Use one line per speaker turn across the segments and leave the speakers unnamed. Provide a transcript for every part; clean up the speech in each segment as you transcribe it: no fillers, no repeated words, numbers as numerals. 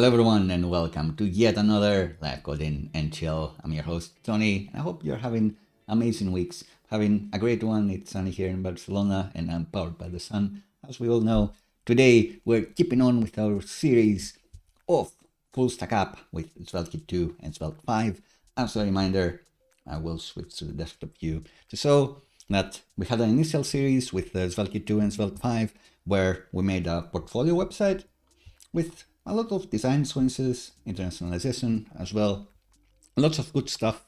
Hello everyone and welcome to yet another live coding and chill. I'm your host Tony and I hope you're having amazing weeks, having a great one. It's sunny here in Barcelona and I'm powered by the sun, as we all know. Today we're keeping on with our series of Fullstack app with SvelteKit 2 and Svelte 5. As a reminder, I will switch to the desktop view to show that we had an initial series with SvelteKit 2 and Svelte 5 where we made a portfolio website with a lot of design sequences, internationalization as well, lots of good stuff.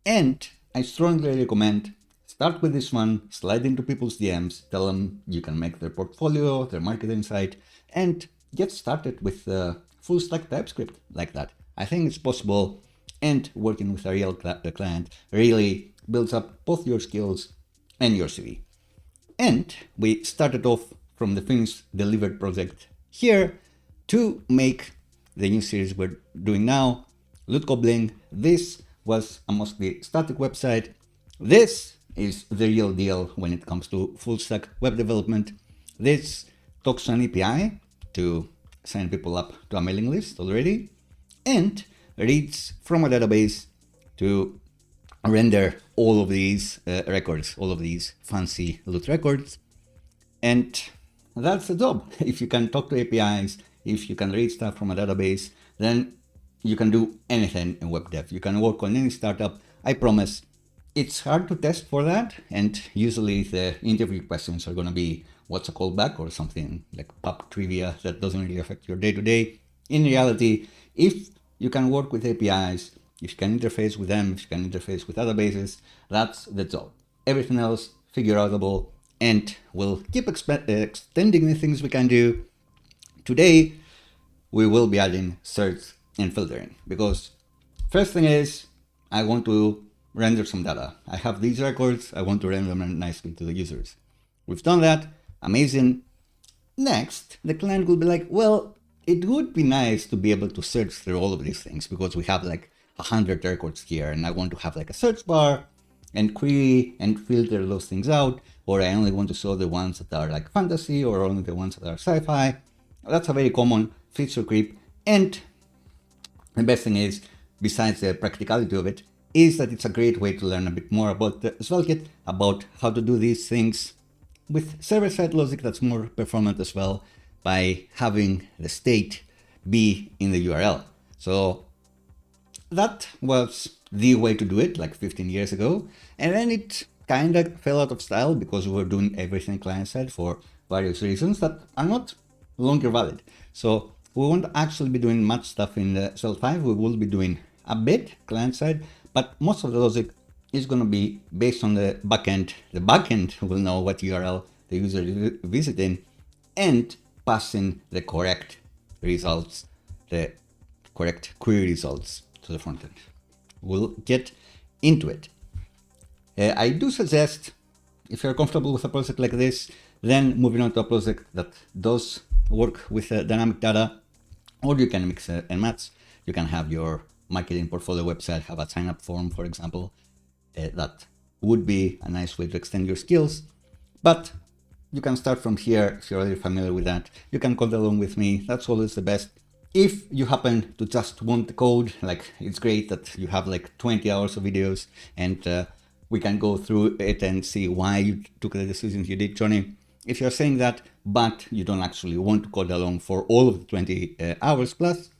And I strongly recommend start with this one, slide into people's DMs, tell them you can make their portfolio, their marketing site, and get started with full stack TypeScript like that. I think it's possible, and working with a real client really builds up both your skills and your CV. And we started off from the finished delivered project here to make the new series we're doing now, Goblin. This was a mostly static website. This is the real deal when it comes to full stack web development. This talks to an API to sign people up to a mailing list already, and reads from a database to render all of these records, all of these fancy loot records. And that's the job. If you can talk to APIs, if you can read stuff from a database, then you can do anything in web dev. You can work on any startup. I promise. It's hard to test for that, and usually the interview questions are going to be what's a callback or something like pub trivia that doesn't really affect your day-to-day. In reality, if you can work with APIs, if you can interface with them, if you can interface with databases, that's the job. Everything else figure outable, and we'll keep extending the things we can do. Today, we will be adding search and filtering because first thing is I want to render some data. I have these records. I want to render them nicely to the users. We've done that. Amazing. Next, the client will be like, well, it would be nice to be able to search through all of these things because we have like 100 records here and I want to have like a search bar and query and filter those things out, or I only want to show the ones that are like fantasy or only the ones that are sci-fi. That's a very common feature creep, and the best thing is, besides the practicality of it, is that it's a great way to learn a bit more about the SvelteKit, about how to do these things with server-side logic that's more performant as well, by having the state be in the URL. So that was the way to do it like 15 years ago, and then it kind of fell out of style because we were doing everything client-side for various reasons that are not longer valid. So we won't actually be doing much stuff in the Svelte 5. We will be doing a bit client-side, but most of the logic is going to be based on the backend. The backend will know what URL the user is visiting and passing the correct results, the correct query results to the frontend. We'll get into it. I do suggest, if you're comfortable with a project like this, then moving on to a project that does work with dynamic data, or you can mix and match. You can have your marketing portfolio website have a sign-up form, for example. That would be a nice way to extend your skills, but you can start from here if you're already familiar with that. You can code along with me. That's always the best. If you happen to just want the code, like it's great that you have like 20 hours of videos and we can go through it and see why you took the decisions you did, Johnny. If you're saying that, but you don't actually want to code along for all of the 20 hours plus,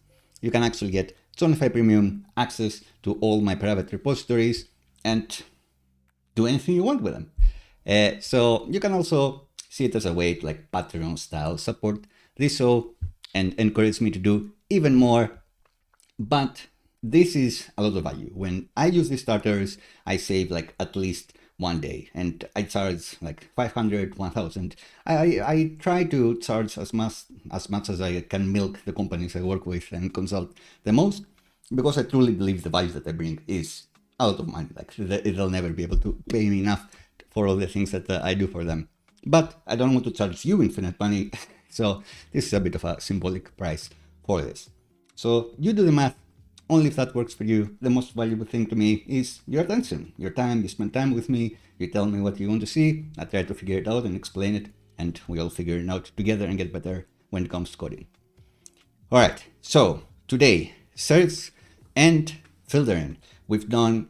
you can actually get Johnnify Premium access to all my private repositories and do anything you want with them. So you can also see it as a way to like Patreon style support this show and encourage me to do even more. But this is a lot of value. When I use these starters, I save like at least 1 day and I charge like 500, 1000. I try to charge as much as I can milk the companies I work with and consult the most, because I truly believe the value that I bring is a lot of money. Like they'll never be able to pay me enough for all the things that I do for them. But I don't want to charge you infinite money. So this is a bit of a symbolic price for this. So you do the math. Only if that works for you. The most valuable thing to me is your attention, your time. You spend time with me, you tell me what you want to see, I try to figure it out and explain it, and we all figure it out together and get better when it comes to coding. All right, so today, search and filtering. We've done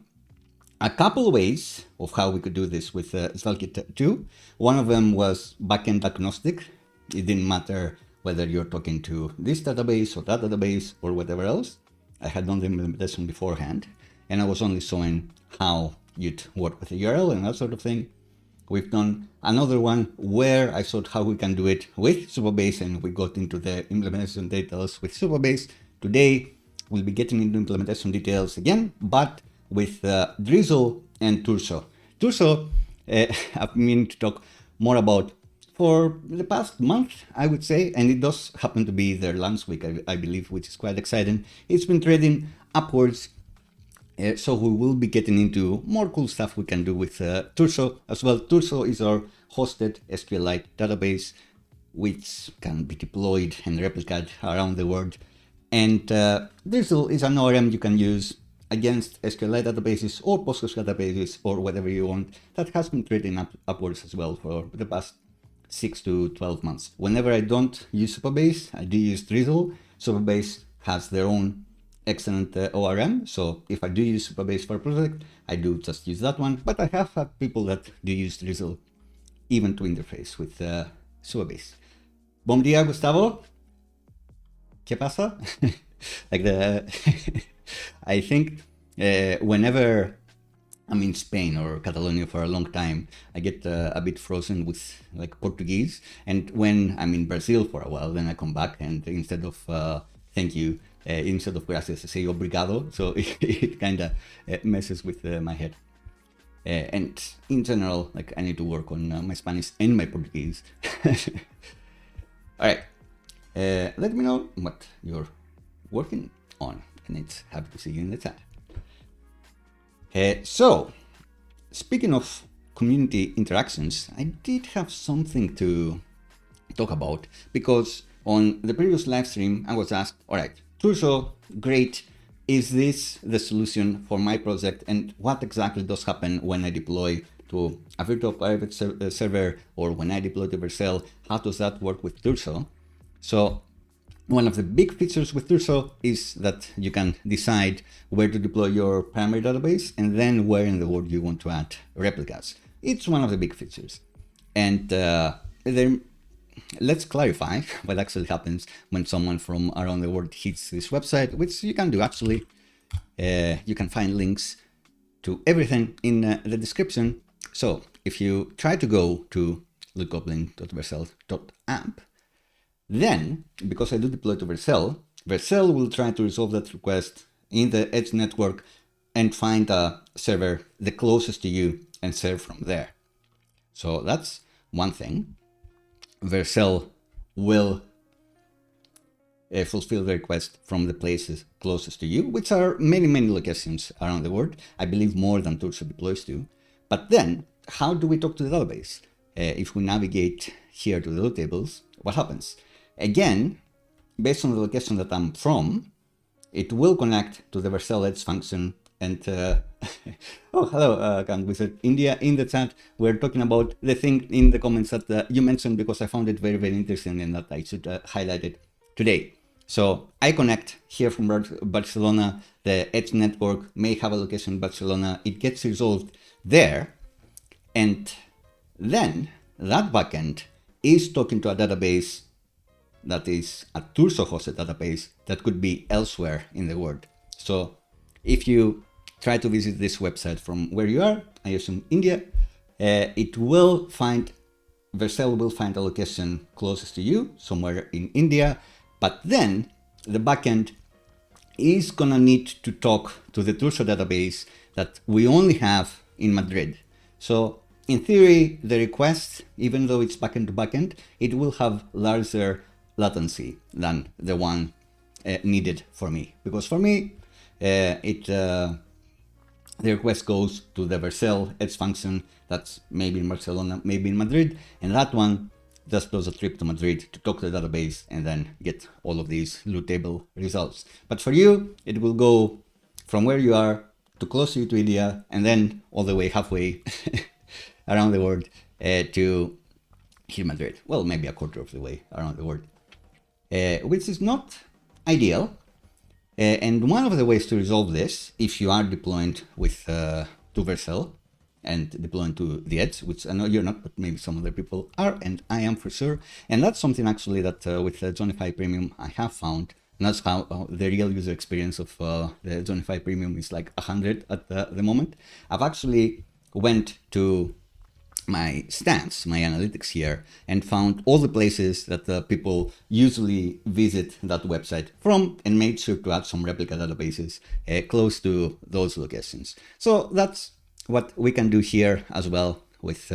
a couple ways of how we could do this with SvelteKit 2. One of them was backend agnostic. It didn't matter whether you're talking to this database or that database or whatever else. I had done the implementation beforehand, and I was only showing how you'd work with the URL and that sort of thing. We've done another one where I showed how we can do it with Supabase, and we got into the implementation details with Supabase. Today, we'll be getting into implementation details again, but with Drizzle and Turso. Turso, I've been meaning to talk more about for the past month, I would say, and it does happen to be their launch week, I believe, which is quite exciting. It's been trading upwards. So we will be getting into more cool stuff we can do with Turso as well. Turso is our hosted SQLite database, which can be deployed and replicated around the world. And Drizzle is an ORM you can use against SQLite databases or Postgres databases or whatever you want. That has been trading upwards as well for the past 6 to 12 months. Whenever I don't use Supabase, I do use Drizzle. Supabase has their own excellent ORM. So if I do use Supabase for a project, I do just use that one. But I have had people that do use Drizzle even to interface with Supabase. Bom dia, Gustavo. ¿Qué pasa? Like I think whenever I'm in Spain or Catalonia for a long time, I get a bit frozen with like Portuguese. And when I'm in Brazil for a while, then I come back and instead of thank you, instead of gracias, I say obrigado. So it kind of messes with my head. And in general, like I need to work on my Spanish and my Portuguese. All right, let me know what you're working on, and it's happy to see you in the chat. So, speaking of community interactions, I did have something to talk about because on the previous live stream, I was asked, all right, Turso, great. Is this the solution for my project? And what exactly does happen when I deploy to a virtual private server or when I deploy to Vercel? How does that work with Turso? So one of the big features with Turso is that you can decide where to deploy your primary database and then where in the world you want to add replicas. It's one of the big features. And let's clarify what actually happens when someone from around the world hits this website, which you can do actually. You can find links to everything in the description. So if you try to go to goblin.vercel.app, then, because I do deploy to Vercel, Vercel will try to resolve that request in the edge network and find a server the closest to you and serve from there. So that's one thing. Vercel will fulfill the request from the places closest to you, which are many, many locations around the world. I believe more than Turso deploys to. But then, how do we talk to the database? If we navigate here to the load tables, what happens? Again, based on the location that I'm from, it will connect to the Vercel edge function. And oh, hello, we said India in the chat. We're talking about the thing in the comments that you mentioned because I found it very, very interesting and that I should highlight it today. So I connect here from Barcelona. The edge network may have a location in Barcelona. It gets resolved there. And then that backend is talking to a database that is a Turso hosted database that could be elsewhere in the world. So if you try to visit this website from where you are, I assume India, it will find, Vercel will find a location closest to you, somewhere in India, but then the backend is gonna need to talk to the Turso database that we only have in Madrid. So in theory, the request, even though it's backend to backend, it will have larger latency than the one needed for me. Because for me, the request goes to the Vercel edge function that's maybe in Barcelona, maybe in Madrid, and that one just does a trip to Madrid to talk to the database and then get all of these loot table results. But for you, it will go from where you are to close to India and then all the way halfway around the world to here Madrid. Well, maybe a quarter of the way around the world, which is not ideal. And one of the ways to resolve this, if you are deploying with to Vercel and deploying to the edge, which I know you're not, but maybe some other people are, and I am for sure. And that's something actually that with Johnnify Premium I have found. And that's how the real user experience of the Johnnify Premium is like 100 at the moment. I've actually went to my stats, my analytics here, and found all the places that the people usually visit that website from, and made sure to add some replica databases close to those locations. So that's what we can do here as well with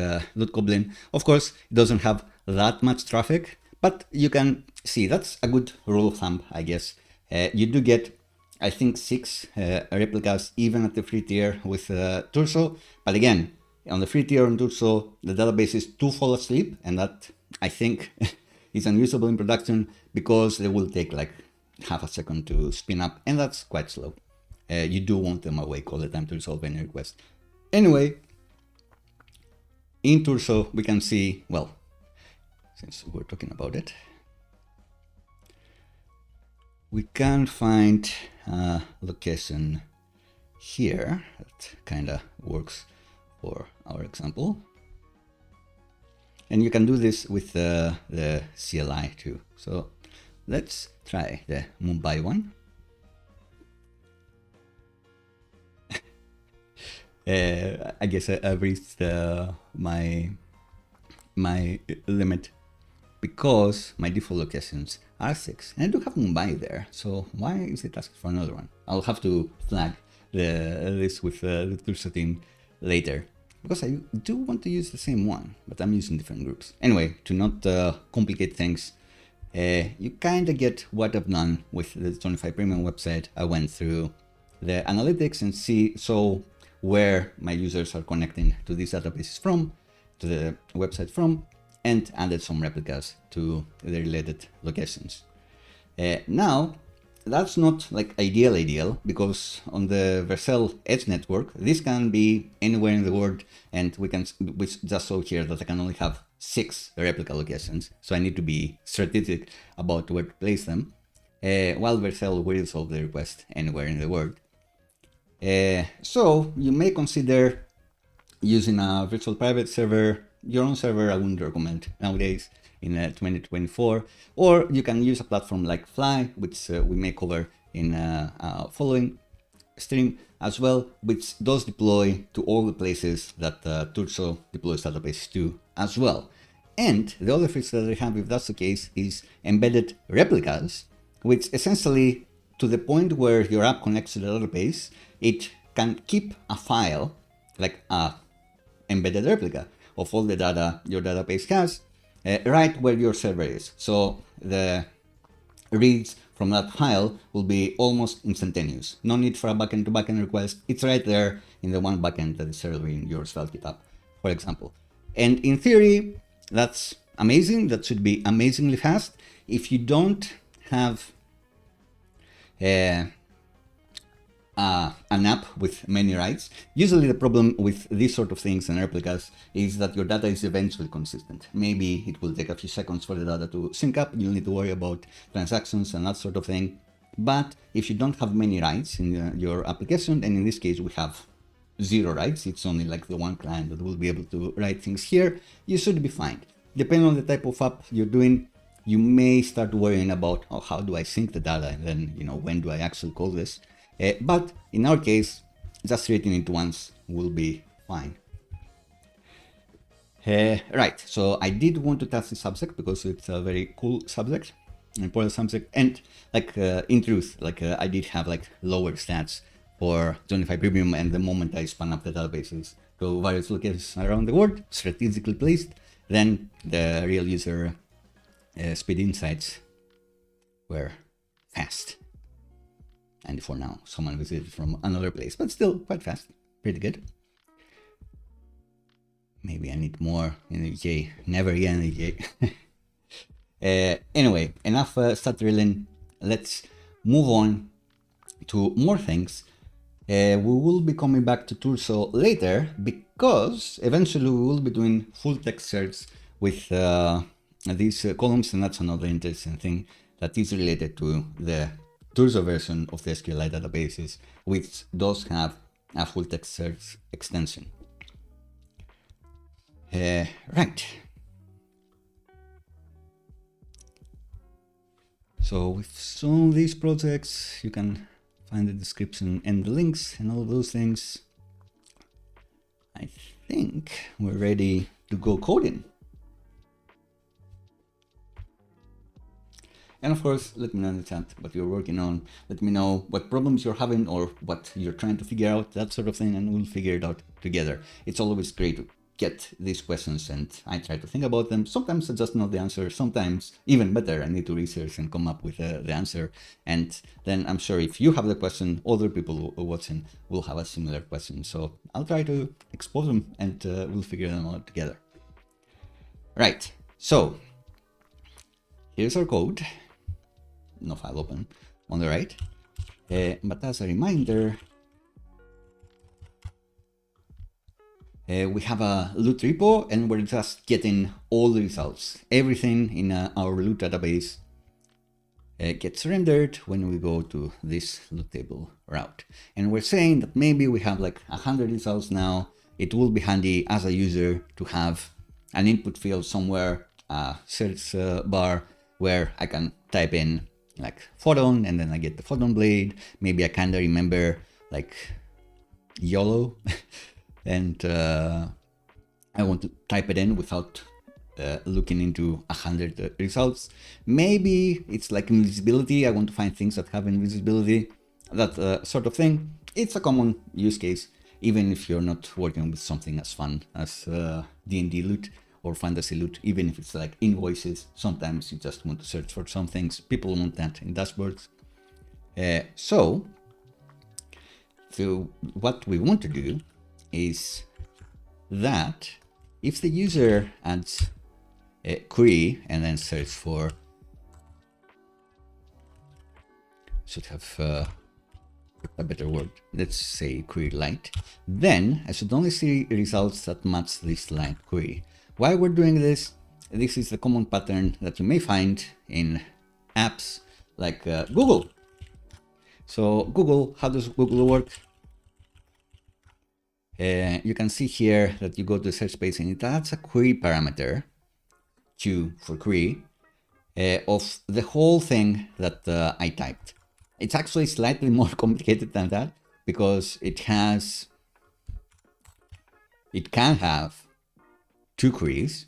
Goblin. Of course, it doesn't have that much traffic, but you can see that's a good rule of thumb, I guess. You do get, I think, 6 replicas even at the free tier with Turso, but again, on the free tier on Turso, the database is to fall asleep, and that, I think, is unusable in production because they will take like half a second to spin up, and that's quite slow. You do want them awake all the time to resolve any request. Anyway, in Turso, we can see, well, since we're talking about it, we can find a location here that kind of works for our example. And you can do this with the CLI too. So let's try the Mumbai one. I guess I've reached my limit because my default locations are 6, and I do have Mumbai there. So why is it asking for another one? I'll have to flag this with the Turso team later, because I do want to use the same one, but I'm using different groups. Anyway, to not complicate things, you kind of get what I've done with the Johnnify Premium website. I went through the analytics and saw where my users are connecting to these databases from, to the website from, and added some replicas to the related locations. Now, that's not like ideal, because on the Vercel Edge network, this can be anywhere in the world, and we just saw here that I can only have 6 replica locations, so I need to be strategic about where to place them, while Vercel will resolve the request anywhere in the world. So you may consider using a virtual private server, your own server. I wouldn't recommend nowadays in 2024, or you can use a platform like Fly, which we may cover in a following stream as well, which does deploy to all the places that Turso deploys databases to as well. And the other feature that they have, if that's the case, is embedded replicas, which essentially, to the point where your app connects to the database, it can keep a file, like a embedded replica of all the data your database has, right where your server is. So the reads from that file will be almost instantaneous. No need for a backend to backend request. It's right there in the one backend that is serving your SvelteKit app, for example. And in theory, that's amazing. That should be amazingly fast. If you don't have an app with many writes, usually the problem with these sort of things and replicas is that your data is eventually consistent. Maybe it will take a few seconds for the data to sync up. You'll need to worry about transactions and that sort of thing. But if you don't have many writes in your application, and in this case we have 0 writes, it's only like the one client that will be able to write things here, you should be fine. Depending on the type of app you're doing, you may start worrying about, oh, how do I sync the data, and then, you know, when do I actually call this? But in our case, just creating it once will be fine. Right, so I did want to test this subject because it's a very cool subject, important subject, and like in truth, like I did have like lower stats for Johnnify Premium, and the moment I spun up the databases to various locations around the world, strategically placed, then the real user speed insights were fast. And for now, someone visited from another place, but still quite fast, pretty good. Maybe I need more NAJ, never again NAJ. Anyway, enough stat drilling. Let's move on to more things. We will be coming back to Turso later, because eventually we will be doing full text search with these columns, and that's another interesting thing that is related to the Turso version of the SQLite databases, which does have a full text search extension. Right. So with some of these projects, you can find the description and the links and all of those things. I think we're ready to go coding. And of course, let me know in the chat what you're working on. Let me know what problems you're having or what you're trying to figure out, that sort of thing, and we'll figure it out together. It's always great to get these questions and I try to think about them. Sometimes I just know the answer. Sometimes, even better, I need to research and come up with the answer. And then I'm sure if you have the question, other people watching will have a similar question. So I'll try to expose them and we'll figure them out together. Right, so here's our code. No file open on the right. But as a reminder, we have a loot repo and we're just getting all the results. Everything in our loot database gets rendered when we go to this loot table route. And we're saying that maybe we have like 100 results now. It will be handy as a user to have an input field somewhere, a search bar where I can type in like photon and then I get the photon blade. Maybe I kind of remember like YOLO and I want to type it in without looking into 100 results. Maybe it's like invisibility. I want to find things that have invisibility, that sort of thing. It's a common use case, even if you're not working with something as fun as D&D loot or fantasy loot, even if it's like invoices. Sometimes you just want to search for some things. People want that in dashboards. So what we want to do is that if the user adds a query and then search for, should have a better word, let's say query light, then I should only see results that match this light query. Why we're doing this? This is the common pattern that you may find in apps like Google. So Google, how does Google work? You can see here that you go to the search page and it adds a query parameter, Q for query, of the whole thing that I typed. It's actually slightly more complicated than that because it can have two queries.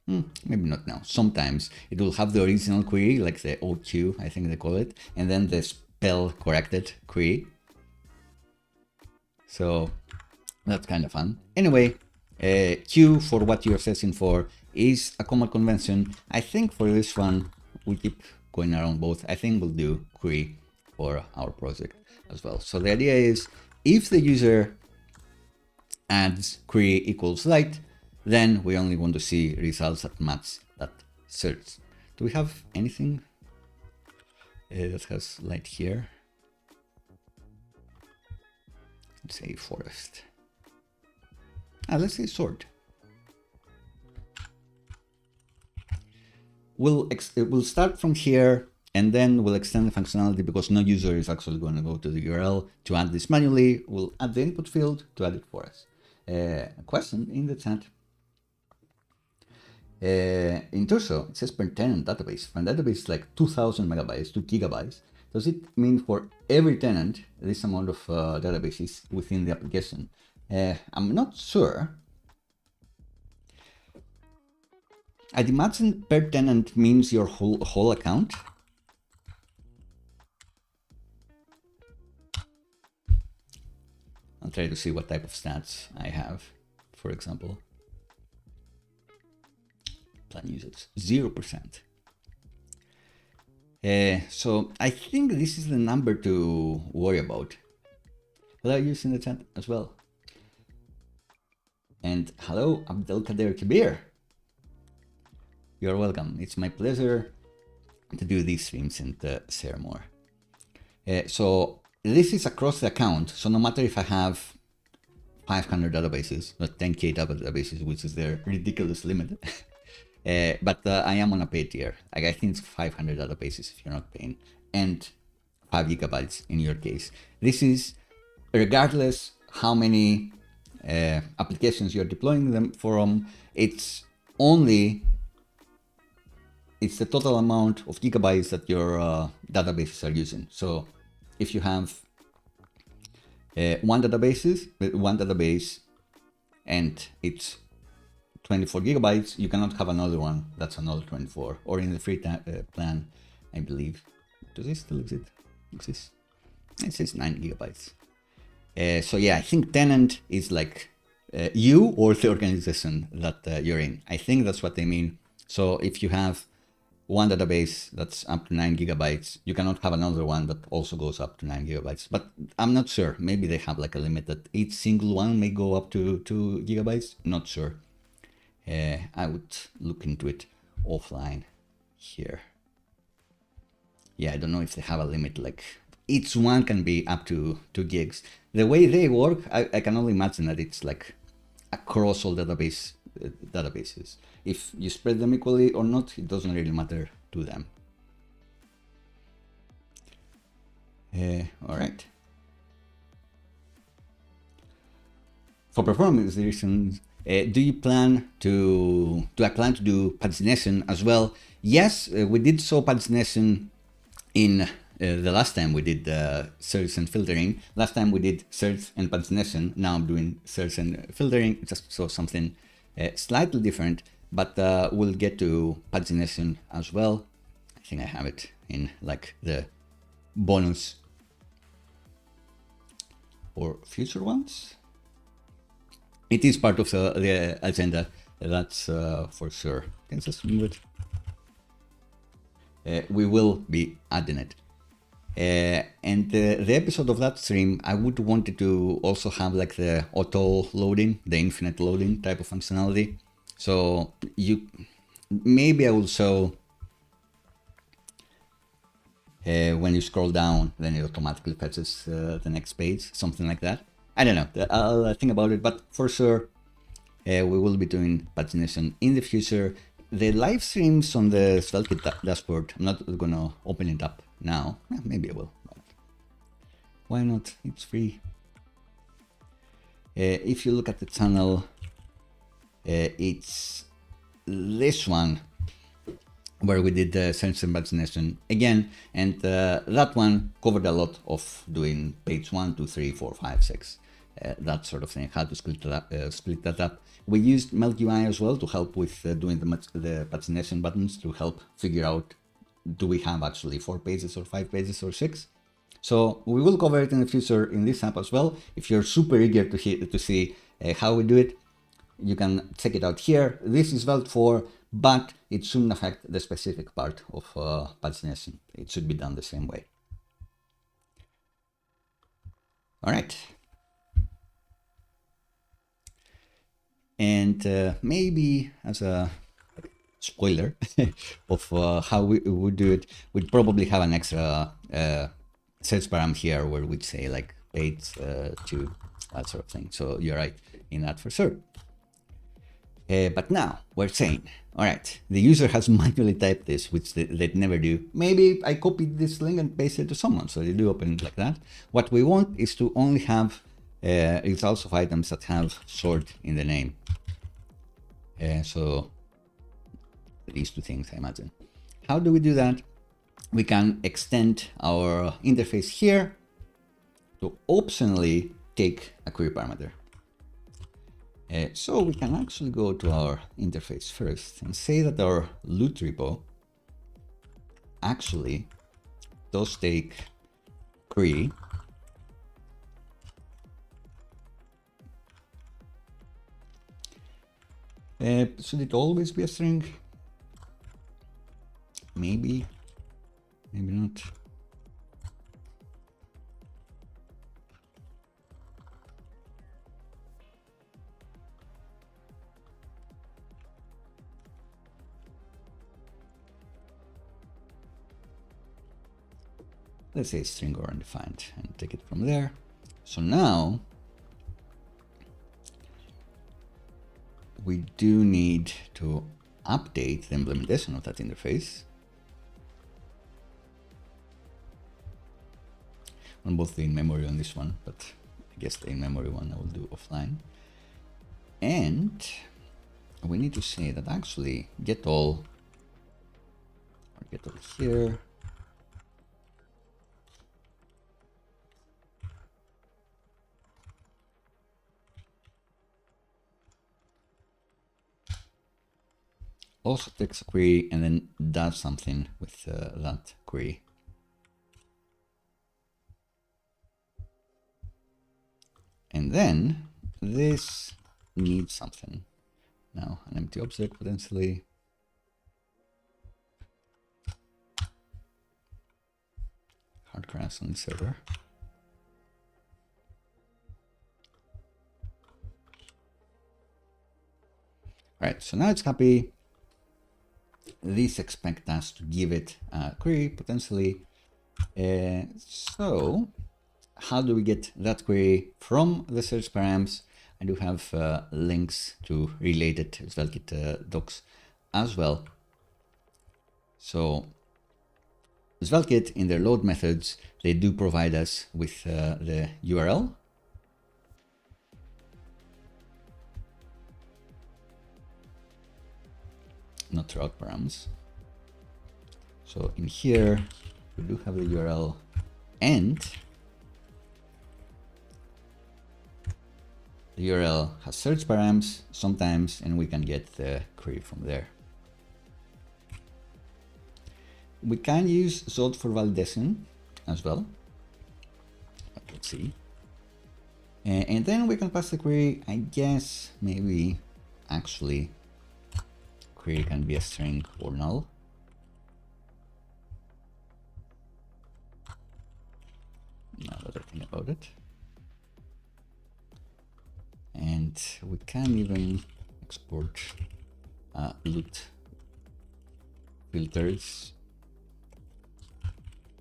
Maybe not now. Sometimes it will have the original query, like the OQ, I think they call it, and then the spell corrected query. So that's kind of fun. Anyway, Q for what you're searching for is a common convention. I think for this one, we keep going around both. I think we'll do query for our project as well. So the idea is if the user adds query equals light, then we only want to see results that match that search. Do we have anything that has light here? Let's say forest. Let's say sword. We'll start from here and then we'll extend the functionality because no user is actually going to go to the URL to add this manually. We'll add the input field to add it for us. A question in the chat. In Turso, it says per tenant database. For a database is like 2000 megabytes, 2 gigabytes. Does it mean for every tenant, this amount of database is within the application? I'm not sure. I'd imagine per tenant means your whole account. I'll try to see what type of stats I have, for example. Plan usage, 0%. So I think this is the number to worry about. Hello, you in the chat as well. And hello, Abdelkader Kabir. You're welcome. It's my pleasure to do these streams and share more. So this is across the account. So no matter if I have 500 databases, not 10K databases, which is their ridiculous limit. But I am on a paid tier. Like I think it's 500 databases if you're not paying. and 5 gigabytes in your case. This is regardless how many applications you're deploying them from. It's the total amount of gigabytes that your databases are using. So if you have one database and it's 24 gigabytes, you cannot have another one that's another 24. Or in the free plan, I believe. Does this still exist? It says 9 gigabytes. So yeah, I think tenant is like you or the organization that you're in. I think that's what they mean. So if you have one database that's up to 9 gigabytes, you cannot have another one that also goes up to 9 gigabytes. But I'm not sure. Maybe they have like a limit that each single one may go up to 2 gigabytes. Not sure. I would look into it offline here. Yeah, I don't know if they have a limit, like each one can be up to 2 gigs. The way they work, I can only imagine that it's like across all databases. If you spread them equally or not, it doesn't really matter to them. All right. For performance reasons, do I plan to do pagination as well? Yes, we did so pagination in the last time we did search and filtering. Last time we did search and pagination. Now I'm doing search and filtering, just so something slightly different, but we'll get to pagination as well. I think I have it in like the bonus or future ones. It is part of the agenda, that's for sure. Can I just move it? We will be adding it. And the episode of that stream, I would wanted to also have like the auto loading, the infinite loading type of functionality. So maybe I will show when you scroll down, then it automatically fetches the next page, something like that. I don't know, I'll think about it, but for sure we will be doing pagination in the future. The live streams on the SvelteKit dashboard, I'm not gonna open it up now. Maybe I will. Why not? It's free. If you look at the channel, it's this one where we did the search and pagination again, and that one covered a lot of doing page 1, 2, 3, 4, 5, 6. That sort of thing, how to split that up. We used Melt UI as well to help with doing the pagination buttons to help figure out, do we have actually 4 pages or 5 pages or 6? So we will cover it in the future in this app as well. If you're super eager to see how we do it, you can check it out here. This is Svelte 4, but it shouldn't affect the specific part of pagination. It should be done the same way. All right. And maybe as a spoiler of how we would do it, we'd probably have an extra search param here where we'd say like page 2, that sort of thing. So you're right in that for sure. But now we're saying, all right, the user has manually typed this, which they never do. Maybe I copied this link and pasted it to someone, so they do open it like that. What we want is to only have results of items that have sort in the name. So these two things, I imagine. How do we do that? We can extend our interface here to optionally take a query parameter. So we can actually go to our interface first and say that our loot repo actually does take query should it always be a string? Maybe, maybe not. Let's say string or undefined and take it from there. So now we do need to update the implementation of that interface. on both the in-memory on this one, but I guess the in-memory one I will do offline. And we need to say that actually get all here. Also takes a query and then does something with that query. And then this needs something. Now an empty object potentially. Hard crash on the server. Right, so now it's happy. This expects us to give it a query potentially. So how do we get that query from the search params? I do have links to related SvelteKit docs as well. So SvelteKit in their load methods, they do provide us with the URL. Not route params. So in here, we do have the URL and the URL has search params sometimes, and we can get the query from there. We can use Svelte for validation as well. Let's see. And then we can pass the query. I guess maybe actually query can be a string or null. Now that I think about it. And we can even export loot filters,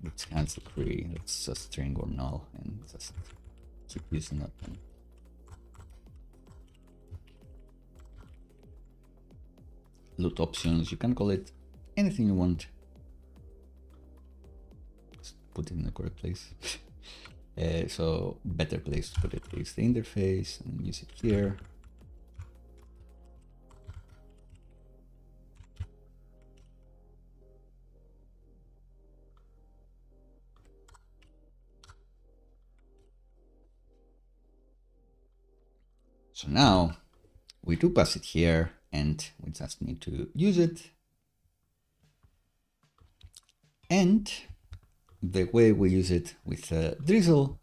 which has the query that's a string or null, and just keep using that one. Loot options, you can call it anything you want. Just put it in the correct place. So better place to put it is the interface, and use it here. So now we do pass it here, and we just need to use it. And the way we use it with Drizzle,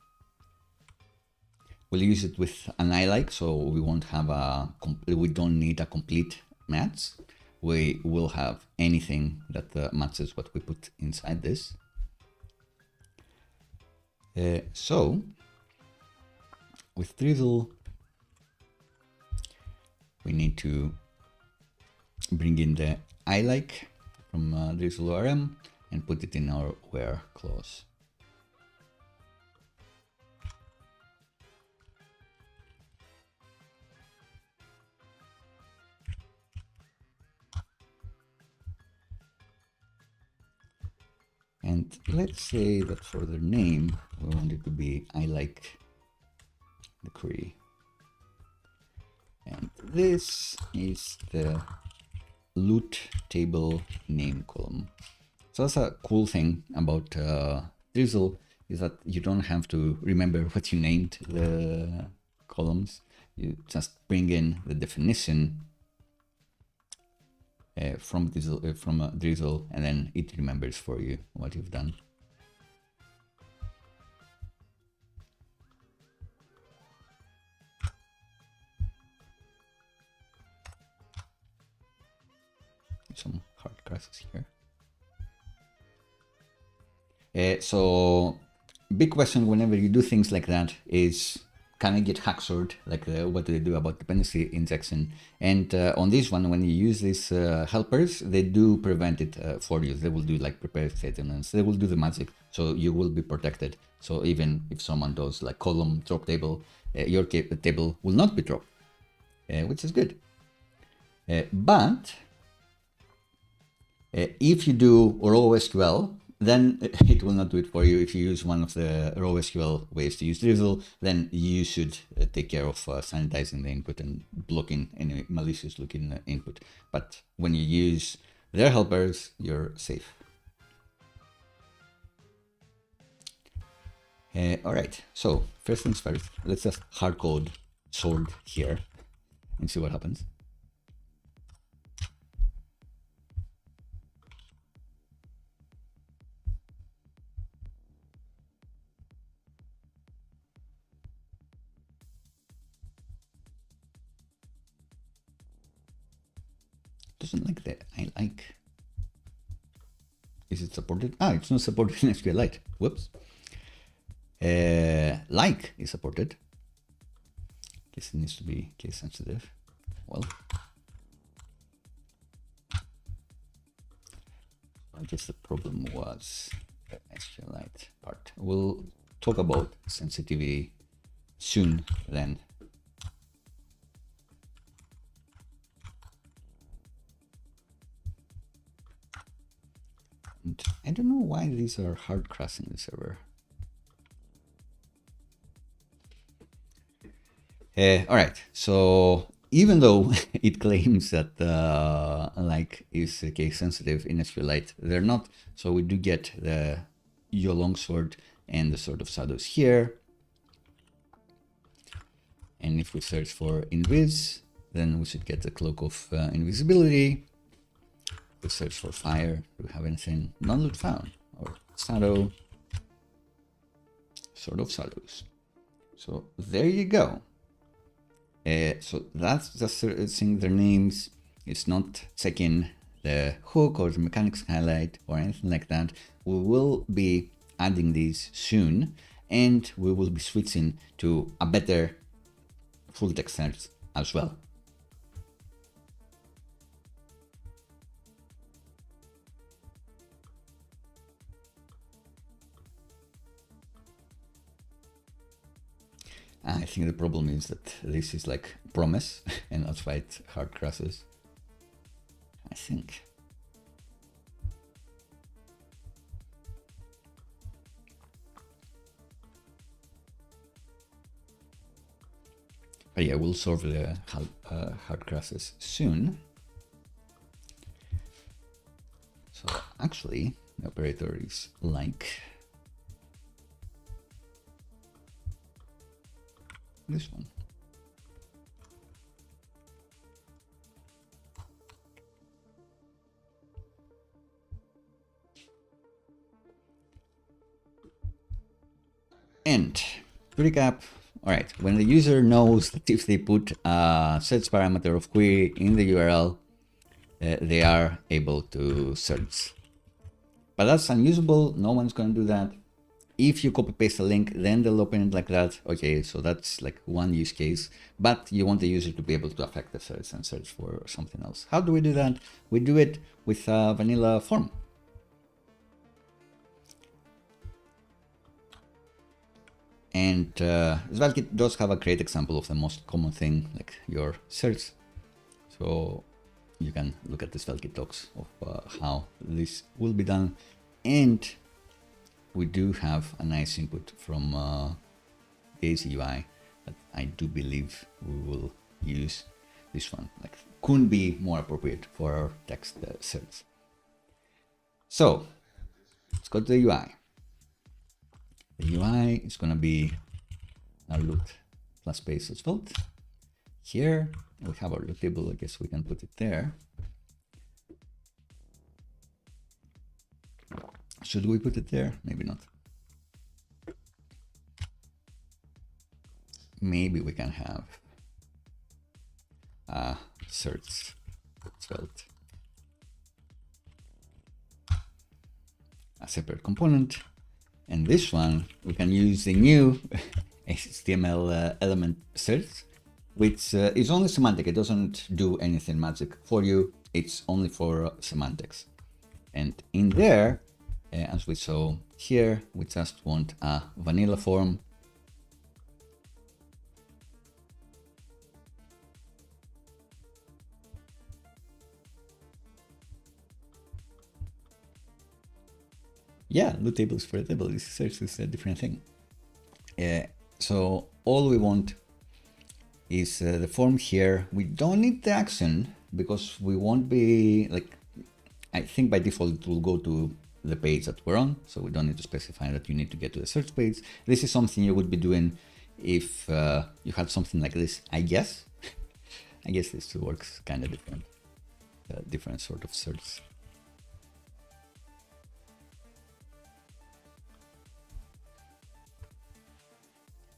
we'll use it with an I-like, so we won't have we don't need a complete match. We will have anything that matches what we put inside this. So with Drizzle, we need to bring in the I-like from Drizzle ORM and put it in our where clause. And let's say that for the name, we want it to be I like the query. And this is the loot table name column. So that's a cool thing about Drizzle, is that you don't have to remember what you named the columns. You just bring in the definition from Drizzle, and then it remembers for you what you've done. Some hard crashes here. So big question whenever you do things like that is, can I get hacksorted? Like what do they do about dependency injection? And on this one, when you use these helpers, they do prevent it for you. They will do like prepare statements. They will do the magic, so you will be protected. So even if someone does like column drop table, your table will not be dropped, which is good. But if you do raw SQL, then it will not do it for you. If you use one of the raw SQL ways to use Drizzle, then you should take care of sanitizing the input and blocking any malicious looking input. But when you use their helpers, you're safe. All right, so first things first, let's just hard code sort here and see what happens. Doesn't like that. I like. Is it supported? Ah, it's not supported in SQLite. Whoops. Like is supported. Guess it needs to be case sensitive. Well, I guess the problem was the SQLite part. We'll talk about sensitivity soon then. And I don't know why these are hard crashing the server. All right, so even though it claims that like is case sensitive in SQLite, they're not. So we do get the long sort and the sort of shadows here. And if we search for invis, then we should get the cloak of invisibility. We search for fire. Do we have anything? None loot found. Or shadow. Sort of shadows. So there you go. So that's just searching their names. It's not checking the hook or the mechanics highlight or anything like that. We will be adding these soon, and we will be switching to a better full text search as well. I think the problem is that this is like promise, and that's why it hard crashes. I think. But yeah, we'll solve the hard crashes soon. So actually, the operator is like this one. And to recap, all right, when the user knows that if they put a search parameter of query in the URL, they are able to search. But that's unusable. No one's going to do that. If you copy paste a link, then they'll open it like that. Okay, so that's like one use case, but you want the user to be able to affect the search and search for something else. How do we do that? We do it with a vanilla form. And SvelteKit does have a great example of the most common thing, like your search. So you can look at the SvelteKit talks of how this will be done. And we do have a nice input from Daisy UI that I do believe we will use. This one like couldn't be more appropriate for our text search. So let's go to the UI. The UI is going to be our loot plus space svelte. Here we have our loot table. I guess we can put it there. Should we put it there? Maybe not. Maybe we can have a search svelte, a separate component. And this one, we can use the new HTML element search, which is only semantic. It doesn't do anything magic for you. It's only for semantics. And in there, as we saw here, we just want a vanilla form. Yeah, loot tables for a table. This search is a different thing. So all we want is the form here. We don't need the action because we won't be like, I think by default it will go to the page that we're on. So we don't need to specify that you need to get to the search page. This is something you would be doing if you had something like this, I guess. I guess this works kind of different, different sort of search.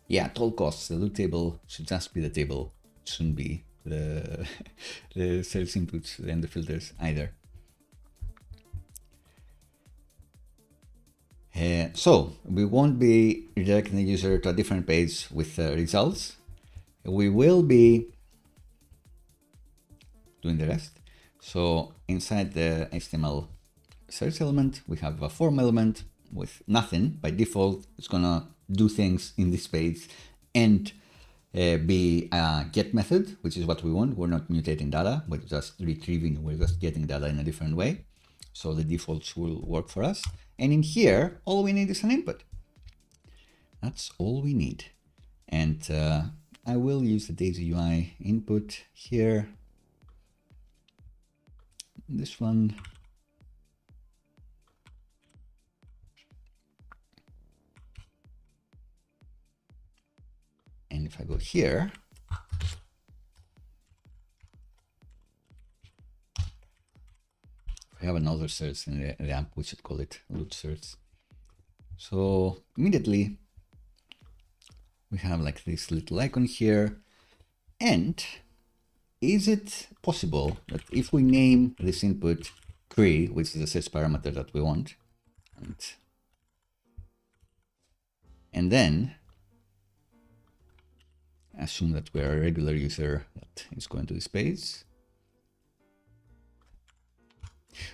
Yeah, at all costs, the loot table should just be the table. It shouldn't be the, the search inputs and the filters either. So we won't be redirecting the user to a different page with results. We will be doing the rest. So inside the HTML search element, we have a form element with nothing. By default, it's gonna do things in this page and be a get method, which is what we want. We're not mutating data, we're just retrieving, we're just getting data in a different way. So the defaults will work for us. And in here, all we need is an input. That's all we need. And I will use the Daisy UI input here. This one. And if I go here, we have another search in the app, we should call it loot search. So immediately we have like this little icon here. And is it possible that if we name this input query, which is the search parameter that we want, and then assume that we're a regular user that is going to this page?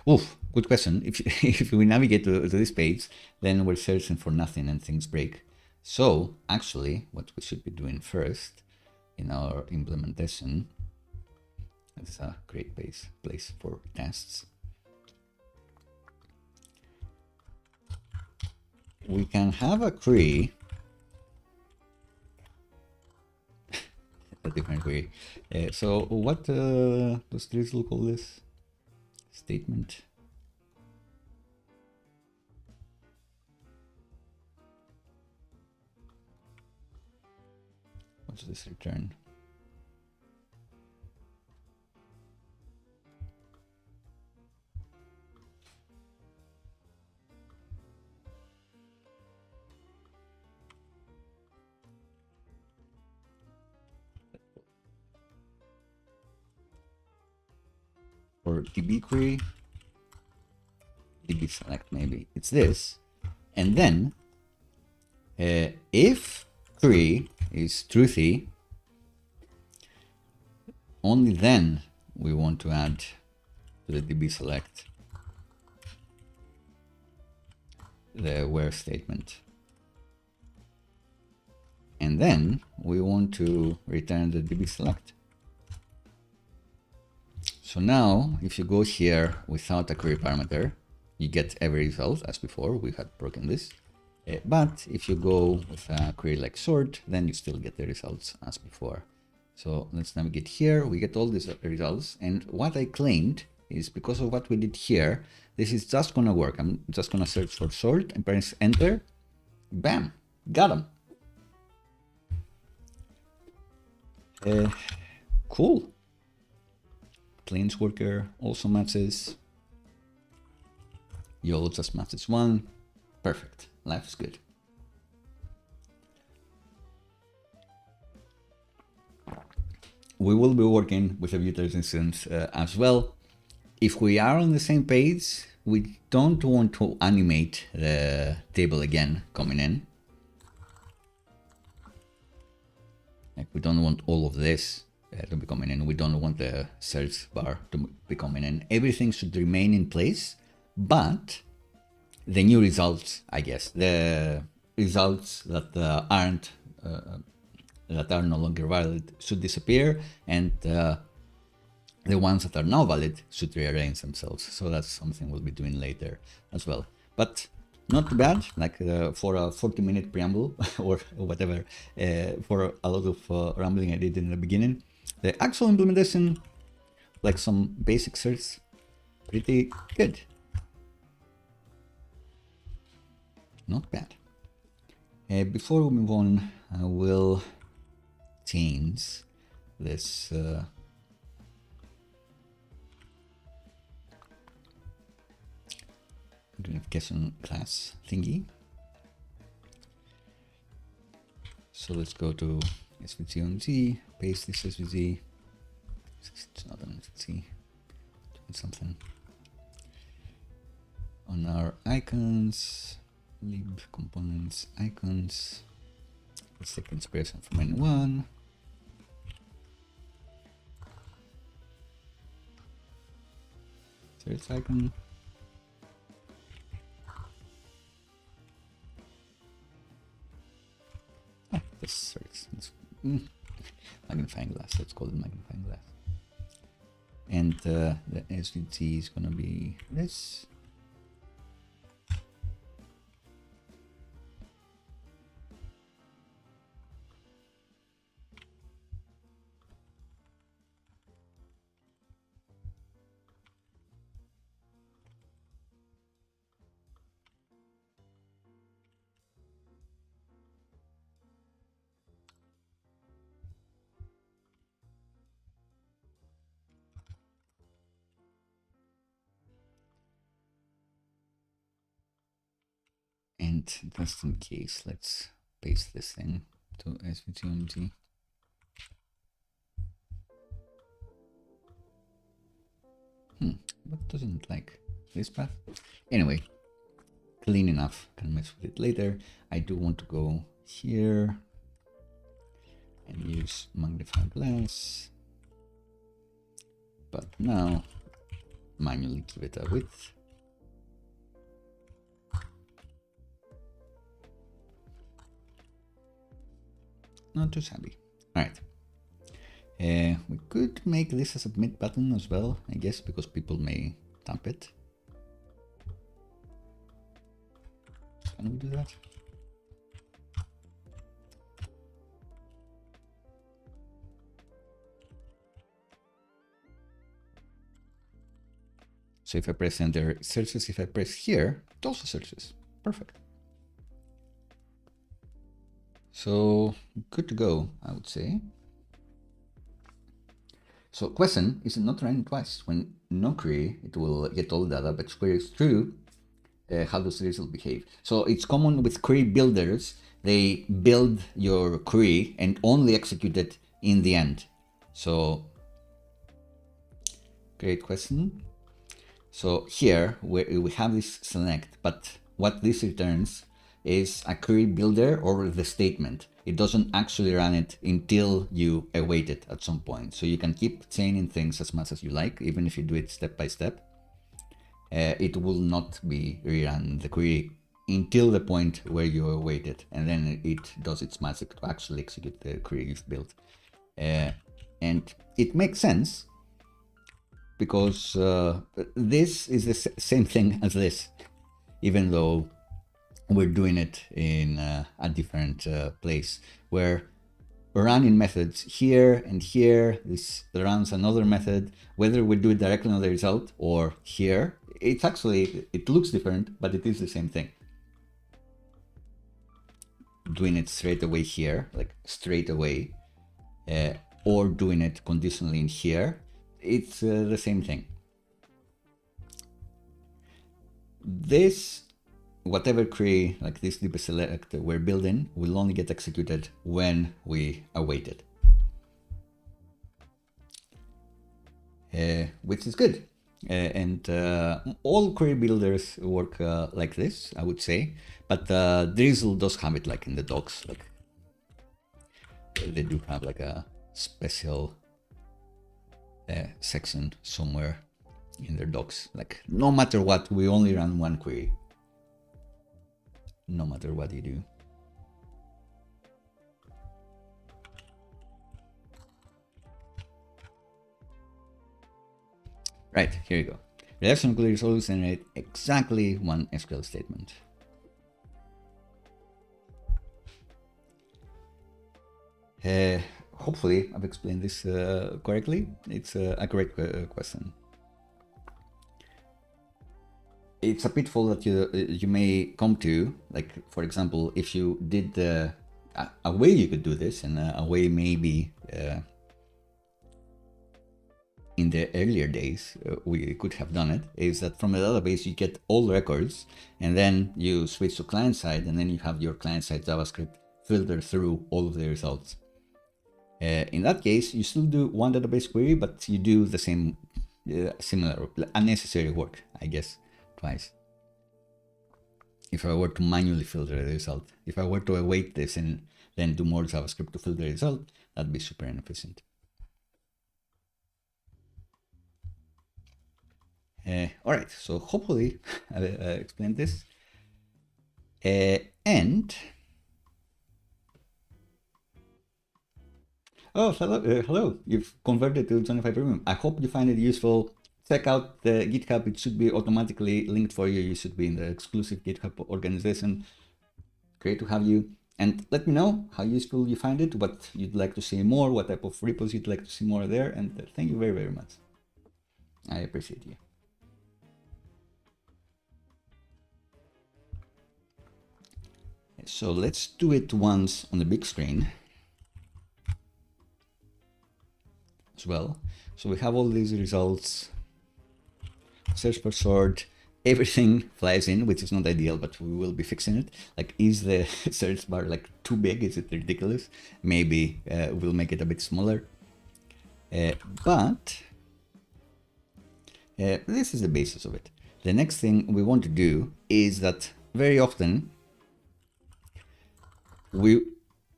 Oof, good question. If we navigate to this page, then we're searching for nothing and things break. So actually, what we should be doing first in our implementation, it's a great place for tests. We can have a query, a different query. So what does Drizzle call this? Statement. What's this return? Or DB query, DB select, maybe it's this. And then if query is truthy, only then we want to add to the DB select the where statement. And then we want to return the DB select. So now, if you go here without a query parameter, you get every result as before. We had broken this. But if you go with a query like sort, then you still get the results as before. So let's navigate here. We get all these results. And what I claimed is because of what we did here, this is just going to work. I'm just going to search for sort and press enter. Bam, got them. Cool. Planeswalker also matches. YOLO just matches one. Perfect. Life is good. We will be working with a Vue.js instance as well. If we are on the same page, we don't want to animate the table again coming in. Like we don't want all of this to be coming in. We don't want the search bar to be coming in. Everything should remain in place, but the new results, I guess, the results that aren't that are no longer valid should disappear, and the ones that are now valid should rearrange themselves. So that's something we'll be doing later as well. But Not bad, like for a 40-minute preamble or whatever, for a lot of rambling I did in the beginning. The actual implementation, like some basic certs, pretty good. Not bad. Before we move on, I will change this identification class thingy. So let's go to SVG on Z, paste this SVG. It's not an SVG, doing something. On our icons, lib components icons. Let's take inspiration from N1. Search icon. Ah, this search. Magnifying glass. Let's call it magnifying glass. And the SVG is gonna be this. And just in case, let's paste this thing to SVG. What doesn't like this path? Anyway, clean enough, can mess with it later. I do want to go here and use magnify glass, but now manually give it a width. Not too shabby. All right. We could make this a submit button as well, I guess, because people may tap it. Can we do that? So if I press enter, it searches. If I press here, it also searches. Perfect. So good to go, I would say. So question is not running twice. When no query, it will get all the data, but query is true. How does Drizzle behave? So it's common with query builders. They build your query and only execute it in the end. So great question. So here we have this select, but what this returns is a query builder or the statement. It doesn't actually run it until you await it at some point. So you can keep chaining things as much as you like, even if you do it step by step. It will not be rerun the query until the point where you await it, and then it does its magic to actually execute the query you've built. And it makes sense because this is the same thing as this, even though we're doing it in a different place, where running methods here and here, this runs another method, whether we do it directly on the result or here, it's actually, it looks different, but it is the same thing. Doing it straight away here, like straight away, or doing it conditionally in here, it's the same thing. This, whatever query like this DB select we're building will only get executed when we await it, which is good. And all query builders work like this, I would say, but Drizzle does have it like in the docs. Like they do have like a special section somewhere in their docs. Like no matter what, we only run one query. No matter what you do. Right, here you go. Relational queries always generate exactly one SQL statement. Hopefully I've explained this correctly. It's a great question. It's a pitfall that you may come to, like for example, if you did a way you could do this, and a way maybe in the earlier days we could have done it, is that from the database you get all records, and then you switch to client side, and then you have your client side JavaScript filter through all of the results. In that case, you still do one database query, but you do the same similar unnecessary work, I guess, twice. If I were to manually filter the result, if I were to await this and then do more JavaScript to filter the result, that'd be super inefficient. All right, so hopefully I explained this. And oh, hello! You've converted to Johnnify Premium. I hope you find it useful. Check out the GitHub. It should be automatically linked for you. You should be in the exclusive GitHub organization. Great to have you. And let me know how useful you find it, what you'd like to see more, what type of repos you'd like to see more there. And thank you very, very much. I appreciate you. So let's do it once on the big screen as well. So we have all these results, search for sort, everything flies in, which is not ideal, but we will be fixing it. Like, is the search bar like too big? Is it ridiculous? Maybe we'll make it a bit smaller. But this is the basis of it. The next thing we want to do is that very often we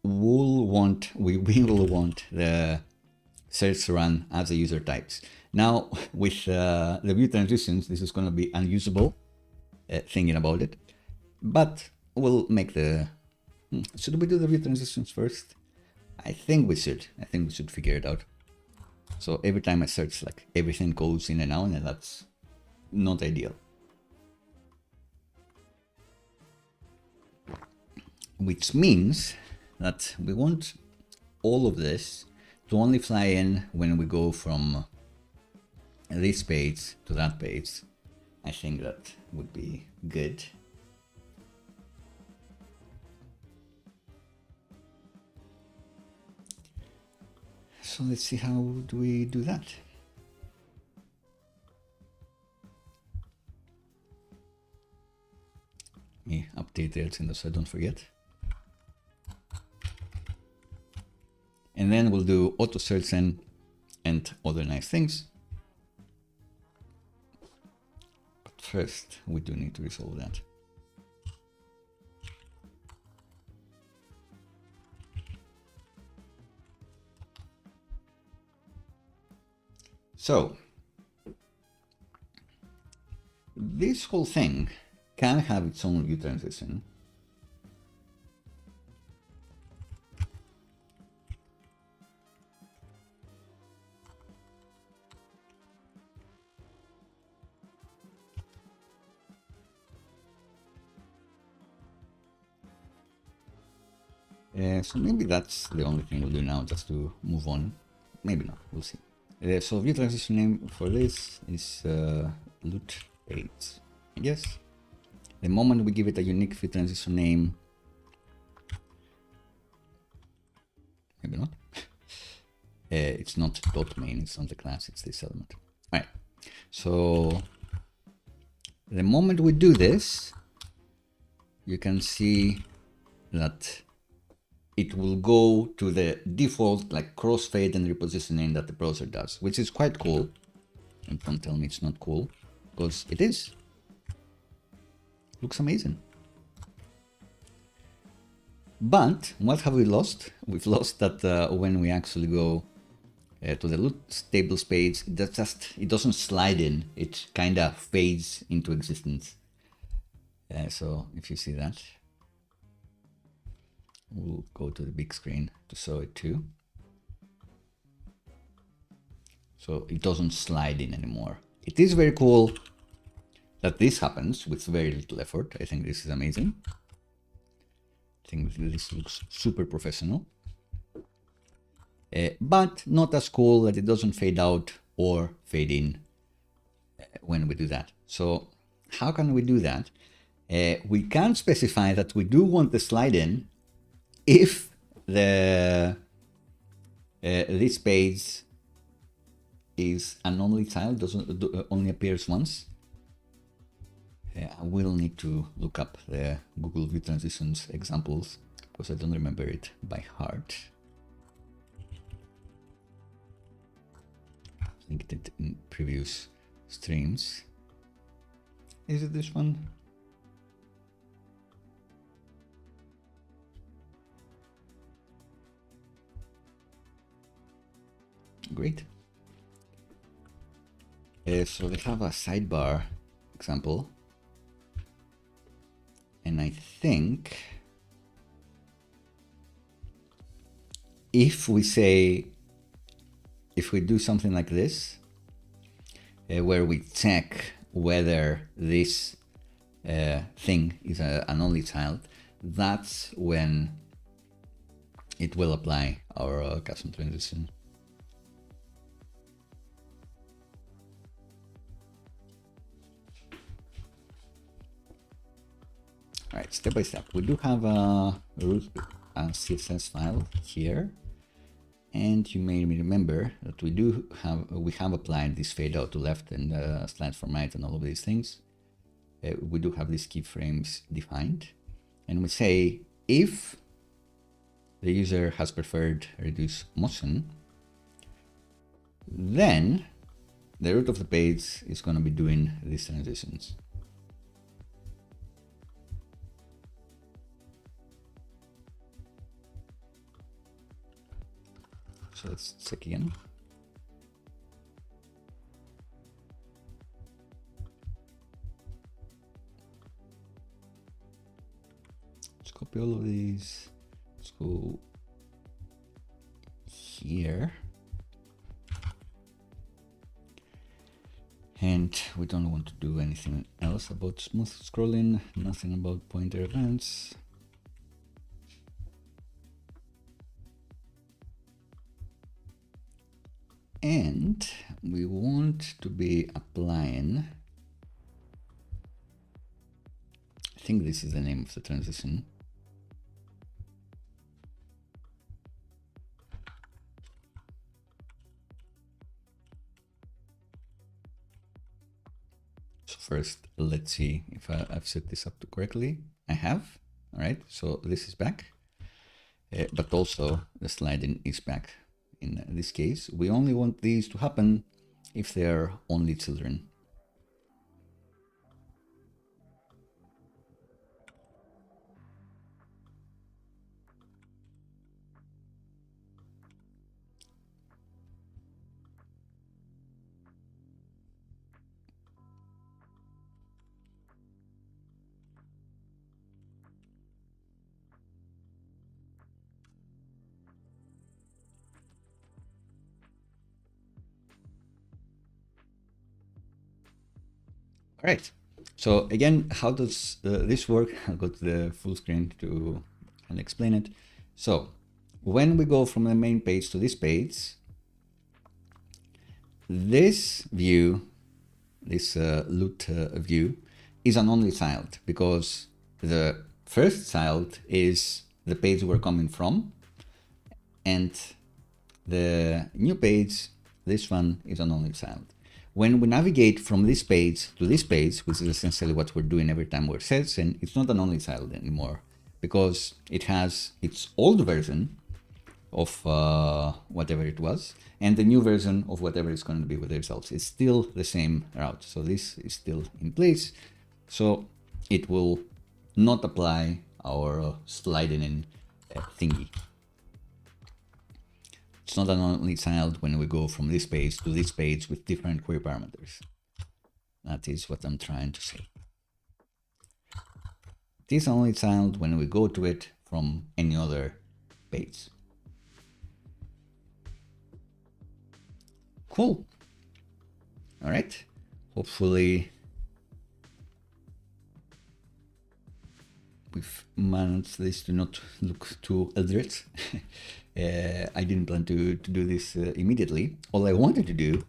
will want the search to run as the user types. Now with the view transitions, this is going to be unusable, thinking about it, but we'll make the, should we do the view transitions first? I think we should figure it out. So every time I search, like everything goes in and out, and that's not ideal. Which means that we want all of this to only fly in when we go from this page to that page. I think that would be good. So let's see, how do we do that? Let me update the agenda so I don't forget. And then we'll do auto search and other nice things. But first, we do need to resolve that. So this whole thing can have its own view transition. So maybe that's the only thing we'll do now, just to move on. Maybe not, we'll see. So view transition name for this is loot page, I guess. The moment we give it a unique view transition name, maybe not. It's not dot main, it's not the class, it's this element. All right, so the moment we do this, you can see that it will go to the default like crossfade and repositioning that the browser does, which is quite cool. And don't tell me it's not cool, because it is. Looks amazing. But what have we lost? We've lost that when we actually go to the loot tables page, it doesn't slide in. It kind of fades into existence. So if you see that, we'll go to the big screen to show it too. So it doesn't slide in anymore. It is very cool that this happens with very little effort. I think this is amazing. I think this looks super professional. but not as cool that it doesn't fade out or fade in when we do that. So how can we do that? We can specify that we do want the slide in if the this page is an only tile, doesn't only appears once. I will need to look up the Google View Transitions examples because I don't remember it by heart. I think it in previous streams. Is it this one? Great. So they have a sidebar example. And I think if we do something like this, where we check whether this thing is an only child, that's when it will apply our custom transition. All right, step by step. We do have a root CSS file here, and you may remember that we have applied this fade out to left and slide from right and all of these things. We do have these keyframes defined, and we say if the user has preferred reduce motion, then the root of the page is going to be doing these transitions. So let's check again. Let's copy all of these. Let's go here. And we don't want to do anything else about smooth scrolling, nothing about pointer events. And we want to be applying, I think this is the name of the transition. So first, let's see if I've set this up correctly. I have. All right, so this is back, but also the sliding is back. In this case, we only want these to happen if they are only children. All right, so again, how does this work? I'll go to the full screen to explain it. So when we go from the main page to this page, this view, this loot view, is an only child because the first child is the page we're coming from, and the new page, this one, is an only child. When we navigate from this page to this page, which is essentially what we're doing every time we're searching, it's not an only child anymore because it has its old version of whatever it was and the new version of whatever it's going to be with the results. It's still the same route. So this is still in place. So it will not apply our sliding in thingy. It's not an only child when we go from this page to this page with different query parameters. That is what I'm trying to say. It is only child when we go to it from any other page. Cool. All right. Hopefully we've managed this to not look too eldritch. I didn't plan to do this immediately. All I wanted to do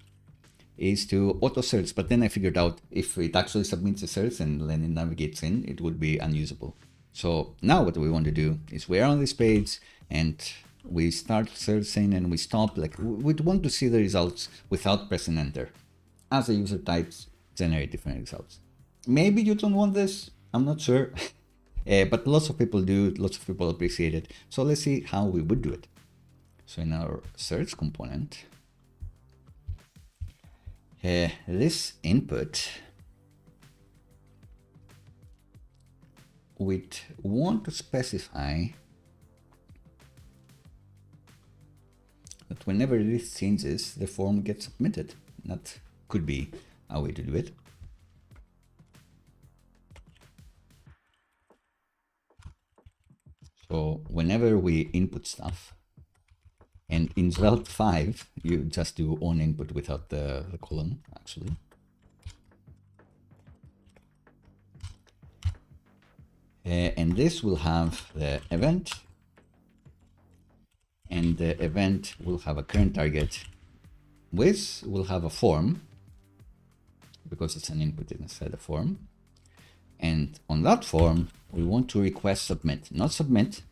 is to auto search, but then I figured out if it actually submits a search and then it navigates in, it would be unusable. So now what we want to do is we're on this page and we start searching and we stop. Like we'd want to see the results without pressing enter. As the user types, generate different results. Maybe you don't want this, I'm not sure. But lots of people do, lots of people appreciate it. So let's see how we would do it. So in our search component, this input, we'd want to specify that whenever this changes, the form gets submitted. That could be a way to do it. So whenever we input stuff, and in Svelte 5, you just do on input without the column, actually. And this will have the event, and the event will have a current target. With will have a form, because it's an input inside a form. And on that form, we want to request submit, not submit.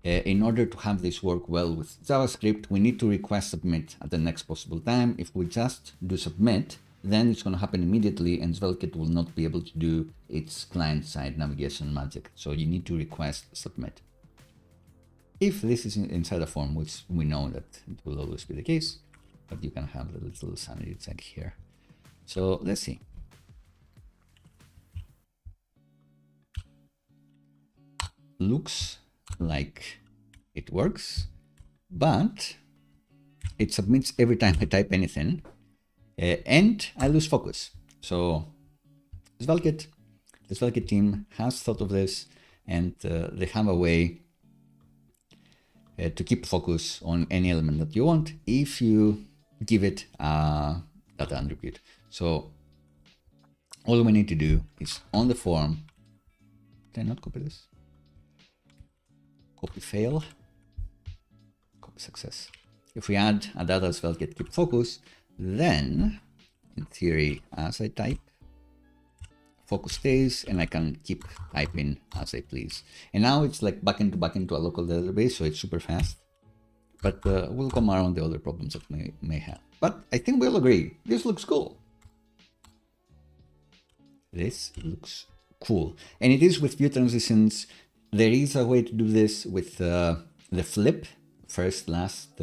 In order to have this work well with JavaScript, we need to request submit at the next possible time. If we just do submit, then it's going to happen immediately and SvelteKit will not be able to do its client-side navigation magic. So you need to request submit. If this is inside a form, which we know that it will always be the case, but you can have a little sanity check here. So let's see. Looks like it works, but it submits every time I type anything, and I lose focus. So SvelteKit, the SvelteKit team has thought of this, and they have a way to keep focus on any element that you want if you give it a data attribute. So all we need to do is on the form, did I not copy this? Copy fail, copy success. If we add a data SvelteKit keep focus, then in theory, as I type, focus stays and I can keep typing as I please. And now it's like backend to a local database, so it's super fast. But we'll come around the other problems that may have. But I think we'll agree, this looks cool. This looks cool. And it is with view transitions. There is a way to do this with the flip, first, last,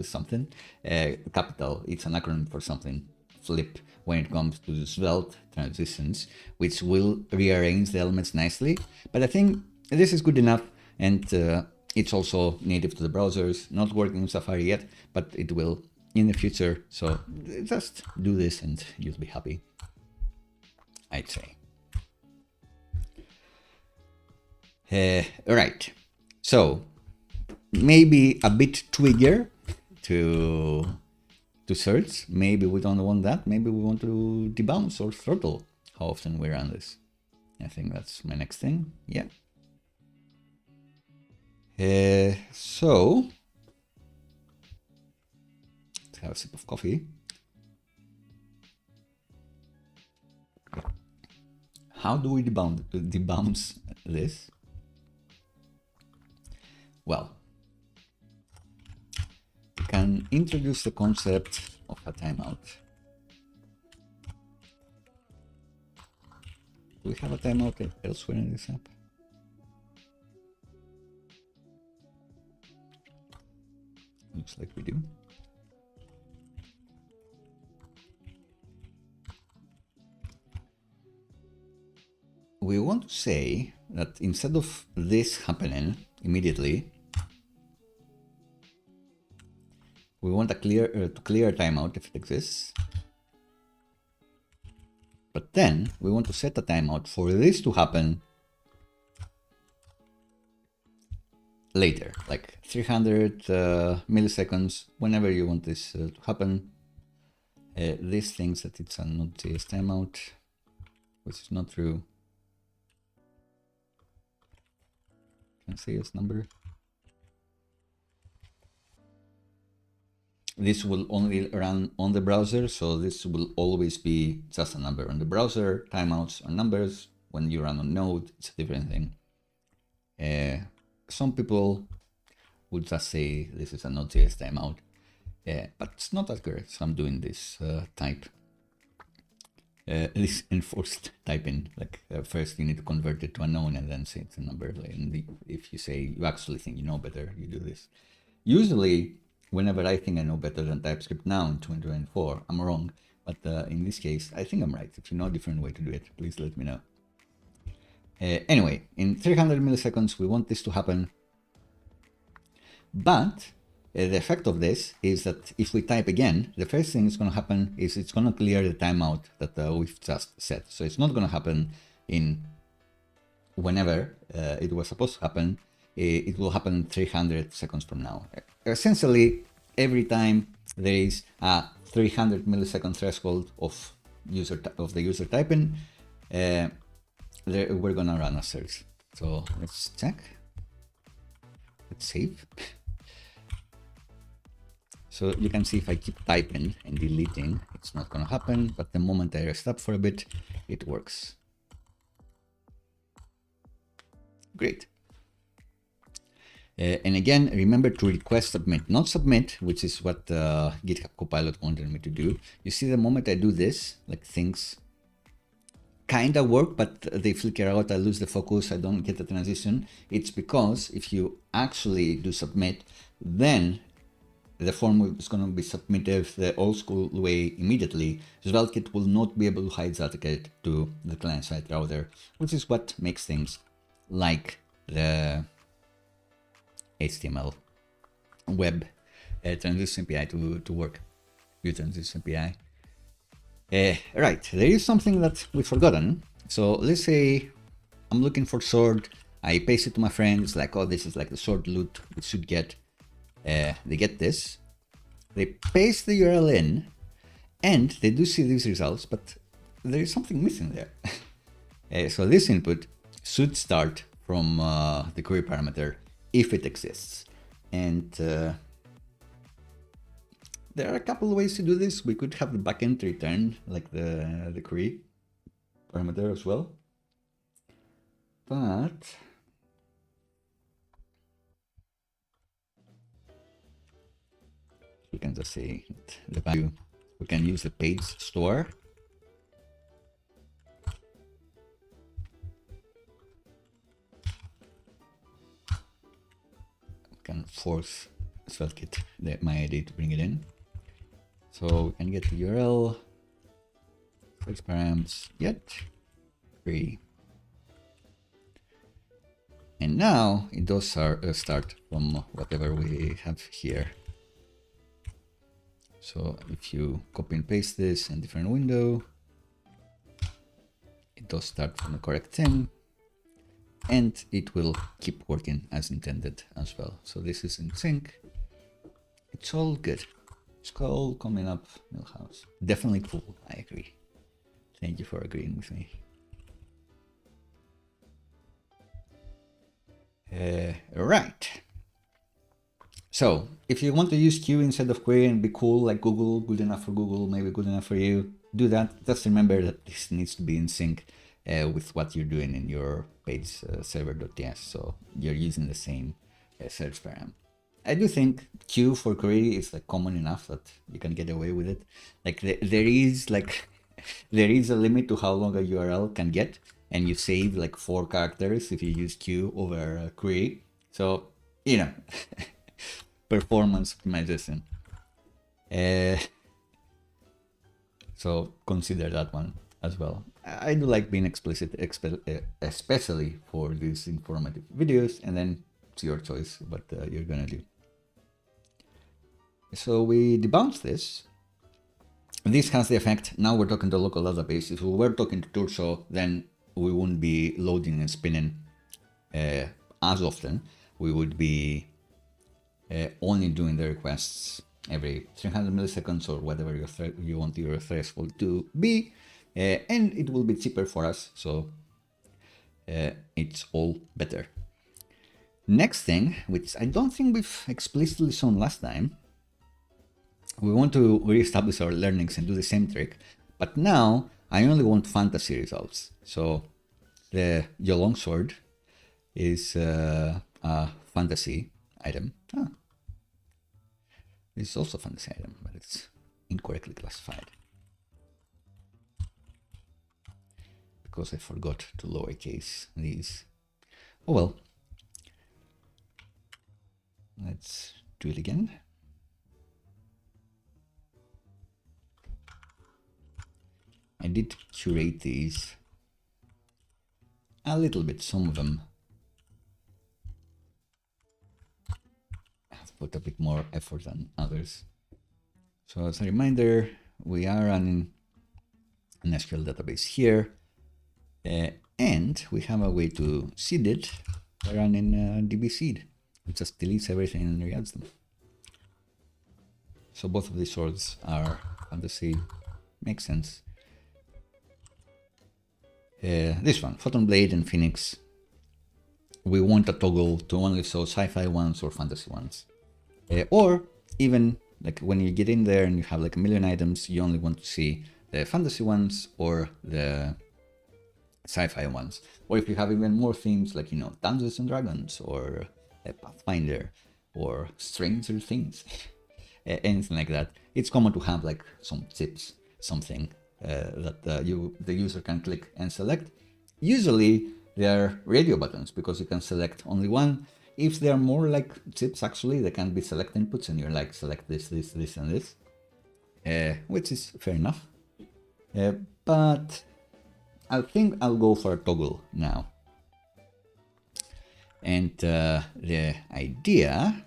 something. Capital, it's an acronym for something, flip, when it comes to Svelte transitions, which will rearrange the elements nicely. But I think this is good enough, and it's also native to the browsers, not working in Safari yet, but it will in the future. So just do this and you'll be happy, I'd say. Right, so maybe a bit too eager to search. Maybe we don't want that. Maybe we want to debounce or throttle how often we run this. I think that's my next thing. Yeah. So let's have a sip of coffee. How do we debounce this? Well, we can introduce the concept of a timeout. Do we have a timeout elsewhere in this app? Looks like we do. We want to say that instead of this happening immediately, we want a to clear a timeout if it exists. But then we want to set a timeout for this to happen later, like 300 milliseconds, whenever you want this to happen. This thinks that it's a Node.js timeout, which is not true. can say as number. This will only run on the browser, so this will always be just a number on the browser. Timeouts are numbers. When you run on Node, it's a different thing. Some people would just say this is a Node.js timeout, but it's not that correct. So I'm doing this type, this enforced typing. Like first you need to convert it to a known and then say it's a number. And if you say you actually think you know better, you do this. Usually, whenever I think I know better than TypeScript now in 2024, I'm wrong. But in this case, I think I'm right. If you know a different way to do it, please let me know. Anyway, in 300 milliseconds, we want this to happen. But the effect of this is that if we type again, the first thing that's going to happen is it's going to clear the timeout that we've just set. So it's not going to happen in whenever it was supposed to happen. It will happen 300 seconds from now. Essentially, every time there is a 300 millisecond threshold of the user typing, we're gonna run a search. So let's check. Let's save. So you can see if I keep typing and deleting, it's not gonna happen. But the moment I rest up for a bit, it works. Great. And again, remember to request submit, not submit, which is what GitHub Copilot wanted me to do. You see, the moment I do this, like things kind of work, but they flicker out, I lose the focus, I don't get the transition. It's because if you actually do submit, then the form is going to be submitted the old school way immediately. SvelteKit will not be able to hide SvelteKit to the client-side router, which is what makes things like the HTML web transition API to work. View transition API. Right, there is something that we've forgotten. So let's say I'm looking for sword. I paste it to my friend. It's like, oh, this is like the sword loot we should get. They get this. They paste the URL in, and they do see these results, but there is something missing there. So this input should start from the query parameter if it exists. And there are a couple of ways to do this. We could have the backend return like the query parameter as well. But we can just say the value. We can use the page store. Can force SvelteKit, my ID, to bring it in. So we can get the URL, search params, get free. And now it does start from whatever we have here. So if you copy and paste this in a different window, it does start from the correct thing. And it will keep working as intended as well. So this is in sync. It's all good. It's all coming up, Milhouse. Definitely cool, I agree. Thank you for agreeing with me. Right. So if you want to use queue instead of query and be cool like Google, good enough for Google, maybe good enough for you, do that. Just remember that this needs to be in sync with what you're doing in your page server.ts. So you're using the same search param. I do think queue for query is like common enough that you can get away with it. Like there is a limit to how long a URL can get, and you save like 4 characters if you use queue over query. So, you know, performance optimization. So consider that one as well. I do like being explicit, especially for these informative videos, and then it's your choice what you're gonna do. So we debounce this. This has the effect, now we're talking to local database. If we were talking to Turso, then we wouldn't be loading and spinning as often. We would be only doing the requests every 300 milliseconds or whatever you want your threshold to be. And it will be cheaper for us, so it's all better. Next thing, which I don't think we've explicitly shown last time, we want to reestablish our learnings and do the same trick, but now I only want fantasy results. So your longsword is a fantasy item. This is also a fantasy item, but it's incorrectly classified because I forgot to lowercase these. Oh well. Let's do it again. I did curate these a little bit, some of them. I've put a bit more effort than others. So as a reminder, we are running an SQL database here, and we have a way to seed it by running dbseed. It just deletes everything and re-adds them. So both of these swords are fantasy, makes sense. This one, Photon Blade and Phoenix, we want a toggle to only show sci-fi ones or fantasy ones. Or even like when you get in there and you have like a million items, you only want to see the fantasy ones or the sci-fi ones. Or if you have even more themes like, you know, Dungeons and Dragons or Pathfinder or Stranger Things, anything like that, it's common to have like some tips, something that the user can click and select. Usually they are radio buttons because you can select only one. If they are more like tips, actually, they can be select inputs and you're like, select this, this, this, and this, which is fair enough. But I think I'll go for a toggle now. And the idea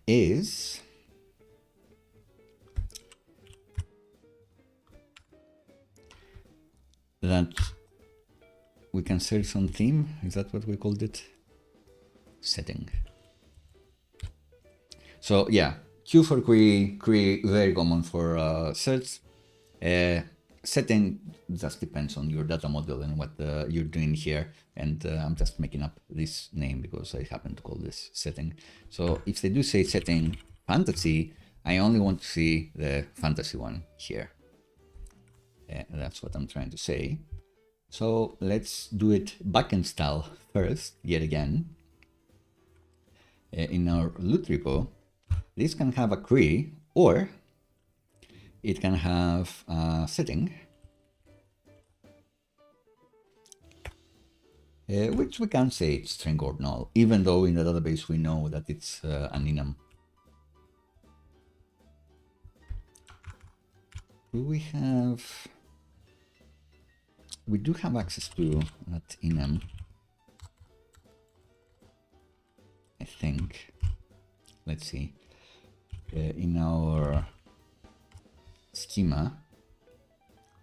is that we can set some theme. Is that what we called it? Setting. So yeah, Q for query, very common for search. Setting just depends on your data model and what you're doing here. And I'm just making up this name because I happen to call this setting. So if they do say setting fantasy, I only want to see the fantasy one here. That's what I'm trying to say. So let's do it backend style first, yet again. In our loot repo, this can have a query or it can have a setting, which we can say it's string or null, even though in the database we know that it's an enum. We do have access to that enum, I think. Let's see. In our schema,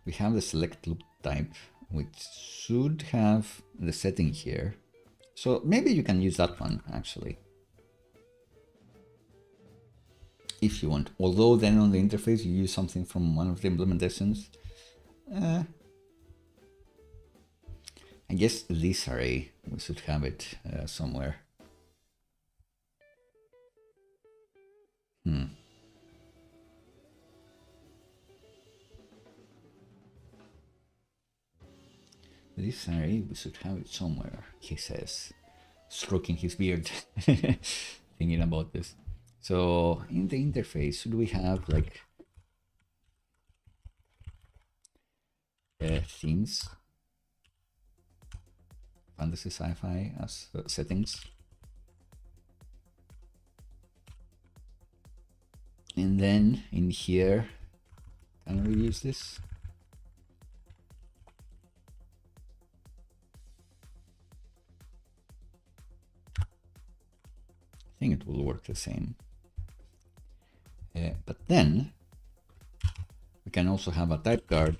we have the select loop type, which should have the setting here. So maybe you can use that one actually, if you want. Although then on the interface you use something from one of the implementations. I guess this array, we should have it somewhere. This array, we should have it somewhere, he says, stroking his beard, thinking about this. So in the interface, should we have like themes, fantasy, sci-fi as settings? And then in here, can we use this? I think it will work the same. But then we can also have a type guard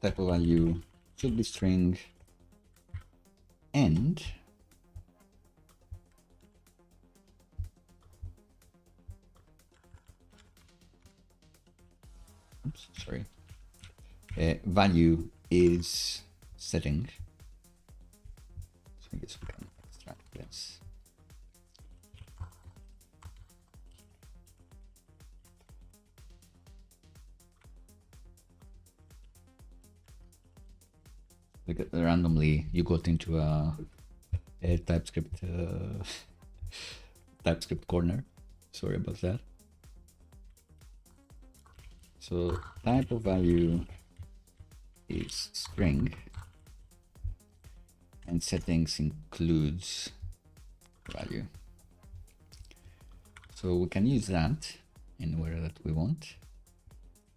type of value should be string, and oops, sorry, value is setting. So I guess we can extract this. Like randomly, you got into a TypeScript TypeScript corner. Sorry about that. So type of value is string, and settings includes value. So we can use that anywhere that we want.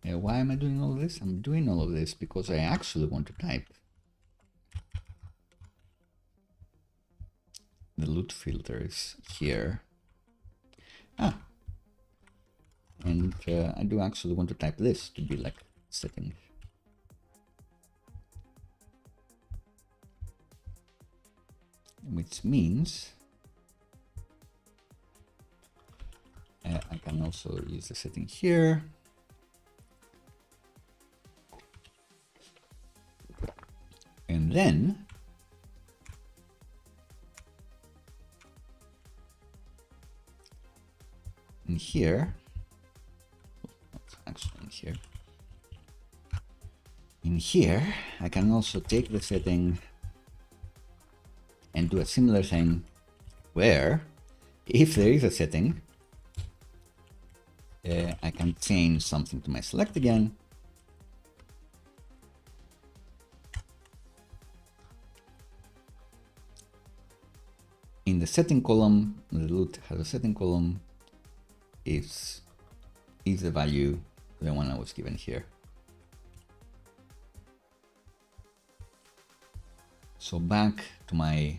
Why am I doing all this? I'm doing all of this because I actually want to type the loot filters here. And I do actually want to type this to be like setting. Which means I can also use the setting here. And then in here, actually in here, I can also take the setting and do a similar thing where if there is a setting, I can change something to my select again. In the setting column, the loot has a setting column, is the value the one I was given here. So back to my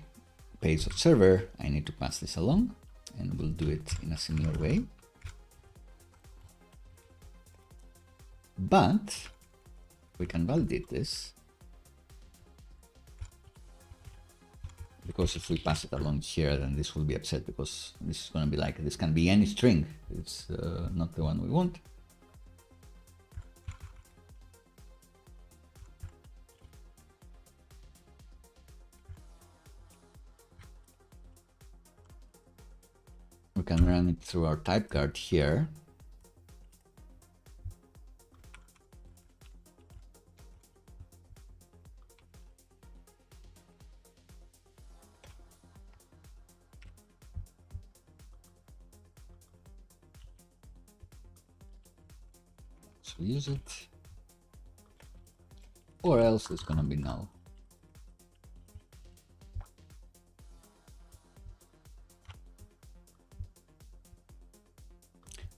page of server, I need to pass this along, and we'll do it in a similar way. But we can validate this, because if we pass it along here, then this will be upset, because this is going to be like, this can be any string. It's not the one we want. We can run it through our type guard here. So use it, or else it's gonna be null.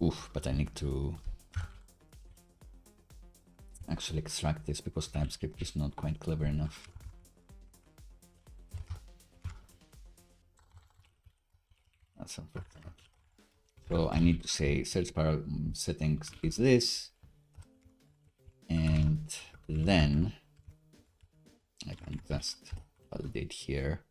Oof, but I need to actually extract this because TypeScript is not quite clever enough. That's unfortunate. So I need to say search bar settings is this, and then I can just validate here.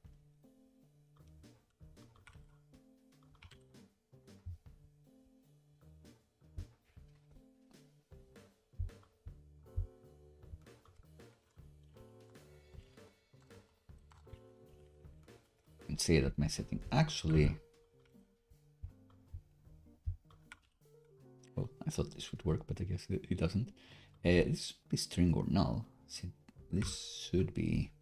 And say that my setting actually, well, I thought this would work, but I guess it doesn't. This should be string or null. See, this should be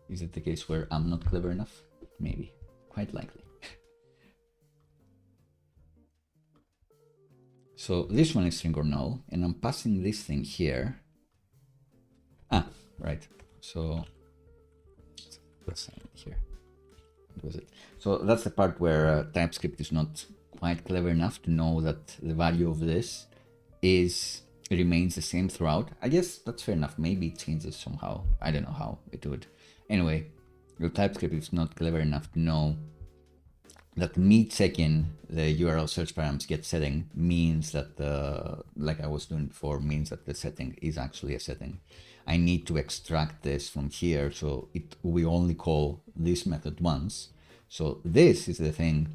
Is it the case where I'm not clever enough? Maybe, quite likely. So this one is string or null, and I'm passing this thing here. Ah, right. So let's here. What was it? So that's the part where TypeScript is not quite clever enough to know that the value of this is remains the same throughout. I guess that's fair enough. Maybe it changes somehow. I don't know how it would. Anyway, your TypeScript is not clever enough to know that mid-second the URL search params get setting means that like I was doing before, means that the setting is actually a setting. I need to extract this from here, so we only call this method once. So this is the thing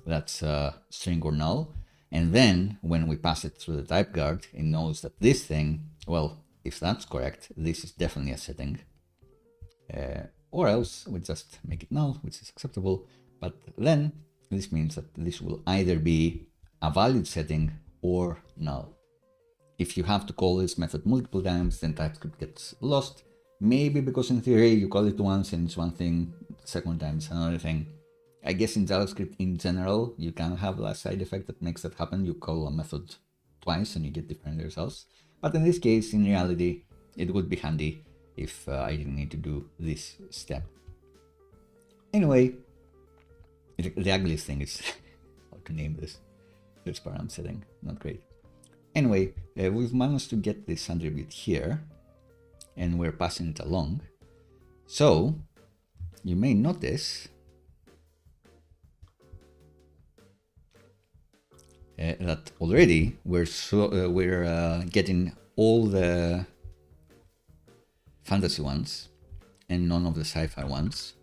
that's string or null. And then when we pass it through the type guard, it knows that this thing, well, if that's correct, this is definitely a setting. Or else we just make it null, which is acceptable. But then this means that this will either be a valid setting or null. If you have to call this method multiple times, then TypeScript gets lost. Maybe because in theory you call it once and it's one thing, second time it's another thing. I guess in JavaScript in general, you can have a side effect that makes that happen. You call a method twice and you get different results. But in this case, in reality, it would be handy if I didn't need to do this step. Anyway, the ugliest thing is how to name this param setting. Not great. Anyway, we've managed to get this attribute here, and we're passing it along. So you may notice that already we're getting all the fantasy ones and none of the sci-fi ones.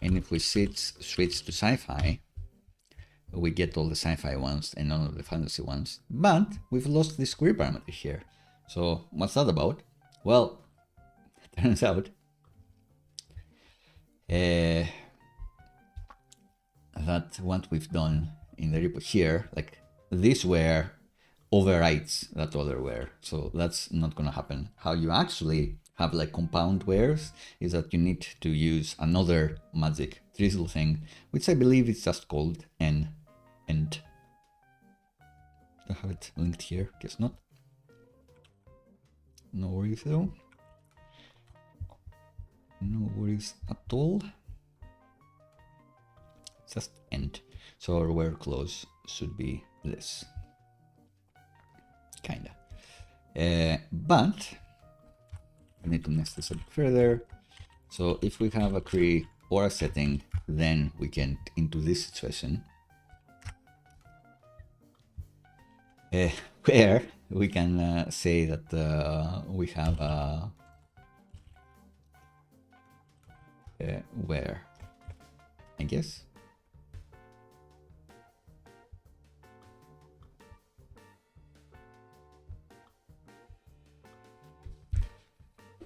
And if we switch to sci-fi, we get all the sci-fi ones and none of the fantasy ones. But we've lost this query parameter here. So what's that about? Well, it turns out that what we've done in the repo here, like this where overwrites that other where. So that's not going to happen. How you actually have like compound wheres is that you need to use another magic Drizzle thing, which I believe is just called end. Do I have it linked here? Guess not. No worries though. No worries at all. Just end. So our where clause should be this. Kinda. But I need to nest this a bit further. So if we have a query or a setting, then we get into this situation where we can say that we have a where, I guess.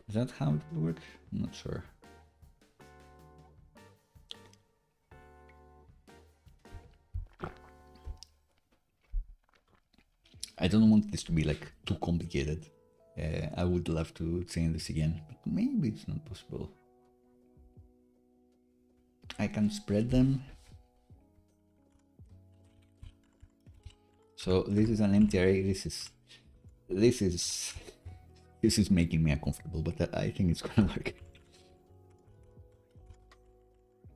Is that how it would work? I'm not sure. I don't want this to be like too complicated. I would love to change this again, but maybe it's not possible. I can spread them. So this is an empty array. This is making me uncomfortable, but I think it's gonna work.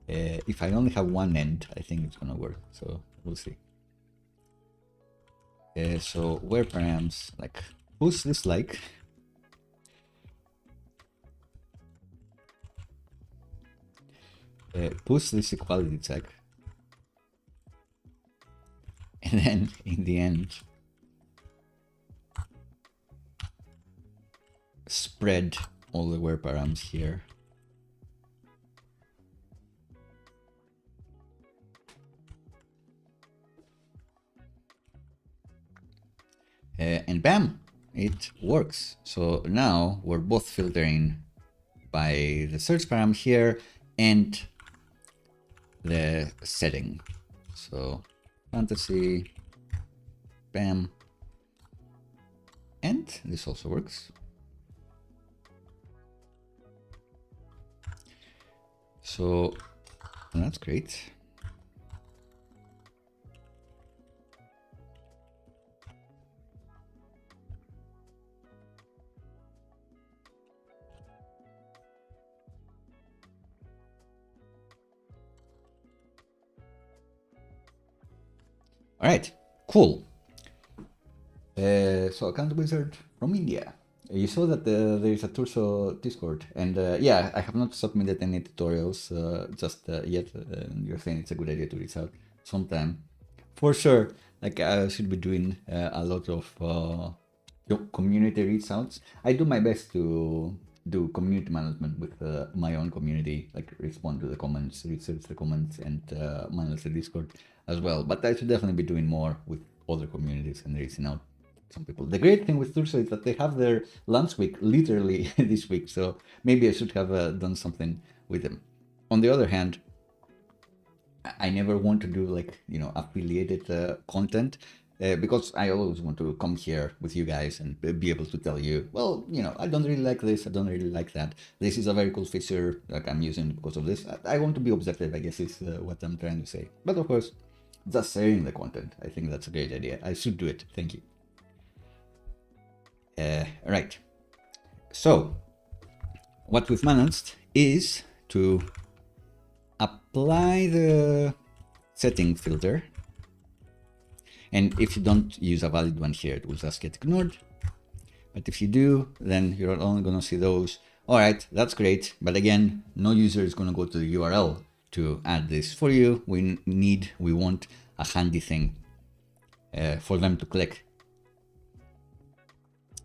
If I only have one end, I think it's gonna work. So we'll see. So where params, like, who's this like? Push this equality check. And then in the end, spread all the where params here. And bam, it works. So now we're both filtering by the search param here and the setting. So fantasy, bam, and this also works. So that's great. All right, cool. So account wizard from India. You saw that there is a Turso Discord, and yeah, I have not submitted any tutorials just yet. You're saying it's a good idea to reach out sometime, for sure. Like I should be doing a lot of community reach outs. I do my best to do community management with my own community, like respond to the comments, research the comments, and manage the Discord as well. But I should definitely be doing more with other communities and reaching out some people. The great thing with Turso is that they have their lunch week literally this week, so maybe I should have done something with them. On the other hand, I never want to do like, you know, affiliated content because I always want to come here with you guys and be able to tell you, well, you know, I don't really like this, I don't really like that. This is a very cool feature that I'm using because of this. I want to be objective, I guess is what I'm trying to say. But of course, just sharing the content, I think that's a great idea. I should do it. Thank you. Right. So, what we've managed is to apply the setting filter, and if you don't use a valid one here, it will just get ignored. But if you do, then you're only going to see those. All right, that's great. But again, no user is going to go to the URL to add this for you. We want a handy thing for them to click.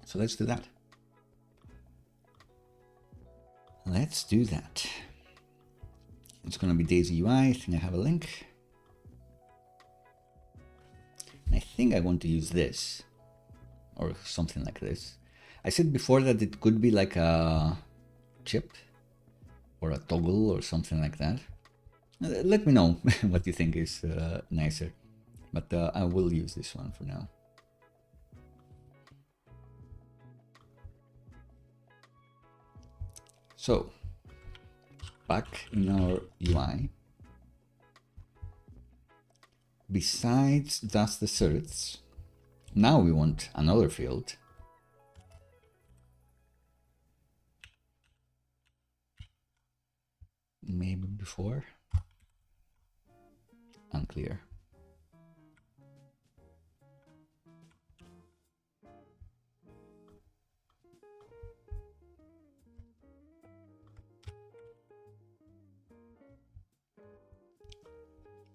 So let's do that. Let's do that. It's going to be Daisy UI. I think I have a link. And I think I want to use this or something like this. I said before that it could be like a chip or a toggle or something like that. Let me know what you think is nicer, but I will use this one for now. So back in our UI, besides just the certs, now we want another field. Maybe before? Unclear.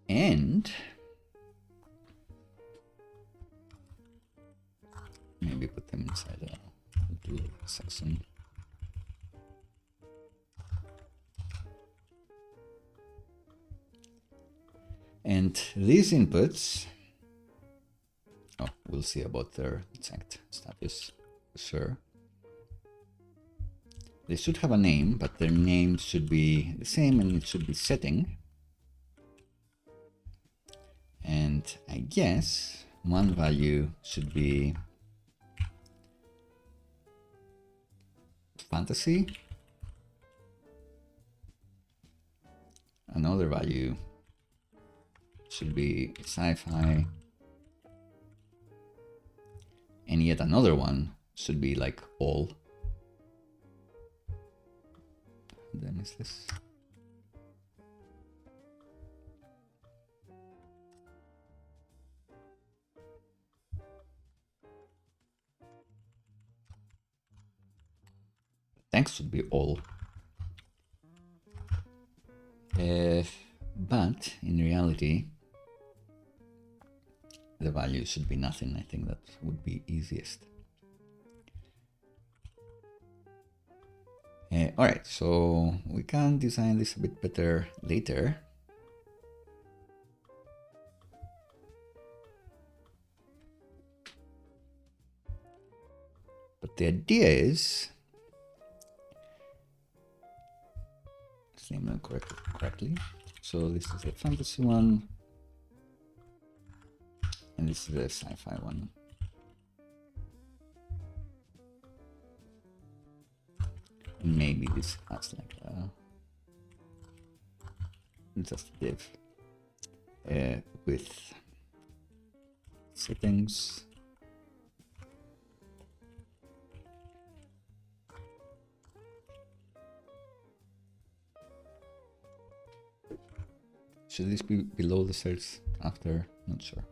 And maybe put them inside a little section. And these inputs, oh, we'll see about their exact status, sure. They should have a name, but their name should be the same, and it should be setting. And I guess one value should be fantasy. Another value should be sci-fi. And yet another one should be like all. Did I miss this? Thanks should be all. But in reality, the value should be nothing. I think that would be easiest. All right, so we can design this a bit better later. But the idea is, let's name them correctly. So this is the fantasy one, and this is the sci-fi one. Maybe this has like just a div with settings. Should this be below the certs after? Not sure.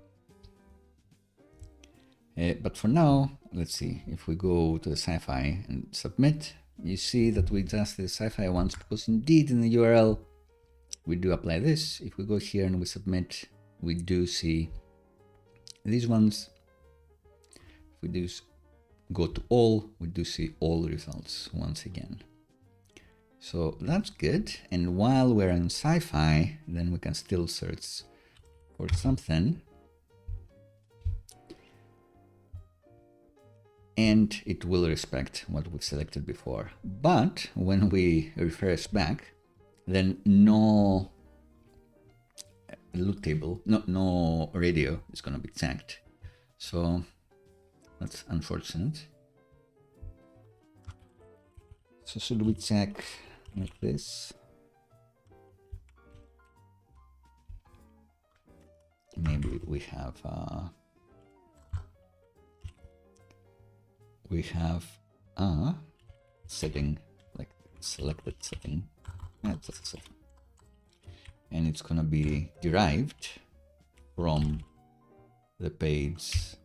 But for now, let's see, if we go to the sci-fi and submit, you see that we just the sci-fi once, because indeed in the URL, we do apply this. If we go here and we submit, we do see these ones. If we do go to all, we do see all results once again. So that's good. And while we're in sci-fi, then we can still search for something. And it will respect what we've selected before. But when we refresh back, then no look table, no radio is going to be checked. So that's unfortunate. So should we check like this? Maybe we have a setting, like selected setting. Yeah, it's just a setting. And it's gonna be derived from the page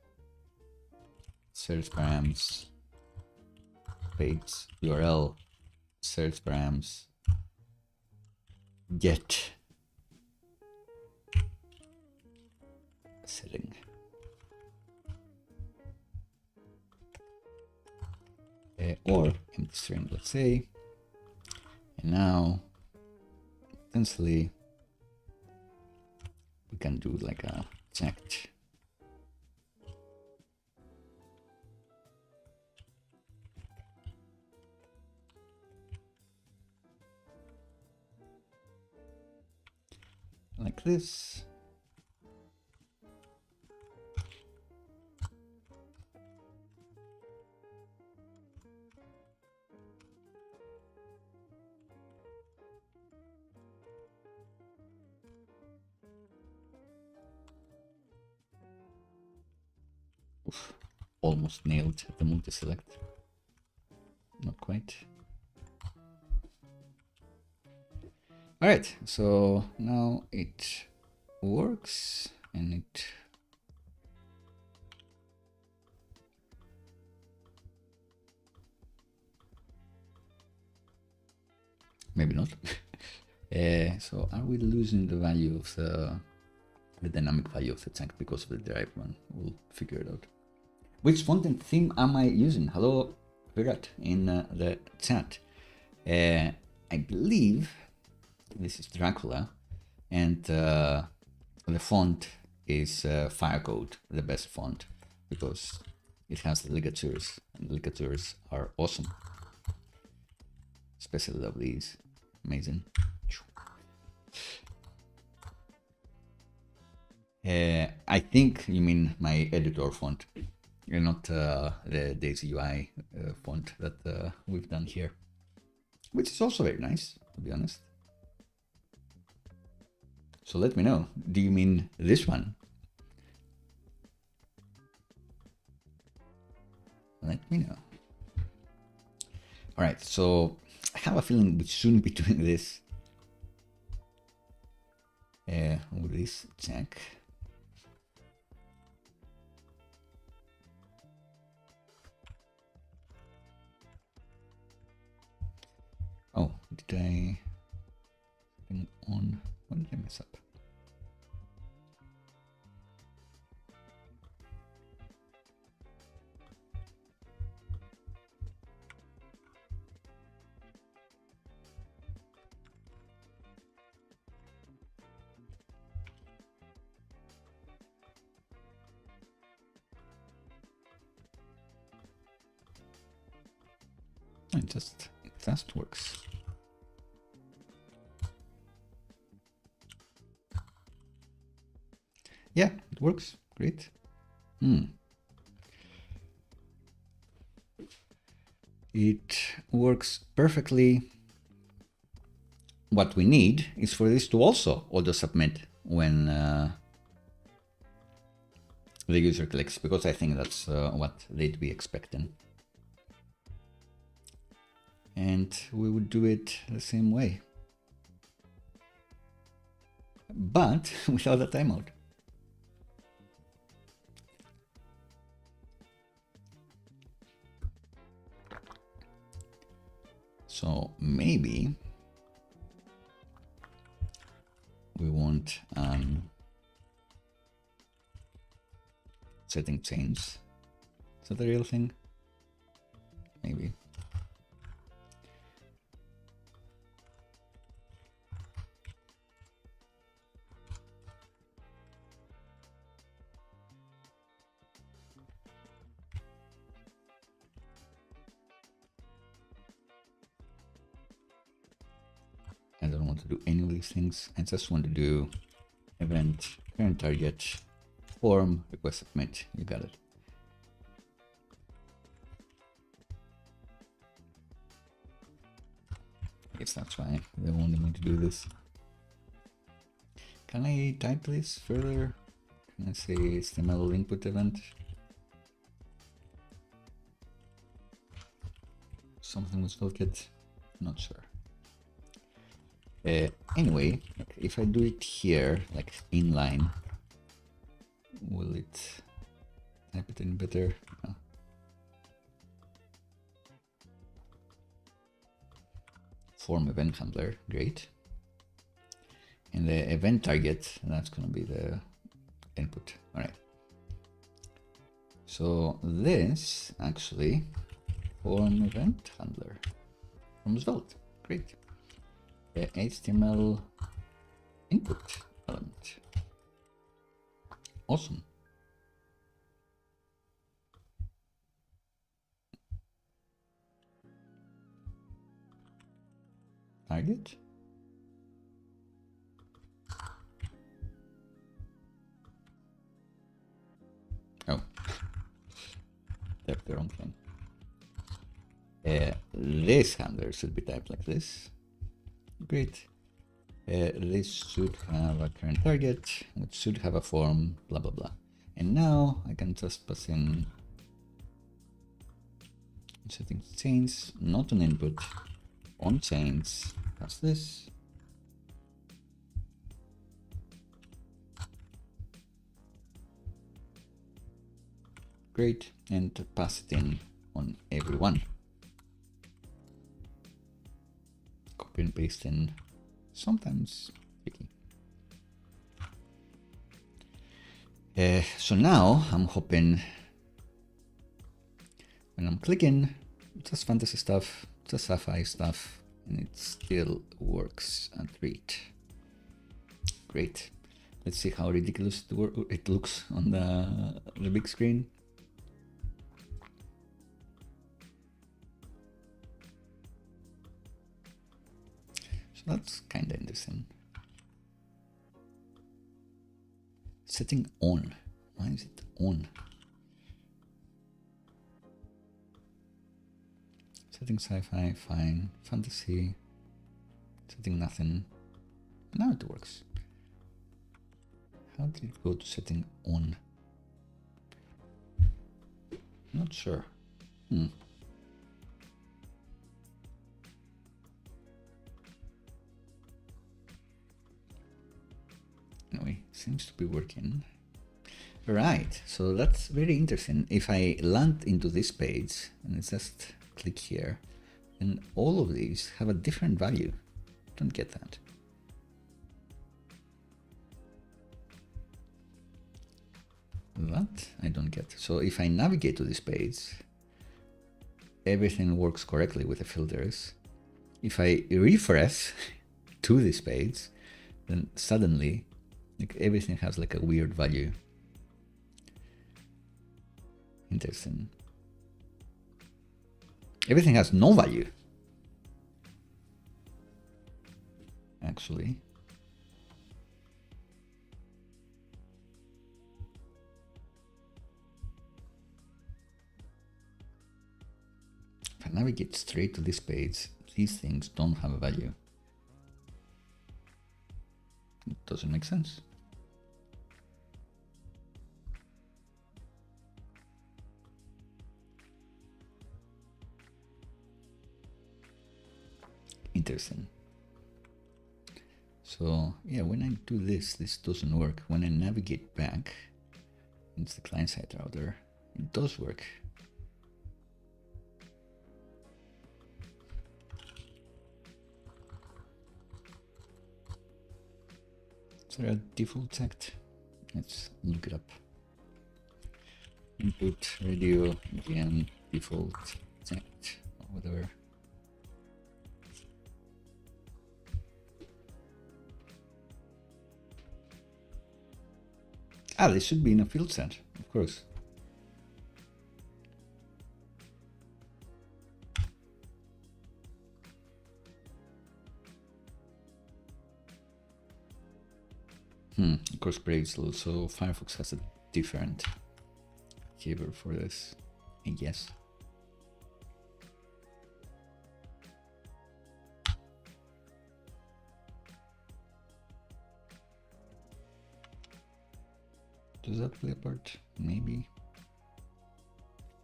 search params, page URL, search params, get setting. Or empty string, let's say. And now, potentially, we can do like a checked. Like this. Oof, almost nailed the multi-select. Not quite. All right, so now it works and it maybe not. So are we losing the value of the dynamic value of the check because of the derived one? We'll figure it out. Which font and theme am I using? Hello, Virat, in the chat. I believe this is Dracula, and the font is Firecode, the best font, because it has the ligatures, and the ligatures are awesome. Especially love these, amazing. I think you mean my editor font, not the Daisy UI font that we've done here, which is also very nice, to be honest. So let me know, do you mean this one? Let me know. All right, so I have a feeling we shouldn't be doing this with this check. Oh, did I turn on? What did I mess up? It just works. Yeah, it works. Great. It works perfectly. What we need is for this to also auto submit when the user clicks, because I think that's what they'd be expecting. And we would do it the same way, but without a timeout. So maybe we want setting change. Is that the real thing? Maybe. I don't want to do any of these things. I just want to do event, current target, form, request submit. You got it. I guess that's why they wanted me to do this. Can I type this further? Can I say HTML input event? Something with SvelteKit? Not sure. Anyway, if I do it here, like inline, will it type it in better? No. Form event handler, great. And the event target, that's going to be the input. All right. So this actually form event handler from Svelte, great. The HTML input element. Awesome. Target. Oh, typed the wrong thing. This handler should be typed like this. Great. This should have a current target, which should have a form, blah, blah, blah. And now I can just pass in settings change, not an input, on change, that's this. Great, and pass it in on everyone. Copy and paste in, sometimes tricky. So now I'm hoping when I'm clicking, just fantasy stuff, just sci-fi stuff, and it still works and great. Great. Let's see how ridiculous it looks on the big screen. So that's kind of interesting. Setting on. Why is it on? Setting sci-fi, fine. Fantasy. Setting nothing. Now it works. How did it go to setting on? Not sure. Anyway, seems to be working. Right, so that's very interesting. If I land into this page and it's just click here, and all of these have a different value. Don't get that. That I don't get. So if I navigate to this page, everything works correctly with the filters. If I refresh to this page, then suddenly like everything has like a weird value. Interesting. Everything has no value. Actually. If I navigate straight to this page, these things don't have a value. It doesn't make sense. Interesting. So yeah, when I do this, this doesn't work. When I navigate back, it's the client-side router, it does work. Is there a default text? Let's look it up. Input radio again default text or whatever. Ah, this should be in a field set, of course. Of course, Drizzle, so Firefox has a different behavior for this, I guess. Does that play a part? Maybe.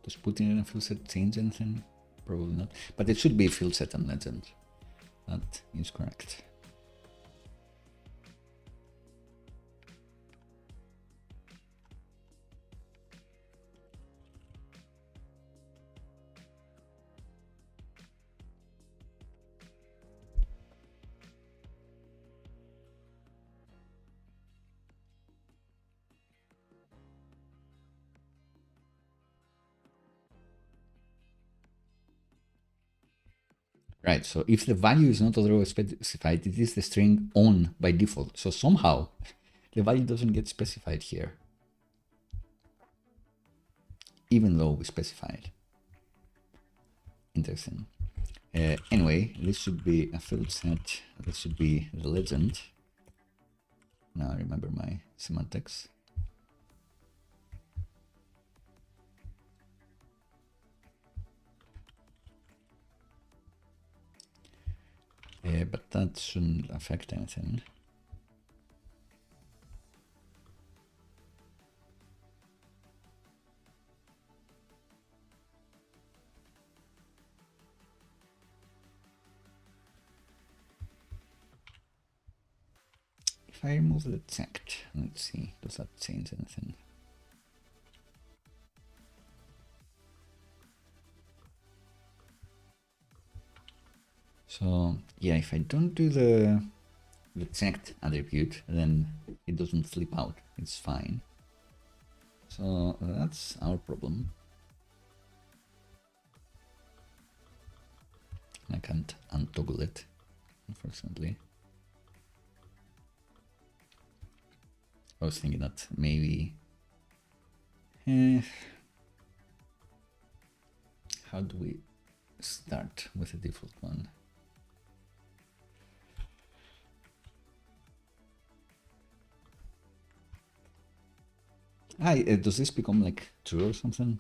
Does putting in a field set change anything? Probably not. But it should be field set and legend. That is correct. Right, so if the value is not otherwise specified, it is the string on by default. So somehow the value doesn't get specified here, even though we specified. Interesting. Anyway, this should be a field set. This should be the legend. Now I remember my semantics. But that shouldn't affect anything. If I remove the text, let's see, does that change anything? So yeah, if I don't do the text attribute, then it doesn't flip out. It's fine. So that's our problem. I can't untoggle it, unfortunately. I was thinking that maybe how do we start with the default one? Does this become like true or something?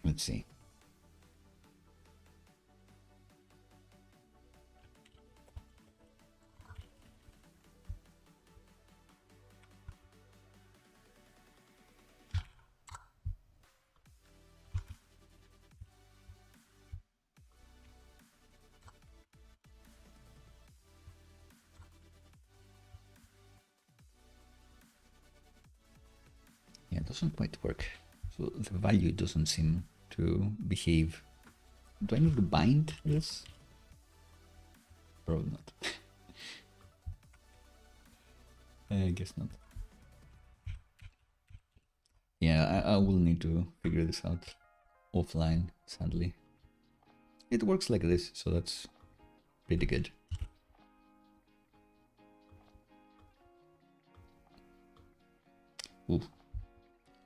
Let's see. Yeah, it doesn't quite work. So the value doesn't seem to behave. Do I need to bind this? Probably not. I guess not. Yeah, I will need to figure this out offline, sadly. It works like this, so that's pretty good. Ooh,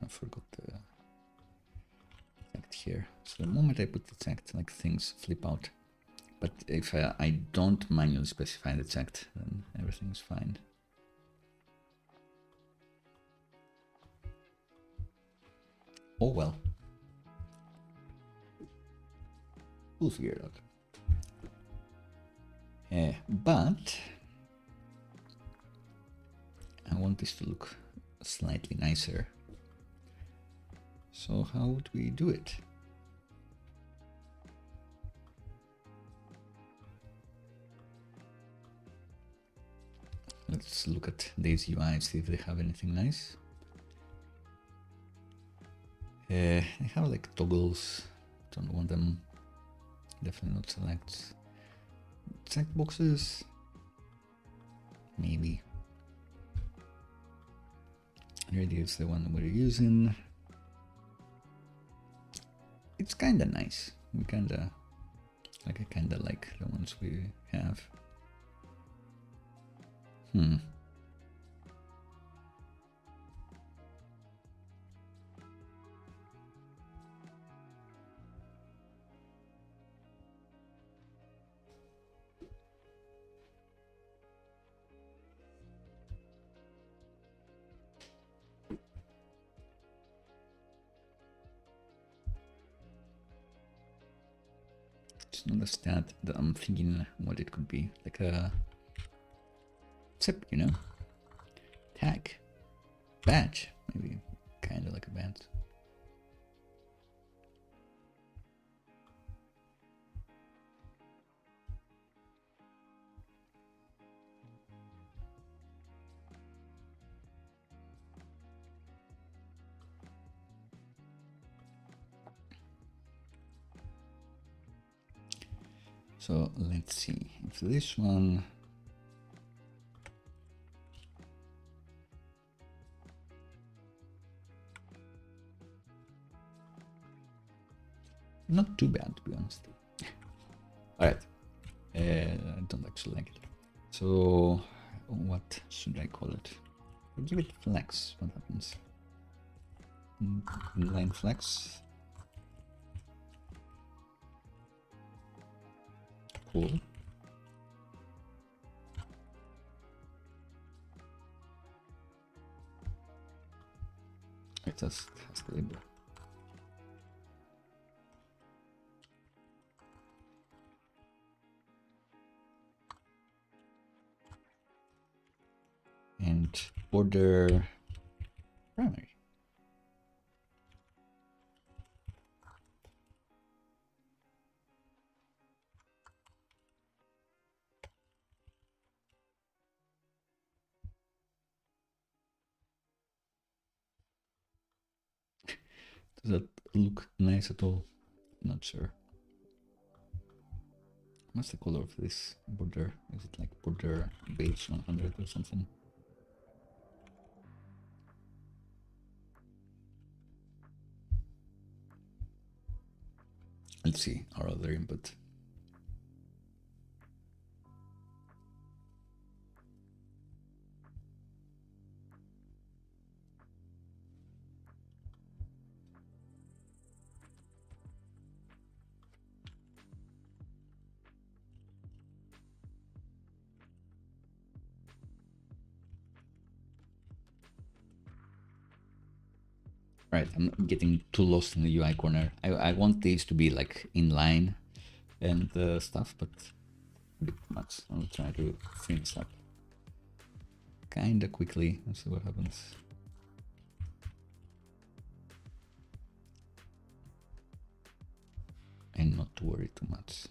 I forgot the text here. So the moment I put the text, like things flip out. But if I don't manually specify the text, then everything's fine. Oh well. We'll figure it out. But I want this to look slightly nicer. So how would we do it? Let's look at these UI, see if they have anything nice. They have like toggles, don't want them, definitely not selects. Checkboxes, maybe. Radius, the one we're using. It's kinda nice. I kinda like the ones we have. It's not a stat that I'm thinking what it could be. Like a tip, you know? Tag. Badge. Maybe kind of like a badge. So let's see if this one. Not too bad, to be honest. All right. I don't actually like it. So what should I call it? I'll give it flex. What happens? Inline flex. Cool. It has the label. And border primary. Does that look nice at all? Not sure. What's the color of this border? Is it like border beige 100 or something? Let's see our other input. Right, I'm getting too lost in the UI corner. I want these to be like in line and stuff, but a bit much. I'll try to finish up kinda quickly and see what happens. And not to worry too much.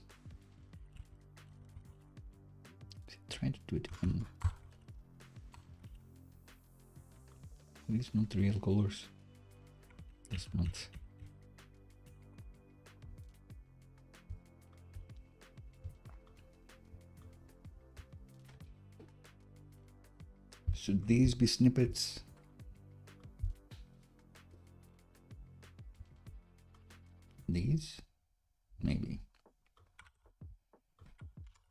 Try to do it in these not real colors. This month. Should these be snippets? These? Maybe.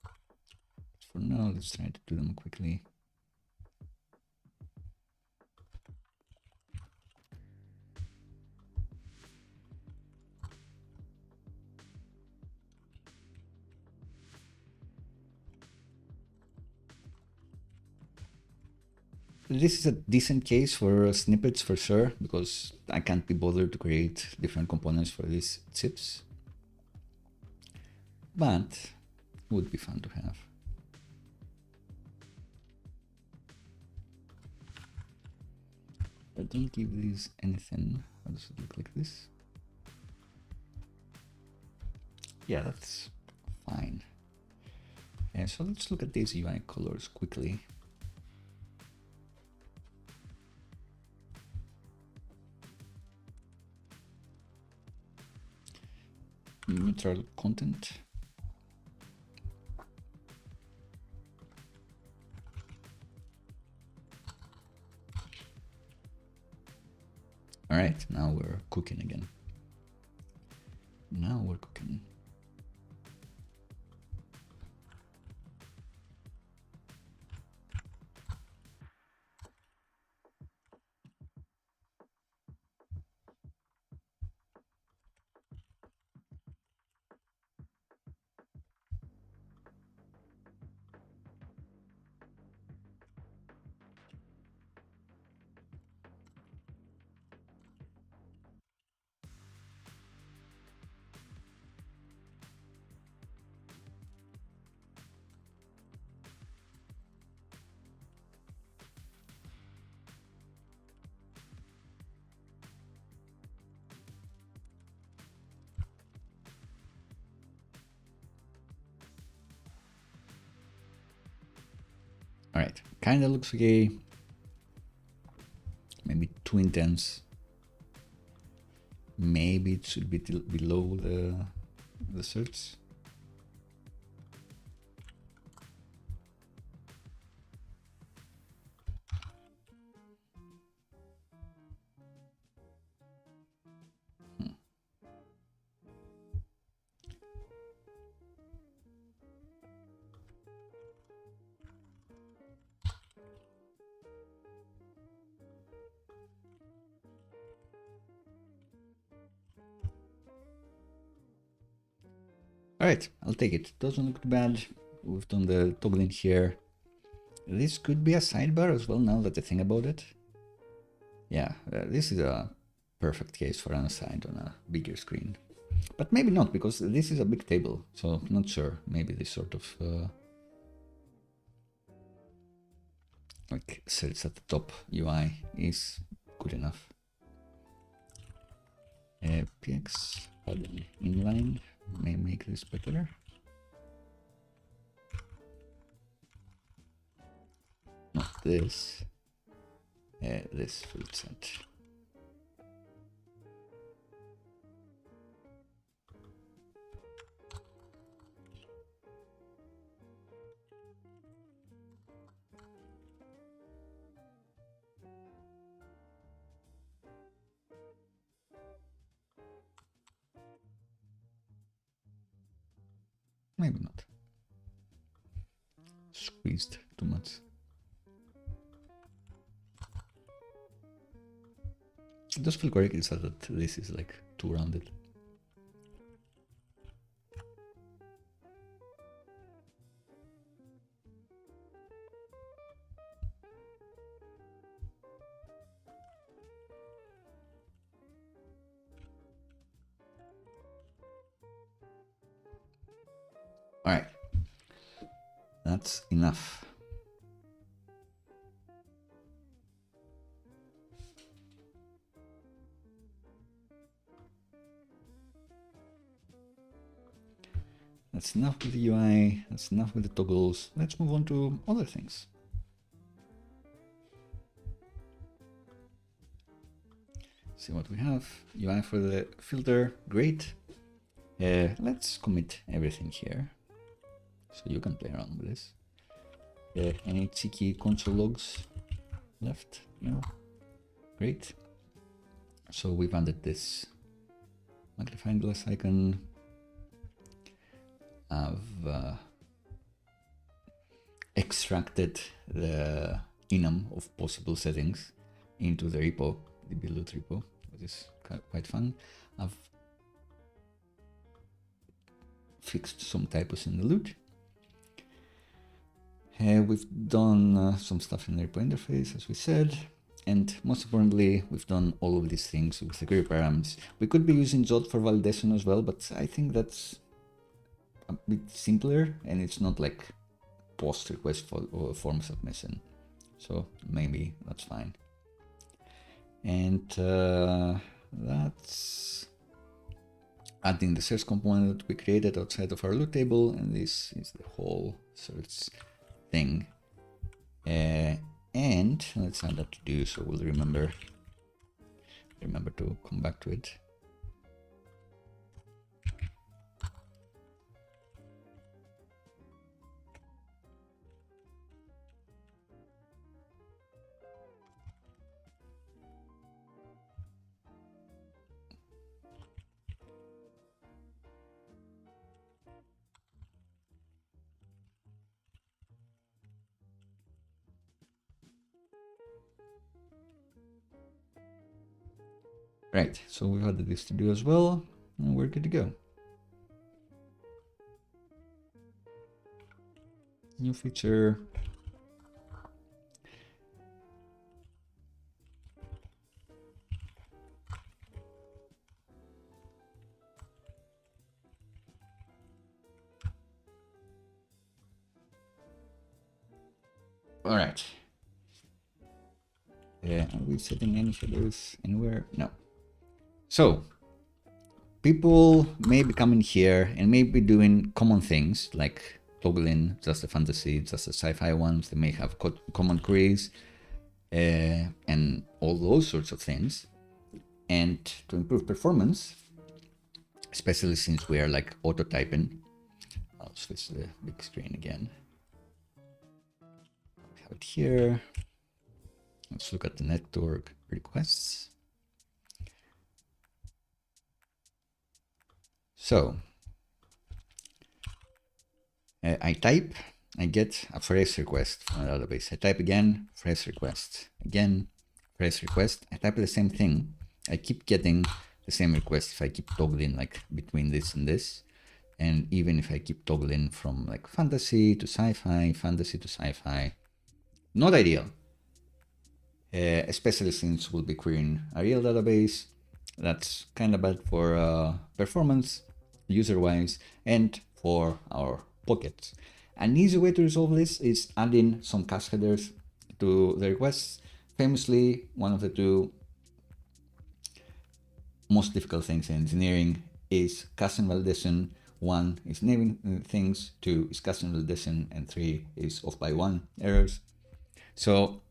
But for now, let's try to do them quickly. This is a decent case for snippets for sure, because I can't be bothered to create different components for these chips. But it would be fun to have. But don't give these anything. How does it look like this? Yeah, that's fine. Yeah, so let's look at these UI colors quickly. Neutral content. All right, now we're cooking again. Now we're cooking. All right, kind of looks okay. Maybe too intense. Maybe it should be below the certs. All right, I'll take it. Doesn't look too bad. We've done the toggling here. This could be a sidebar as well, now that I think about it. Yeah, this is a perfect case for an aside on a bigger screen. But maybe not, because this is a big table, so not sure. Maybe this sort of like sits at the top UI is good enough. PX inline may make this better. Not this. This full set. Maybe not. Squeezed too much. It does feel correct, it's that this is like too rounded. All right, that's enough. That's enough with the UI, that's enough with the toggles. Let's move on to other things. See what we have. UI for the filter, great. Let's commit everything here, so you can play around with this. Any cheeky console logs left? No? Great. So we've added this magnifying glass icon. I've extracted the enum of possible settings into the repo, the build repo, which is quite fun. I've fixed some typos in the loot. We've done some stuff in the repo interface, as we said, and most importantly, we've done all of these things with the query params. We could be using Jot for validation as well, but I think that's a bit simpler, and it's not like post request or form submission, so maybe that's fine. And that's adding the search component that we created outside of our loot table, and this is the whole search thing. And let's add that to do, so we'll remember to come back to it. Right, so we've added this to do as well, and we're good to go. New feature. All right. Are we setting any shadows anywhere? No. So people may be coming here and may be doing common things like toggling just the fantasy, just the sci-fi ones. They may have common queries and all those sorts of things. And to improve performance, especially since we are like auto typing, I'll switch to the big screen again. We have it here. Let's look at the network requests. So I type, I get a phrase request from the database. I type again, phrase request, again, phrase request. I type the same thing. I keep getting the same request if I keep toggling like between this and this. And even if I keep toggling from like fantasy to sci-fi, fantasy to sci-fi, not ideal. Especially since we'll be querying a real database. That's kind of bad for performance, user-wise, and for our pockets. An easy way to resolve this is adding some cache headers to the requests. Famously, one of the two most difficult things in engineering is custom validation. One is naming things, two is custom validation, and three is off by one errors. So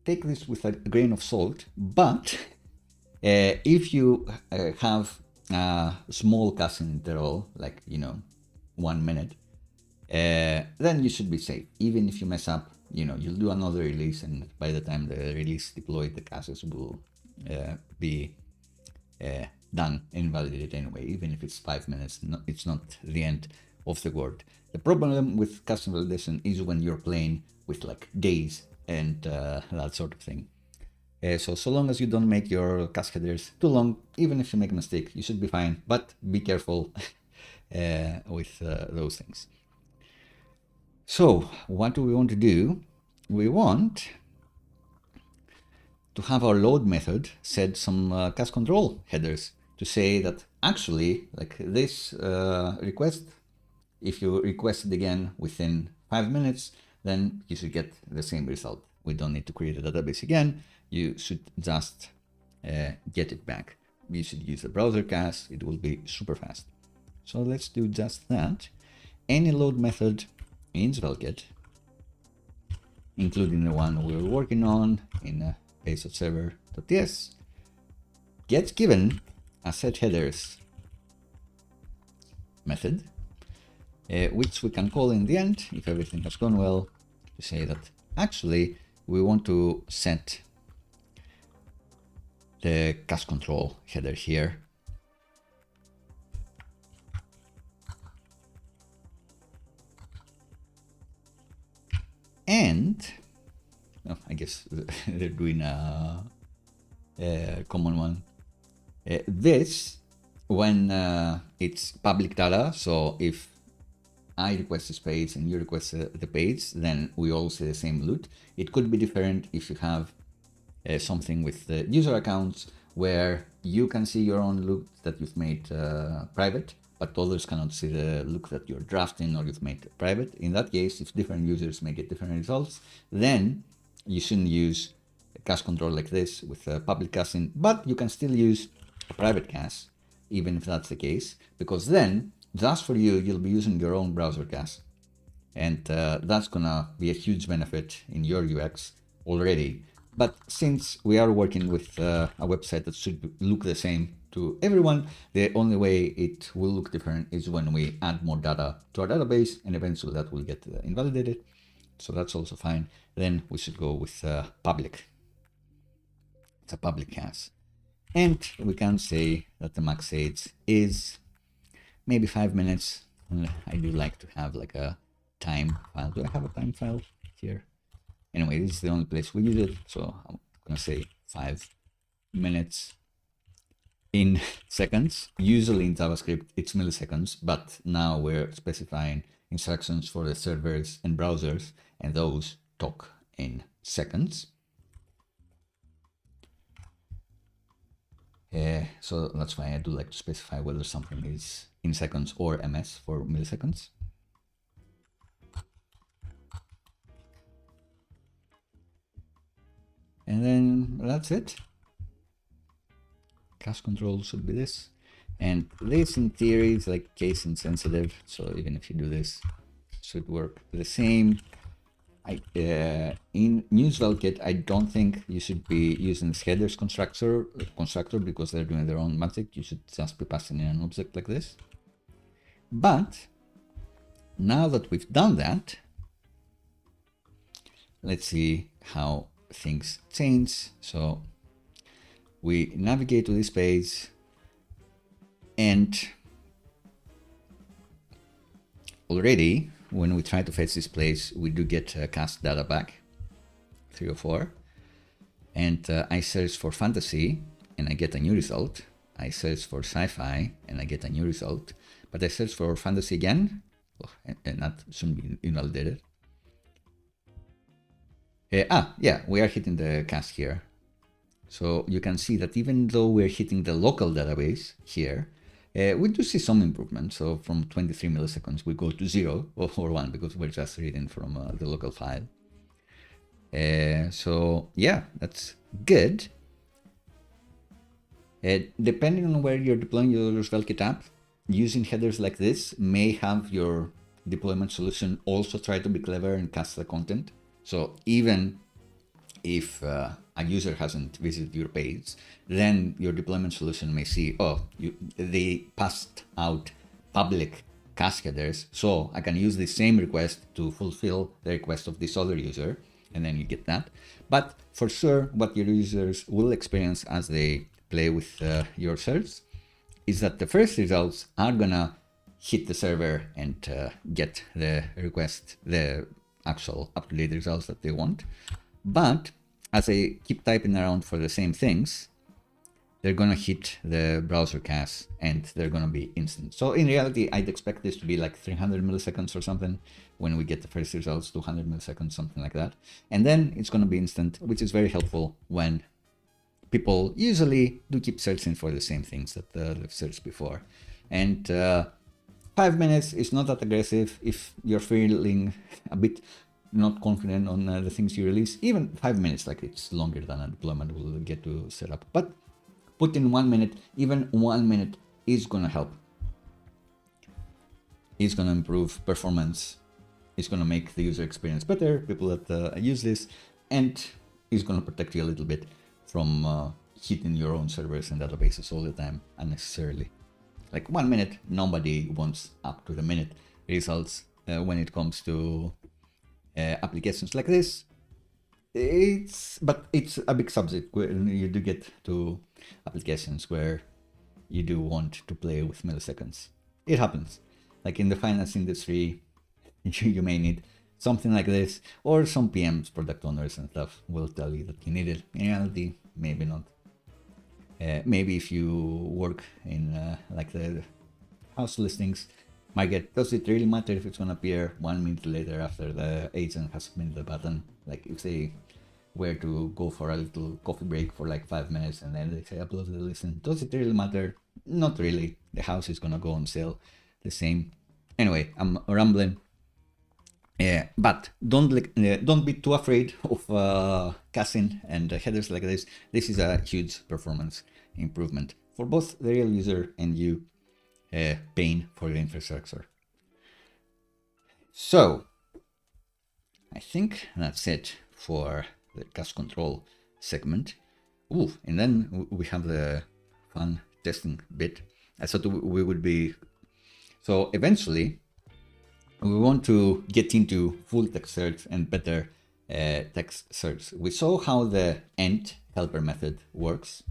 take this with a grain of salt, but if you have a small custom interval, like, 1 minute, then you should be safe. Even if you mess up, you'll do another release, and by the time the release deployed, the caches will be done and validated anyway. Even if it's 5 minutes, it's not the end of the world. The problem with custom validation is when you're playing with like days and that sort of thing. So long as you don't make your cascaders too long, even if you make a mistake, you should be fine, but be careful with those things. So what do we want to do? We want to have our load method set some cache control headers to say that actually, like this request, if you request it again within 5 minutes, then you should get the same result. We don't need to create a database again. You should just get it back. You should use the browser cache. It will be super fast. So let's do just that. Any load method in SvelteKit, including the one we're working on in base.server.ts, gets given a set headers method, which we can call in the end, if everything has gone well, to say that actually we want to set the cache control header here. And I guess they're doing a common one. This, when it's public data, so if I request this page and you request the page, then we all see the same loot. It could be different if you have something with the user accounts where you can see your own look that you've made private, but others cannot see the look that you're drafting or you've made private. In that case, if different users may get different results, then you shouldn't use a cache control like this with public caching, but you can still use a private cache, even if that's the case, because then just for you, you'll be using your own browser cache. And that's gonna be a huge benefit in your UX already. But since we are working with a website that should look the same to everyone, the only way it will look different is when we add more data to our database, and eventually that will get invalidated. So that's also fine. Then we should go with public. It's a public cache. And we can say that the max age is maybe 5 minutes. I do like to have like a time file. Do I have a time file here? Anyway, this is the only place we use it, so I'm gonna say 5 minutes in seconds. Usually in JavaScript, it's milliseconds, but now we're specifying instructions for the servers and browsers, and those talk in seconds. So that's why I do like to specify whether something is in seconds or ms for milliseconds. And then that's it. Cache control should be this. And this in theory is like case insensitive. So even if you do this, it should work the same. In new SvelteKit, I don't think you should be using this headers constructor because they're doing their own magic. You should just be passing in an object like this. But now that we've done that, let's see how things change. So we navigate to this page, and already when we try to fetch this place, we do get cast data back, 3 or 4. And I search for fantasy and I get a new result. I search for sci-fi and I get a new result. But I search for fantasy again, and that shouldn't be invalidated. Yeah, we are hitting the cast here. So you can see that even though we're hitting the local database here, we do see some improvement. So from 23 milliseconds, we go to 0 or 1 because we're just reading from the local file. So yeah, that's good. Depending on where you're deploying your SvelteKit app, using headers like this may have your deployment solution also try to be clever and cast the content. So even if a user hasn't visited your page, then your deployment solution may see, oh, they passed out public cache headers, so I can use the same request to fulfill the request of this other user, and then you get that. But for sure, what your users will experience as they play with your search is that the first results are gonna hit the server and get the request, the actual up-to-date results that they want. But as they keep typing around for the same things, they're gonna hit the browser cache and they're gonna be instant. So in reality, I'd expect this to be like 300 milliseconds or something when we get the first results, 200 milliseconds, something like that. And then it's gonna be instant, which is very helpful when people usually do keep searching for the same things that they've searched before. And 5 minutes is not that aggressive. If you're feeling a bit not confident on the things you release, even 5 minutes, like it's longer than a deployment will get to set up. But put in 1 minute, even 1 minute is gonna help. It's gonna improve performance. It's gonna make the user experience better, people that use this, and it's gonna protect you a little bit from hitting your own servers and databases all the time unnecessarily. Like 1 minute, nobody wants up to the minute results when it comes to applications like this. But it's a big subject when you do get to applications where you do want to play with milliseconds. It happens. Like in the finance industry, you may need something like this, or some PMs, product owners and stuff will tell you that you need it. In reality, maybe not. Maybe if you work in like the house listings, might get, does it really matter if it's going to appear 1 minute later after the agent has submitted the button? Like if they were to go for a little coffee break for like 5 minutes and then they say upload the listen, does it really matter? Not really. The house is going to go on sale the same. Anyway, I'm rambling. But don't be too afraid of caching and headers like this. This is a huge performance improvement for both the real user and you paying for the infrastructure. So I think that's it for the cache control segment. Ooh, and then we have the fun testing bit. I thought we would be, so eventually we want to get into full text search and better text search. We saw how the end helper method works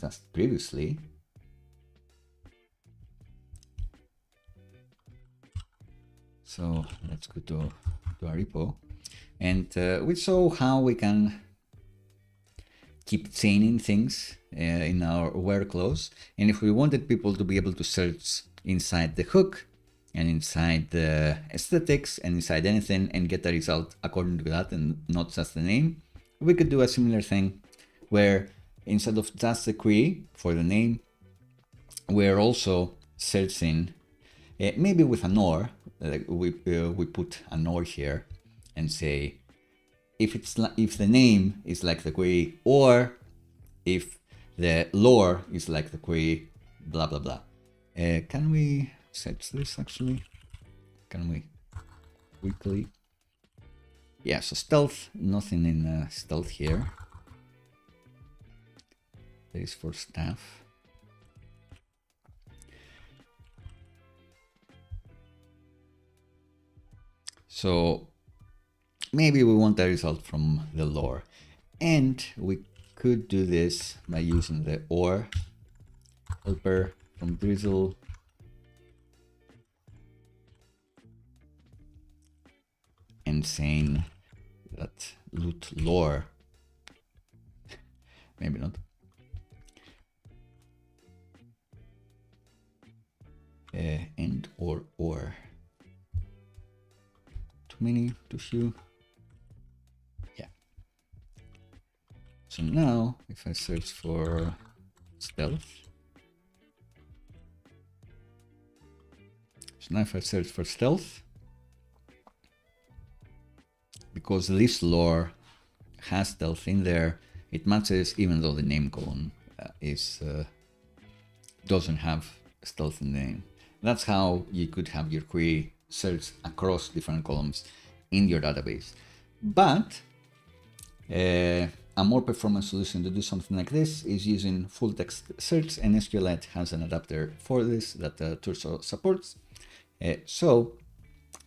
just previously. So let's go to our repo. And we saw how we can keep chaining things in our where clause. And if we wanted people to be able to search inside the hook and inside the aesthetics and inside anything and get the result according to that and not just the name, we could do a similar thing where instead of just the query for the name, we're also searching maybe with an OR. We put an OR here and say if the name is like the query, or if the lore is like the query, blah blah blah. Can we set this actually? Can we quickly? Yeah, so stealth, nothing in stealth here. There is for staff. So maybe we want the result from the lore, and we could do this by using the OR helper from Drizzle. And saying that loot lore, maybe not. And or. Too many, too few. Yeah. So now, if I search for stealth, because this lore has stealth in there, it matches even though the name column doesn't have stealth in the name. That's how you could have your query search across different columns in your database. But a more performant solution to do something like this is using full text search, and SQLite has an adapter for this that Turso supports. So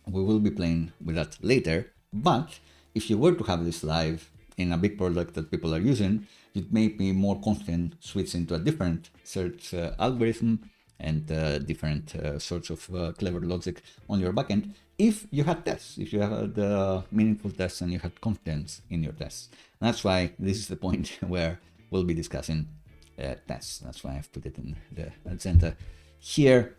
we will be playing with that later. But if you were to have this live in a big product that people are using, it may be more confident switching to a different search algorithm and different sorts of clever logic on your backend if you had tests, if you had meaningful tests and you had confidence in your tests. And that's why this is the point where we'll be discussing tests. That's why I've put it in the agenda here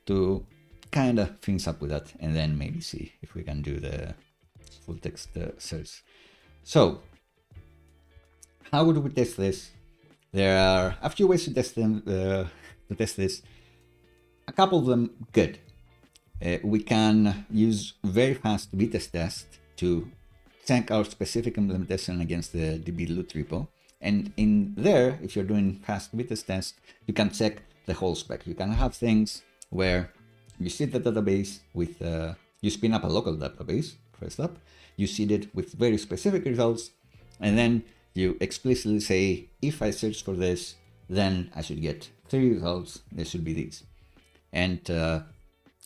to kind of finish up with that and then maybe see if we can do the full text search. So how would we test this? There are a few ways to test them. To test this, a couple of them good. We can use very fast v-test test to check our specific implementation against the DB loot repo. And in there, if you're doing fast v-test test, you can check the whole spec. You can have things where you seed the database with, you spin up a local database, first up, you seed it with very specific results, and then you explicitly say, if I search for this, then I should get 3 results, there should be these. And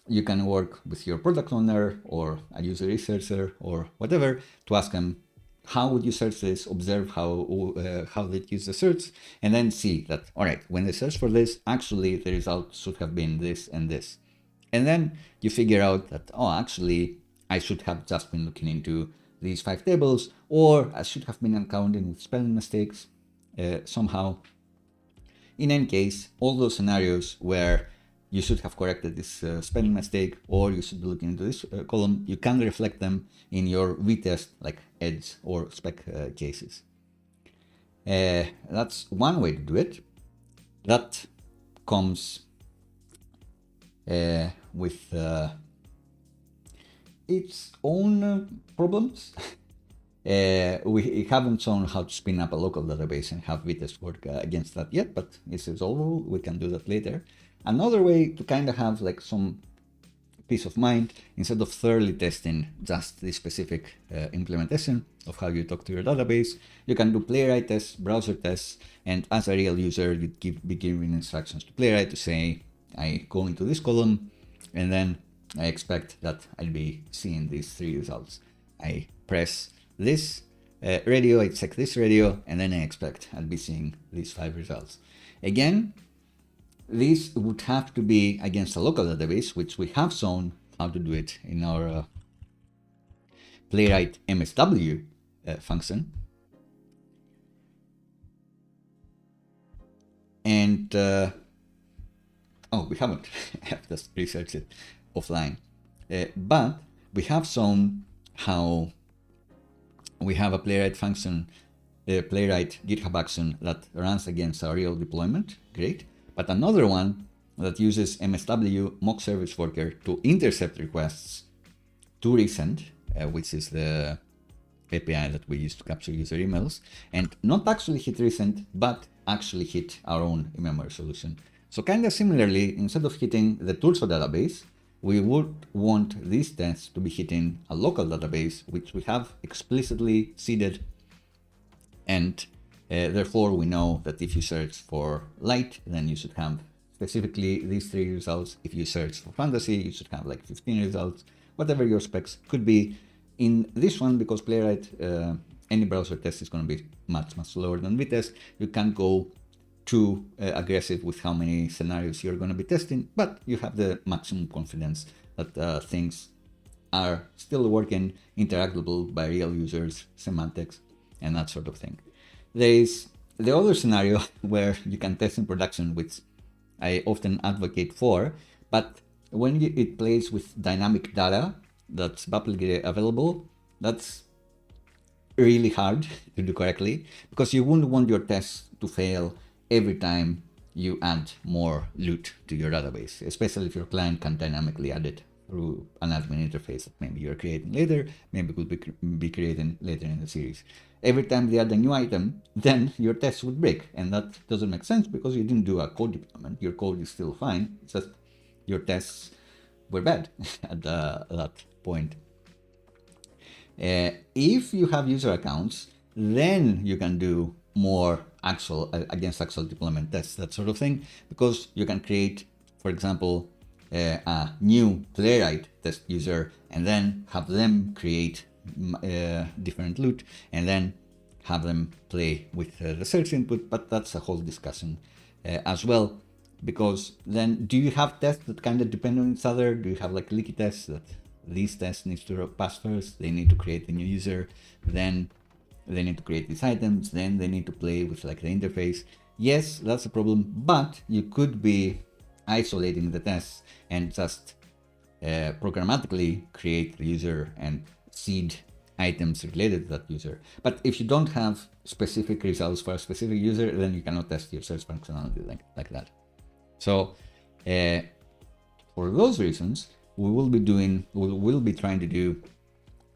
you can work with your product owner or a user researcher or whatever to ask them, how would you search this, observe how they use the search, and then see that, all right, when they search for this, actually the result should have been this and this. And then you figure out that, oh, actually, I should have just been looking into these 5 tables, or I should have been accounting with spelling mistakes somehow. In any case, all those scenarios where you should have corrected this spelling mistake, or you should be looking into this column, you can reflect them in your v-test, like edge or spec cases. That's one way to do it. That comes with its own problems. We haven't shown how to spin up a local database and have v-test work against that yet, but it's resolvable. We can do that later. Another way to kind of have like some peace of mind, instead of thoroughly testing just the specific implementation of how you talk to your database, you can do playwright tests, browser tests, and as a real user, you'd be giving instructions to playwright to say, I go into this column, and then I expect that I'll be seeing these 3 results. I press this radio, I check this radio, and then I expect I'll be seeing these 5 results. Again, this would have to be against a local database, which we have shown how to do it in our playwright MSW function. And oh, we haven't. I have just researched it offline. But we have shown how we have a playwright function, playwright GitHub action that runs against a real deployment. Great. But another one that uses MSW mock service worker to intercept requests to resend, which is the API that we use to capture user emails, and not actually hit resend, but actually hit our own in-memory solution. So kind of similarly, instead of hitting the Turso database, we would want these tests to be hitting a local database, which we have explicitly seeded. And therefore, we know that if you search for light, then you should have specifically these 3 results. If you search for fantasy, you should have like 15 results, whatever your specs could be. In this one, because Playwright, any browser test is going to be much, much slower than VTest, you can't go too aggressive with how many scenarios you're going to be testing, but you have the maximum confidence that things are still working, interactable by real users, semantics, and that sort of thing. There is the other scenario where you can test in production, which I often advocate for, but when it plays with dynamic data that's publicly available, that's really hard to do correctly, because you wouldn't want your tests to fail every time you add more loot to your database, especially if your client can dynamically add it through an admin interface that maybe you're creating later, maybe could be creating later in the series. Every time they add a new item, then your tests would break, and that doesn't make sense because you didn't do a code deployment. Your code is still fine, it's just your tests were bad at that point. If you have user accounts, then you can do more actual deployment tests, that sort of thing, because you can create, for example, a new playwright test user and then have them create different loot and then have them play with the search input. But that's a whole discussion as well, because then do you have tests that kind of depend on each other? Do you have like leaky tests that these tests need to pass first, they need to create a new user, then they need to create these items, then they need to play with like the interface? Yes, that's a problem, but you could be isolating the tests and just programmatically create the user and seed items related to that user. But if you don't have specific results for a specific user, then you cannot test your search functionality like that. So for those reasons, we will be trying to do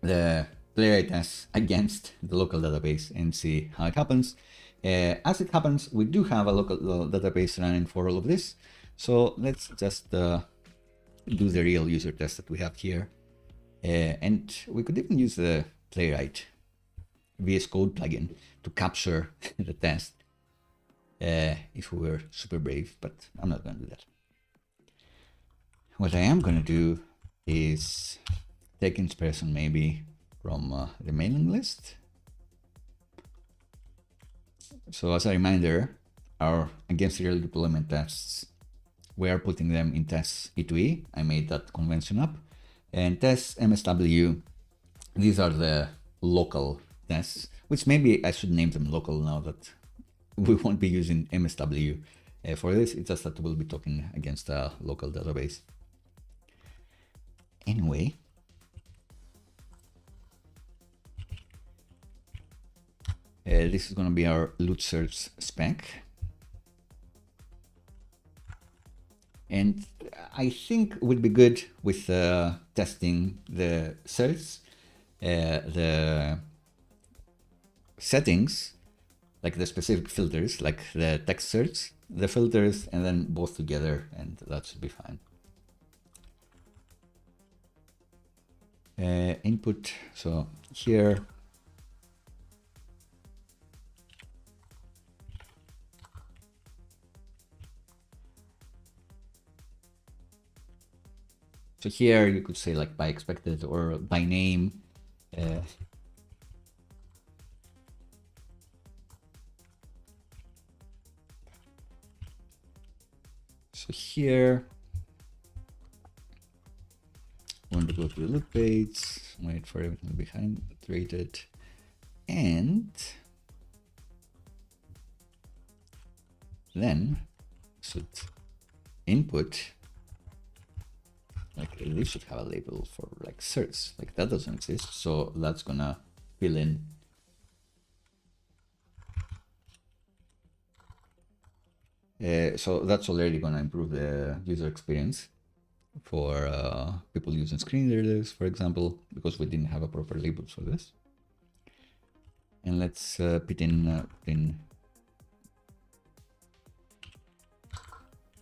the playwright tests against the local database and see how it happens. As it happens, we do have a local database running for all of this. So let's just do the real user test that we have here. And we could even use the Playwright VS Code plugin to capture the test if we were super brave, but I'm not going to do that. What I am going to do is take inspiration maybe from the mailing list. So as a reminder, our against real deployment tests, we are putting them in tests E2E. I made that convention up. And tests MSW, these are the local tests, which maybe I should name them local now that we won't be using MSW for this. It's just that we'll be talking against a local database. Anyway, this is going to be our loot search spec. And I think it would be good with testing the search, the settings, like the specific filters, like the text search, the filters, and then both together, and that should be fine. Input, so here, so here you could say like by expected or by name. So here, want to go to the loop page, wait for everything to be hydrated, and then should input, like this should have a label for like search, like that doesn't exist. So that's gonna fill in. So that's already gonna improve the user experience for people using screen readers, for example, because we didn't have a proper label for this. And let's put in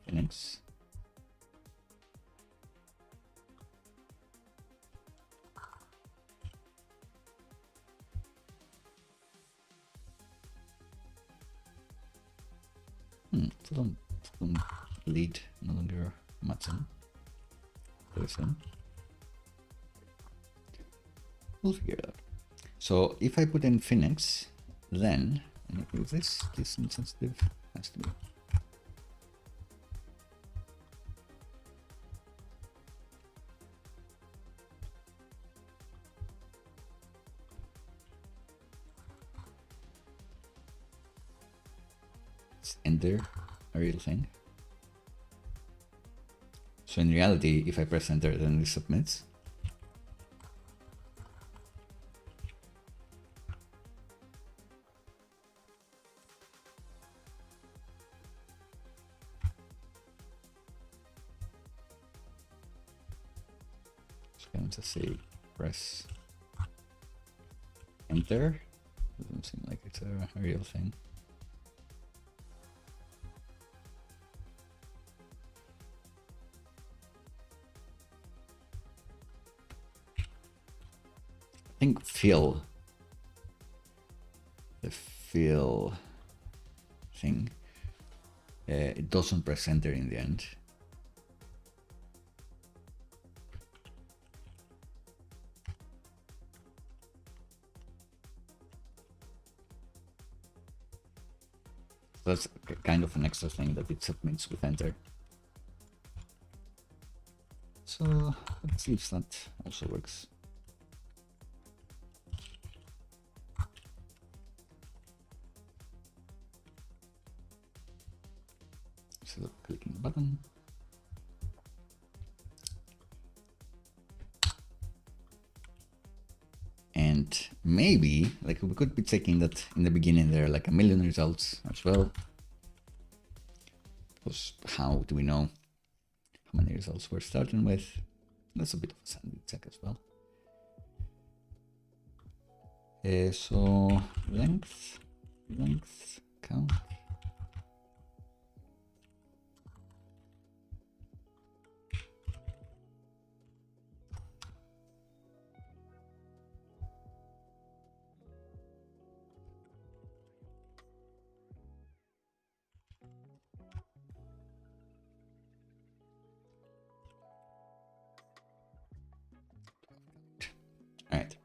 Phoenix. Don't lead, no longer Matson. Person. We'll figure it out. So if I put in Phoenix, then is this insensitive? Has to be. Is enter a real thing? So in reality, if I press enter, then it submits. So I can just say press enter. Doesn't seem like it's a real thing. I think the fill thing, it doesn't press enter in the end. So that's kind of an extra thing that it submits with enter. So let's see if that also works. So clicking the button. And maybe, like, we could be checking that in the beginning there are like 1 million results as well. Because how do we know how many results we're starting with? That's a bit of a sanity check as well. So length count. All right.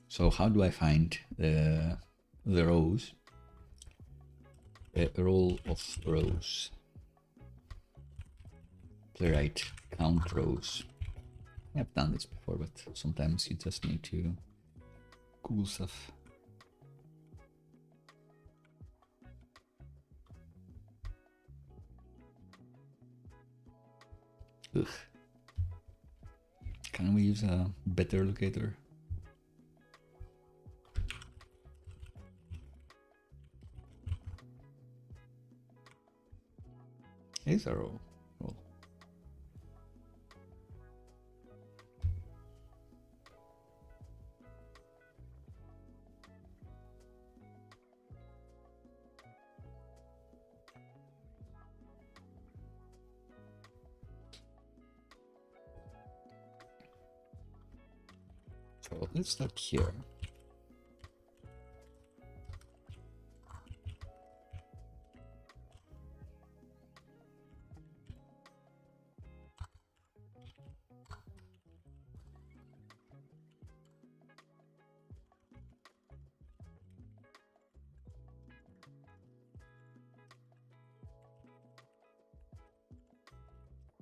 So how do I find the rows? Row of rows. Playwright count rows. I've done this before, but sometimes you just need to Google stuff. Ugh. Can we use a better locator? Is a row. So let's start here.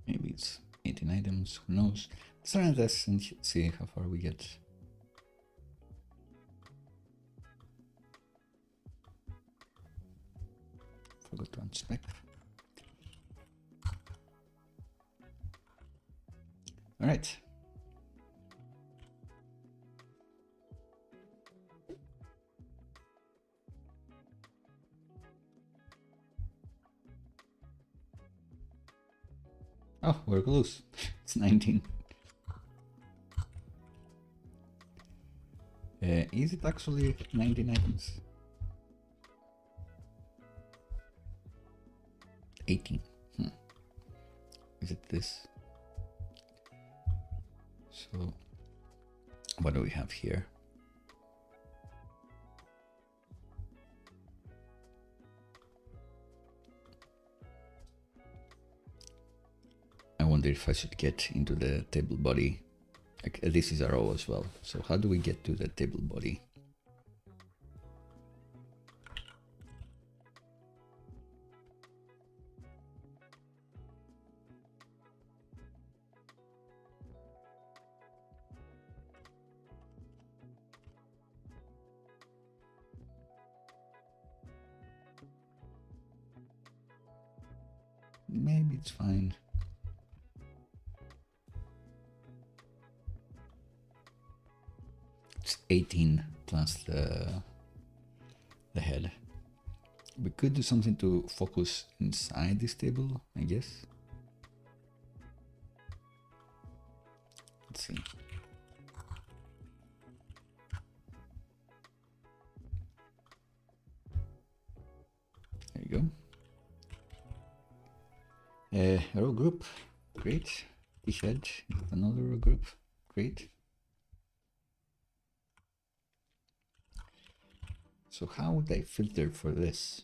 Maybe it's 18 items, who knows? Let's run this and see how far we get. Forgot to unspec. All right. Oh, we're close. It's 19. Is it actually 19 items? 18. Is it this? So, what do we have here? I wonder if I should get into the table body. Like, this is a row as well. So how do we get to the table body? Maybe it's fine. It's 18 plus the head. We could do something to focus inside this table, I guess. Let's see. There you go. Row group, great. T-head, another row group, great. So how would I filter for this?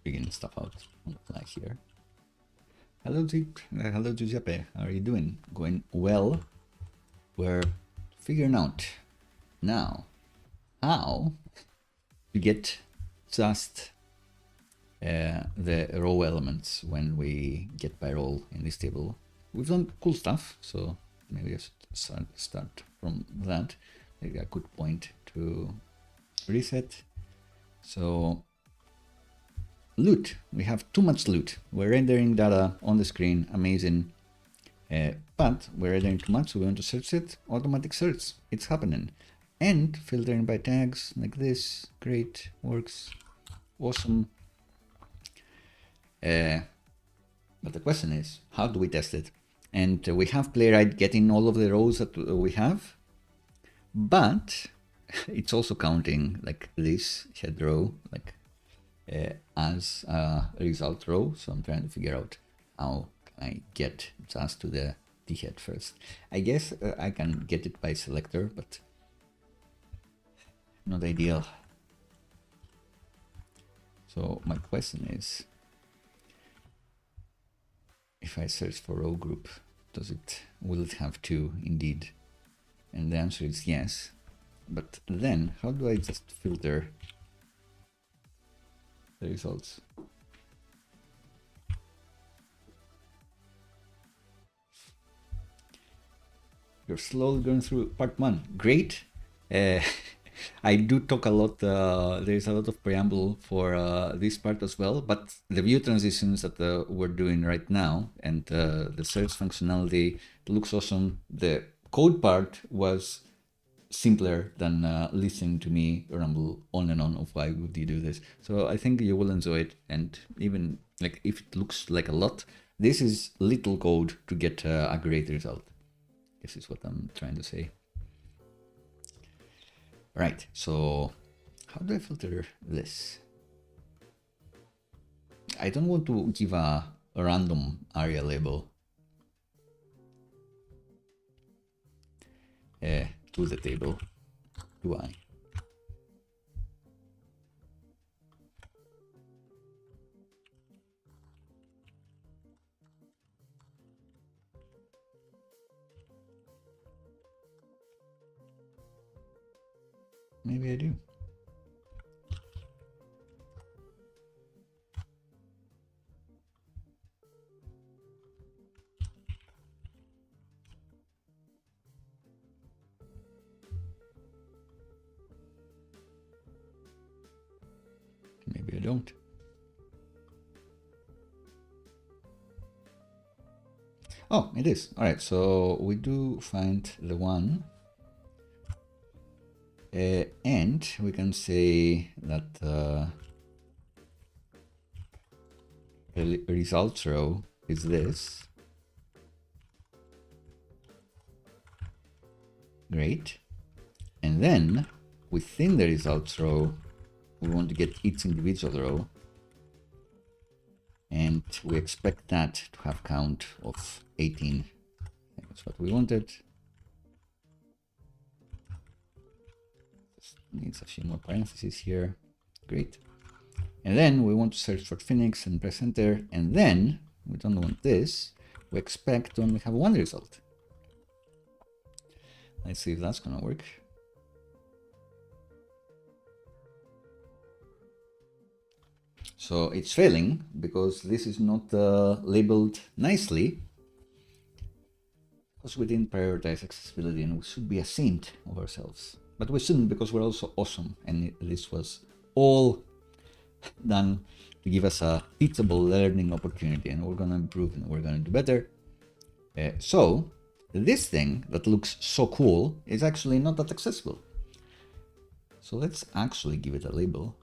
Figuring stuff out on the fly here. Hello, hello, Giuseppe. How are you doing? Going well. We're figuring out now how to get just the row elements when we get by roll in this table. We've done cool stuff, so maybe I should start from that. Maybe a good point to reset. So loot, we have too much loot. We're rendering data on the screen, amazing. But we're rendering too much, so we want to search it. Automatic search, it's happening. And filtering by tags like this, great, works, awesome. But the question is, how do we test it? And we have Playwright getting all of the rows that we have, but it's also counting like this head row, like as a result row. So I'm trying to figure out how I get just to the t-head first. I guess I can get it by selector, but not ideal. So my question is, if I search for row group, will it have two indeed? And the answer is yes. But then how do I just filter the results? You're slowly going through part one. Great. I do talk a lot. There's a lot of preamble for this part as well, but the view transitions that we're doing right now and the search functionality looks awesome. The code part was simpler than listening to me ramble on and on of why would you do this. So I think you will enjoy it. And even like if it looks like a lot, this is little code to get a great result. This is what I'm trying to say. Right, so how do I filter this? I don't want to give a random area label to the table, do I? Maybe I do. Maybe I don't. Oh, it is. All right, so we do find the one. And we can say that the results row is this. Great. And then within the results row, we want to get each individual row. And we expect that to have count of 18. That's what we wanted. Just needs a few more parentheses here. Great. And then we want to search for Phoenix and press enter. And then we don't want this. We expect to only have one result. Let's see if that's going to work. So it's failing because this is not labeled nicely, because we didn't prioritize accessibility and we should be ashamed of ourselves. But we shouldn't, because we're also awesome, and this was all done to give us a teachable learning opportunity, and we're going to improve and we're going to do better. So this thing that looks so cool is actually not that accessible. So let's actually give it a label.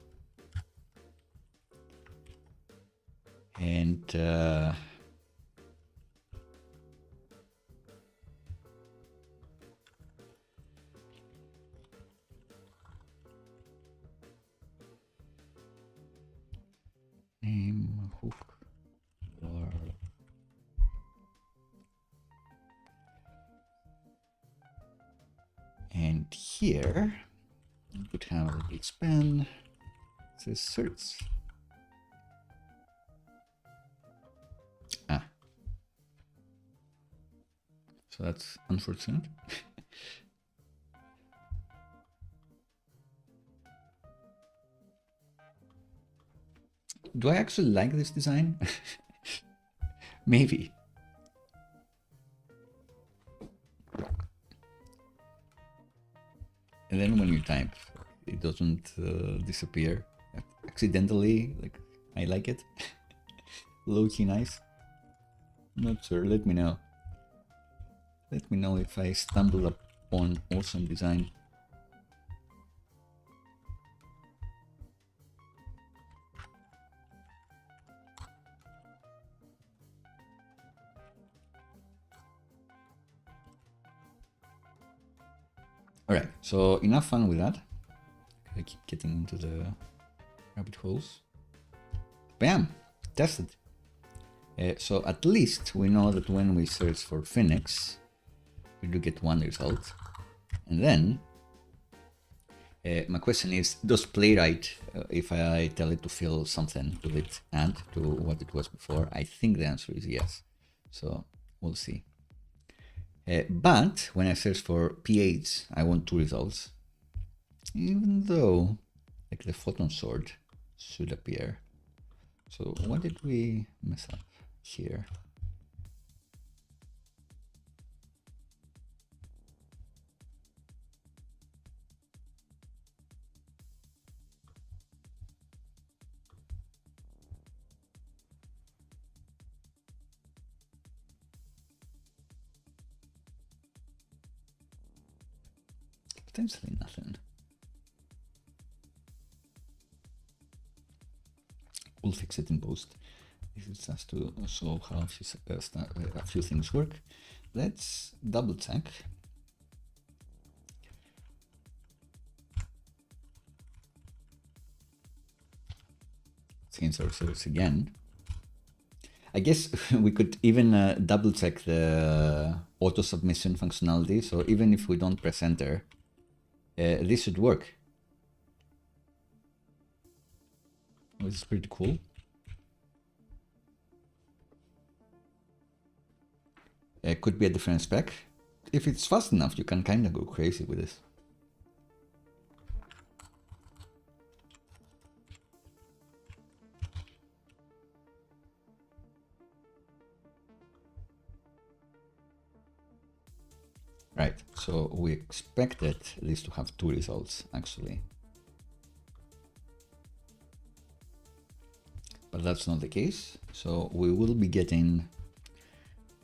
And name hook or and here we could have a big span. It says search. So that's unfortunate. Do I actually like this design? Maybe. And then when you type, it doesn't disappear accidentally. Like, I like it. Low-key nice. Not sure. Let me know. Let me know if I stumble upon awesome design. All right, so enough fun with that. I keep getting into the rabbit holes. Bam, tested. So at least we know that when we search for Phoenix, we do get one result. And then my question is, does Playwright, if I tell it to fill something, will it add to what it was before? I think the answer is yes. So we'll see. But when I search for pH, I want two results, even though like the photon sort should appear. So what did we mess up here? Potentially nothing. We'll fix it in post. This is just to show how a few things work. Let's double check. Change our search again. I guess we could even double check the auto submission functionality. So even if we don't press enter, this should work. Which is pretty cool. It could be a different spec. If it's fast enough, you can kind of go crazy with this. Right, so we expected this to have 2 results actually. But that's not the case. So we will be getting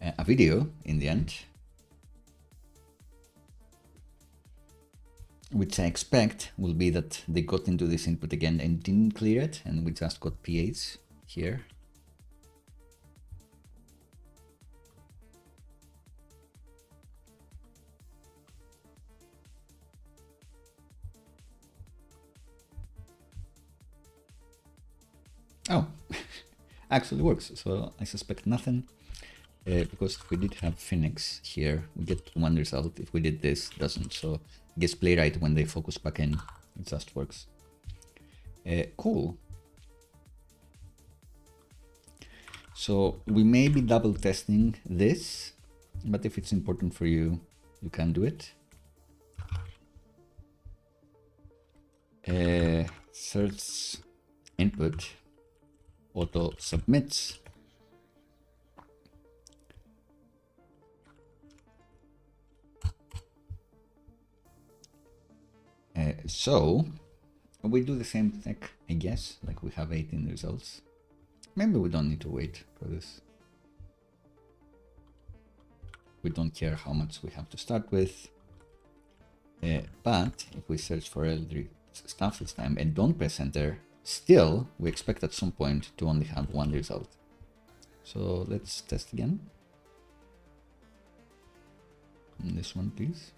a video in the end, which I expect will be that they got into this input again and didn't clear it, and we just got P8s here. Oh, actually works. So I suspect nothing, because if we did have Phoenix here, we get 1 result. If we did this, it doesn't. So I guess playwright, when they focus back in, it just works. Cool. So we may be double testing this, but if it's important for you, you can do it. Search input auto submits. So we do the same thing, I guess, like we have 18 results. Maybe we don't need to wait for this. We don't care how much we have to start with. But if we search for Eldritch stuff this time and don't press enter, still we expect at some point to only have 1 result. So let's test again. And this one, please.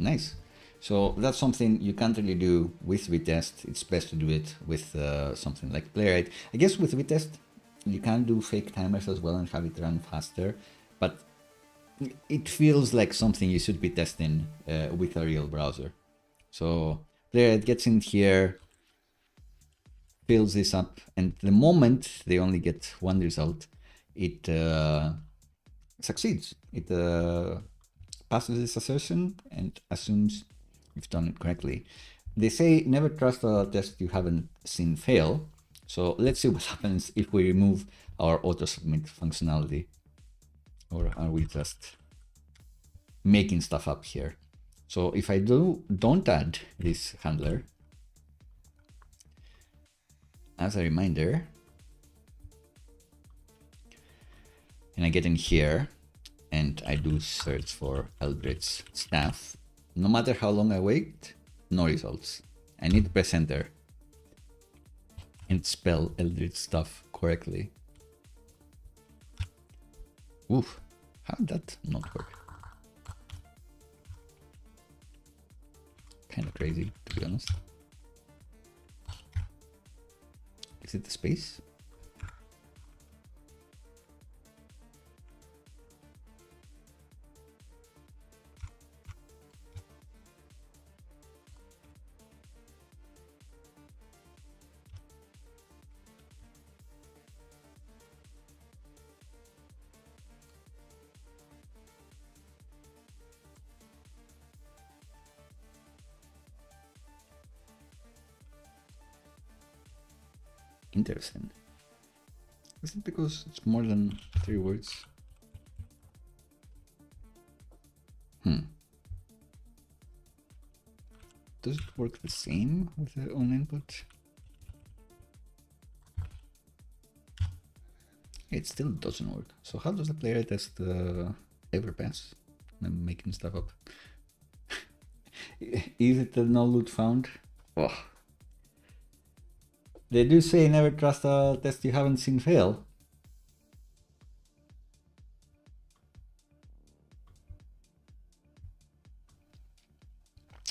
Nice. So that's something you can't really do with VTest. It's best to do it with something like Playwright. I guess with VTest, you can do fake timers as well and have it run faster, but it feels like something you should be testing with a real browser. So Playwright gets in here, fills this up, and the moment they only get 1 result, it succeeds. It passes this assertion and assumes you've done it correctly. They say never trust a test you haven't seen fail. So let's see what happens if we remove our auto submit functionality. Or are we just making stuff up here? So if I don't add this handler, as a reminder, and I get in here and I do search for Eldritch staff, no matter how long I wait, no results. I need to press enter and spell Eldritch stuff correctly. Oof, how did that not work? Kind of crazy, to be honest. Is it the space? Interesting. Is it because it's more than 3 words? Does it work the same with the own input? It still doesn't work. So how does the playwright test ever pass? I'm making stuff up. Is it the no loot found? Oh. They do say never trust a test you haven't seen fail.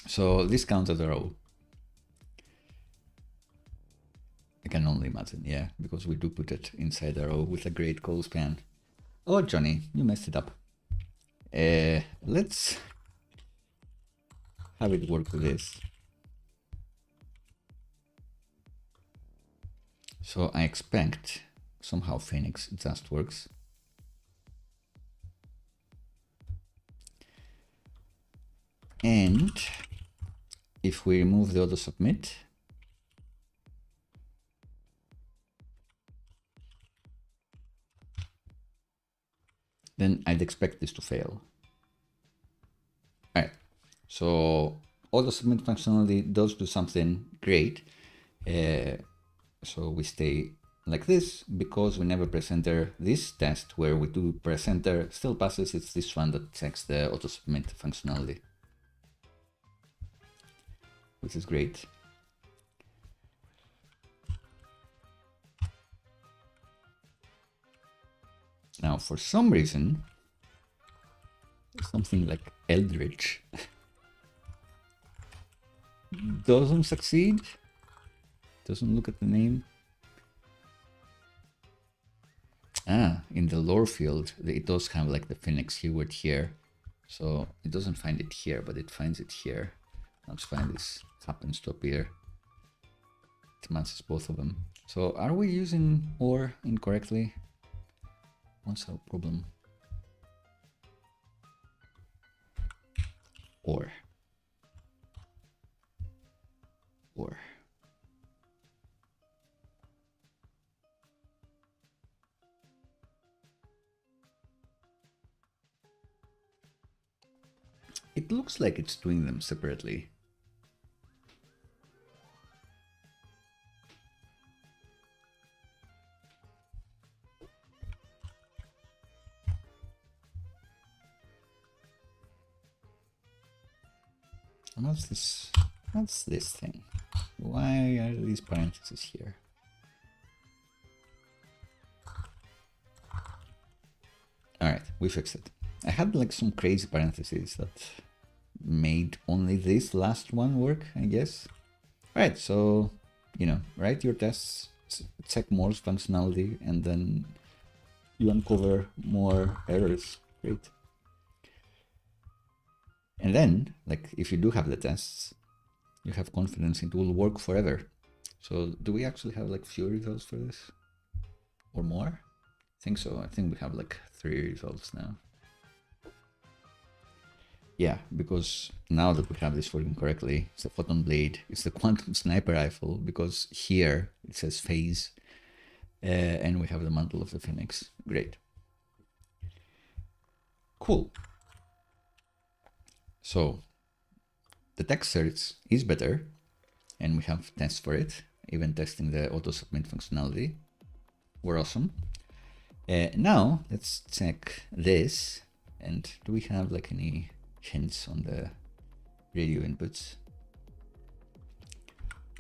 So this counts as a row. I can only imagine, yeah, because we do put it inside a row with a great call span. Oh, Johnny, you messed it up. Let's have it work with this. So I expect somehow Phoenix just works. And if we remove the auto submit, then I'd expect this to fail. So auto submit functionality does do something great. So we stay like this because we never press enter. This test where we do press enter still passes. It's this one that checks the auto submit functionality, which is great. Now, for some reason, something like Eldritch doesn't succeed. Doesn't look at the name. In the lore field, it does have like the Phoenix keyword here. So it doesn't find it here, but it finds it here. Let's find this happens to appear. It matches both of them. So are we using OR incorrectly? What's our problem? OR. It looks like it's doing them separately. And what's this? What's this thing? Why are these parentheses here? All right, we fixed it. I had like some crazy parentheses that made only this last one work, I guess. All right, so, you know, write your tests, check more functionality, and then you uncover more errors. Great. And then, like, if you do have the tests, you have confidence it will work forever. So do we actually have like few results for this? Or more? I think so. I think we have like 3 results now. Yeah, because now that we have this working correctly, it's the photon blade, it's the quantum sniper rifle, because here it says phase, and we have the mantle of the phoenix. Great. Cool. So the text search is better, and we have tests for it, even testing the auto submit functionality. We're awesome. Now let's check this. And do we have like any hints on the radio inputs?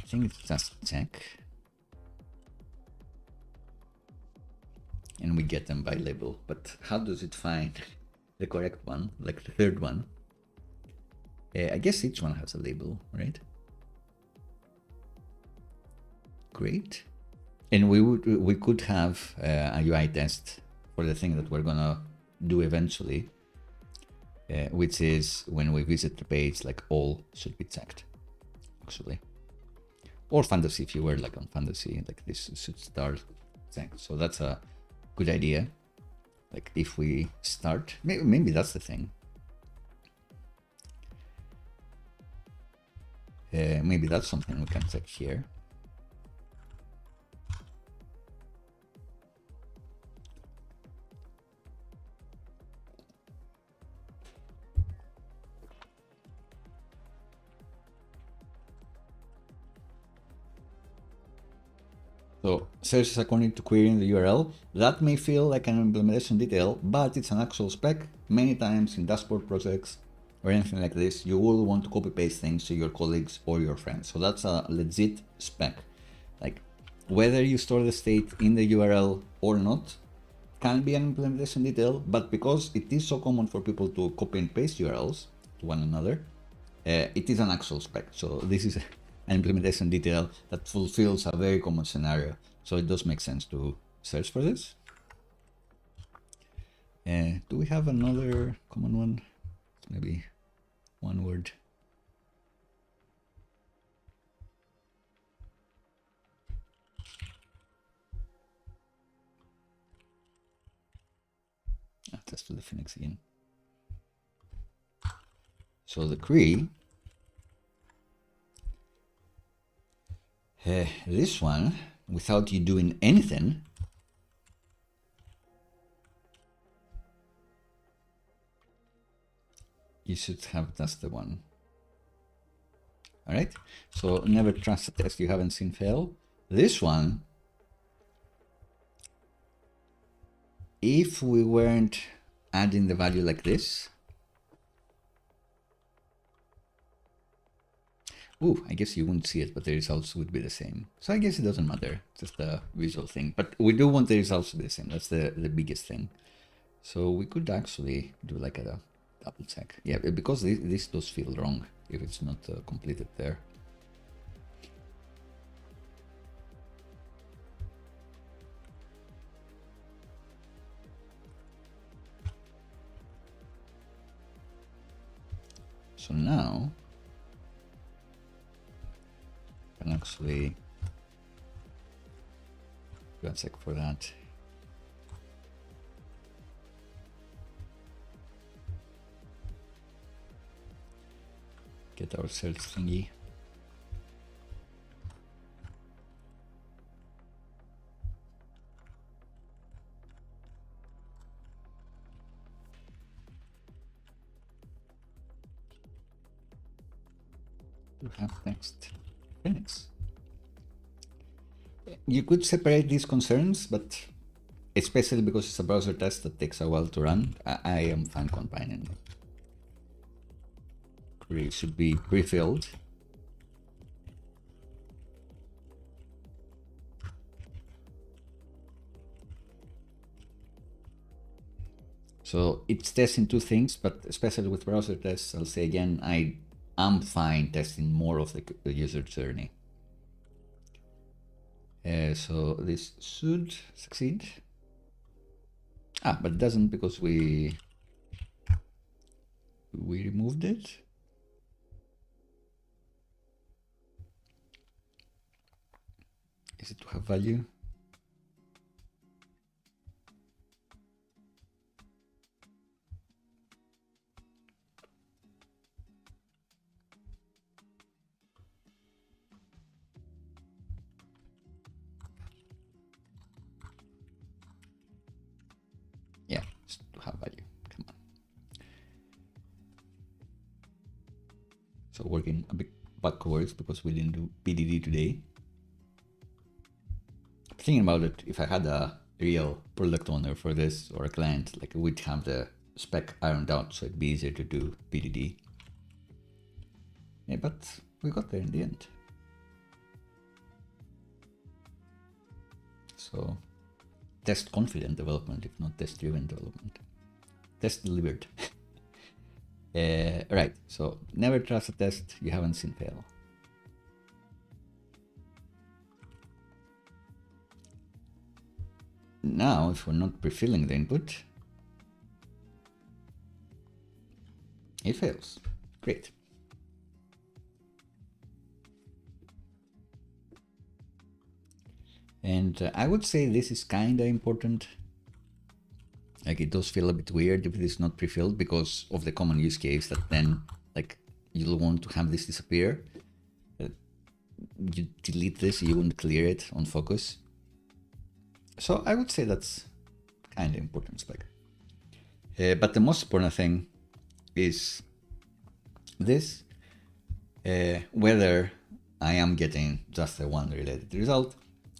I think it's just check. And we get them by label, but how does it find the correct one, like the third one? I guess each one has a label, right? Great. And we could have a UI test for the thing that we're gonna do eventually, which is when we visit the page, like all should be checked, actually. Or fantasy, if you were like on fantasy, like this should start checked. So that's a good idea. Like if we start, maybe that's the thing. Maybe that's something we can check here. So searches according to querying the URL. That may feel like an implementation detail, but it's an actual spec. Many times in dashboard projects or anything like this, you will want to copy paste things to your colleagues or your friends. So that's a legit spec. Like whether you store the state in the URL or not can be an implementation detail, but because it is so common for people to copy and paste URLs to one another, it is an actual spec. So this is an implementation detail that fulfills a very common scenario. So it does make sense to search for this. Do we have another common one? Maybe one word. Test for the Phoenix again. So the query, this one, without you doing anything, you should have, that's the one. All right. So never trust a test you haven't seen fail. This one, if we weren't adding the value like this, I guess you wouldn't see it, but the results would be the same. So I guess it doesn't matter, just a visual thing. But we do want the results to be the same. That's the biggest thing. So we could actually do like a double check. Yeah, because this does feel wrong if it's not completed there. So now I can actually do a check for that. Get our search thingy. To have text Phoenix. You could separate these concerns, but especially because it's a browser test that takes a while to run, I am fine combining them. Query should be pre-filled. So it's testing two things, but especially with browser tests, I'll say again, I am fine testing more of the user journey. So this should succeed. But it doesn't because we removed it. Is it to have value? Yeah, it's to have value. Come on. So working a bit backwards because we didn't do PDD today. Thinking about it, if I had a real product owner for this or a client, like we'd have the spec ironed out, so it'd be easier to do PDD. Yeah, but we got there in the end. So test confident development, if not test driven development. Test delivered. Right, so never trust a test you haven't seen fail. Now, if we're not pre-filling the input, it fails. Great. And I would say this is kind of important. Like it does feel a bit weird if it is not pre-filled because of the common use case that then like you'll want to have this disappear. You delete this, you wouldn't clear it on focus. So I would say that's kind of important spec. But the most important thing is this, whether I am getting just a one related result.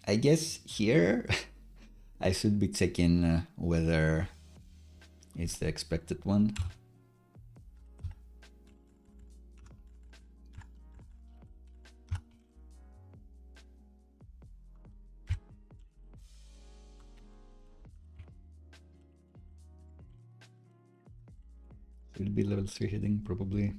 I guess here I should be checking whether it's the expected one. It'll be level 3 heading probably.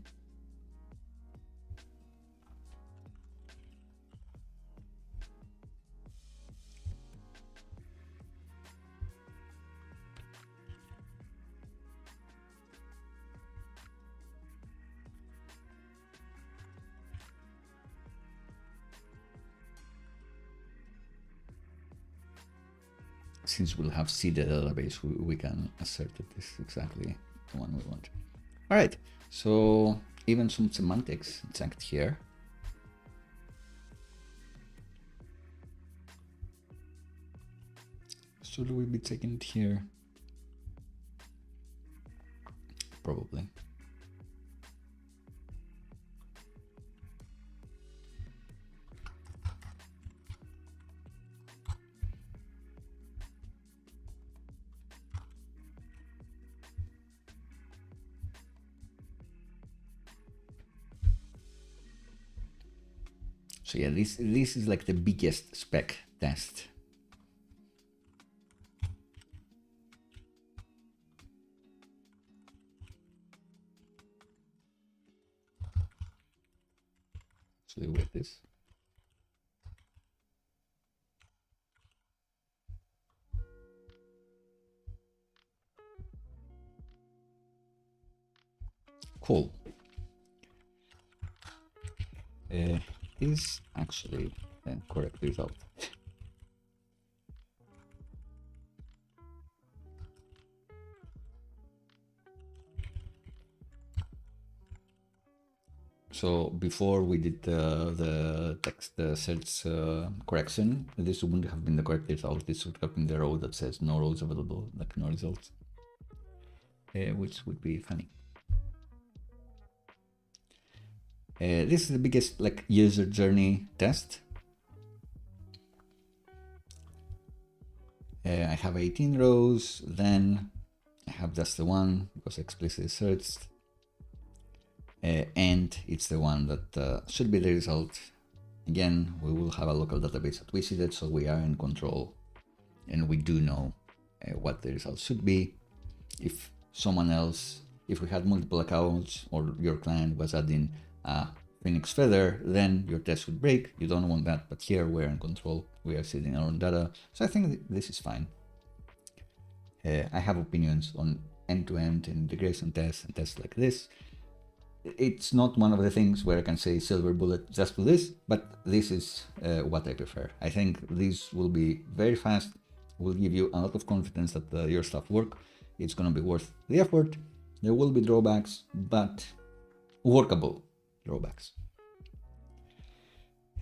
Since we'll have seeded database, we can assert that this is exactly the one we want. All right, so even some semantics checked here. Should we be taking it here? Probably. So yeah, this is like the biggest spec test. So we wait this. Cool. Is actually the correct result. So before we did the text search correction, this wouldn't have been the correct result. This would have been the row that says no rows available, like no results, which would be funny. This is the biggest like user journey test. I have 18 rows, then I have just the one because explicitly searched, and it's the one that should be the result. Again, we will have a local database that visited, so we are in control, and we do know what the result should be. If someone else, if we had multiple accounts or your client was adding a Phoenix feather, then your test would break. You don't want that, but here we're in control. We are seeing our own data. So I think this is fine. I have opinions on end-to-end integration tests and tests like this. It's not one of the things where I can say silver bullet just for this, but this is what I prefer. I think this will be very fast, will give you a lot of confidence that your stuff work. It's going to be worth the effort. There will be drawbacks, but workable drawbacks.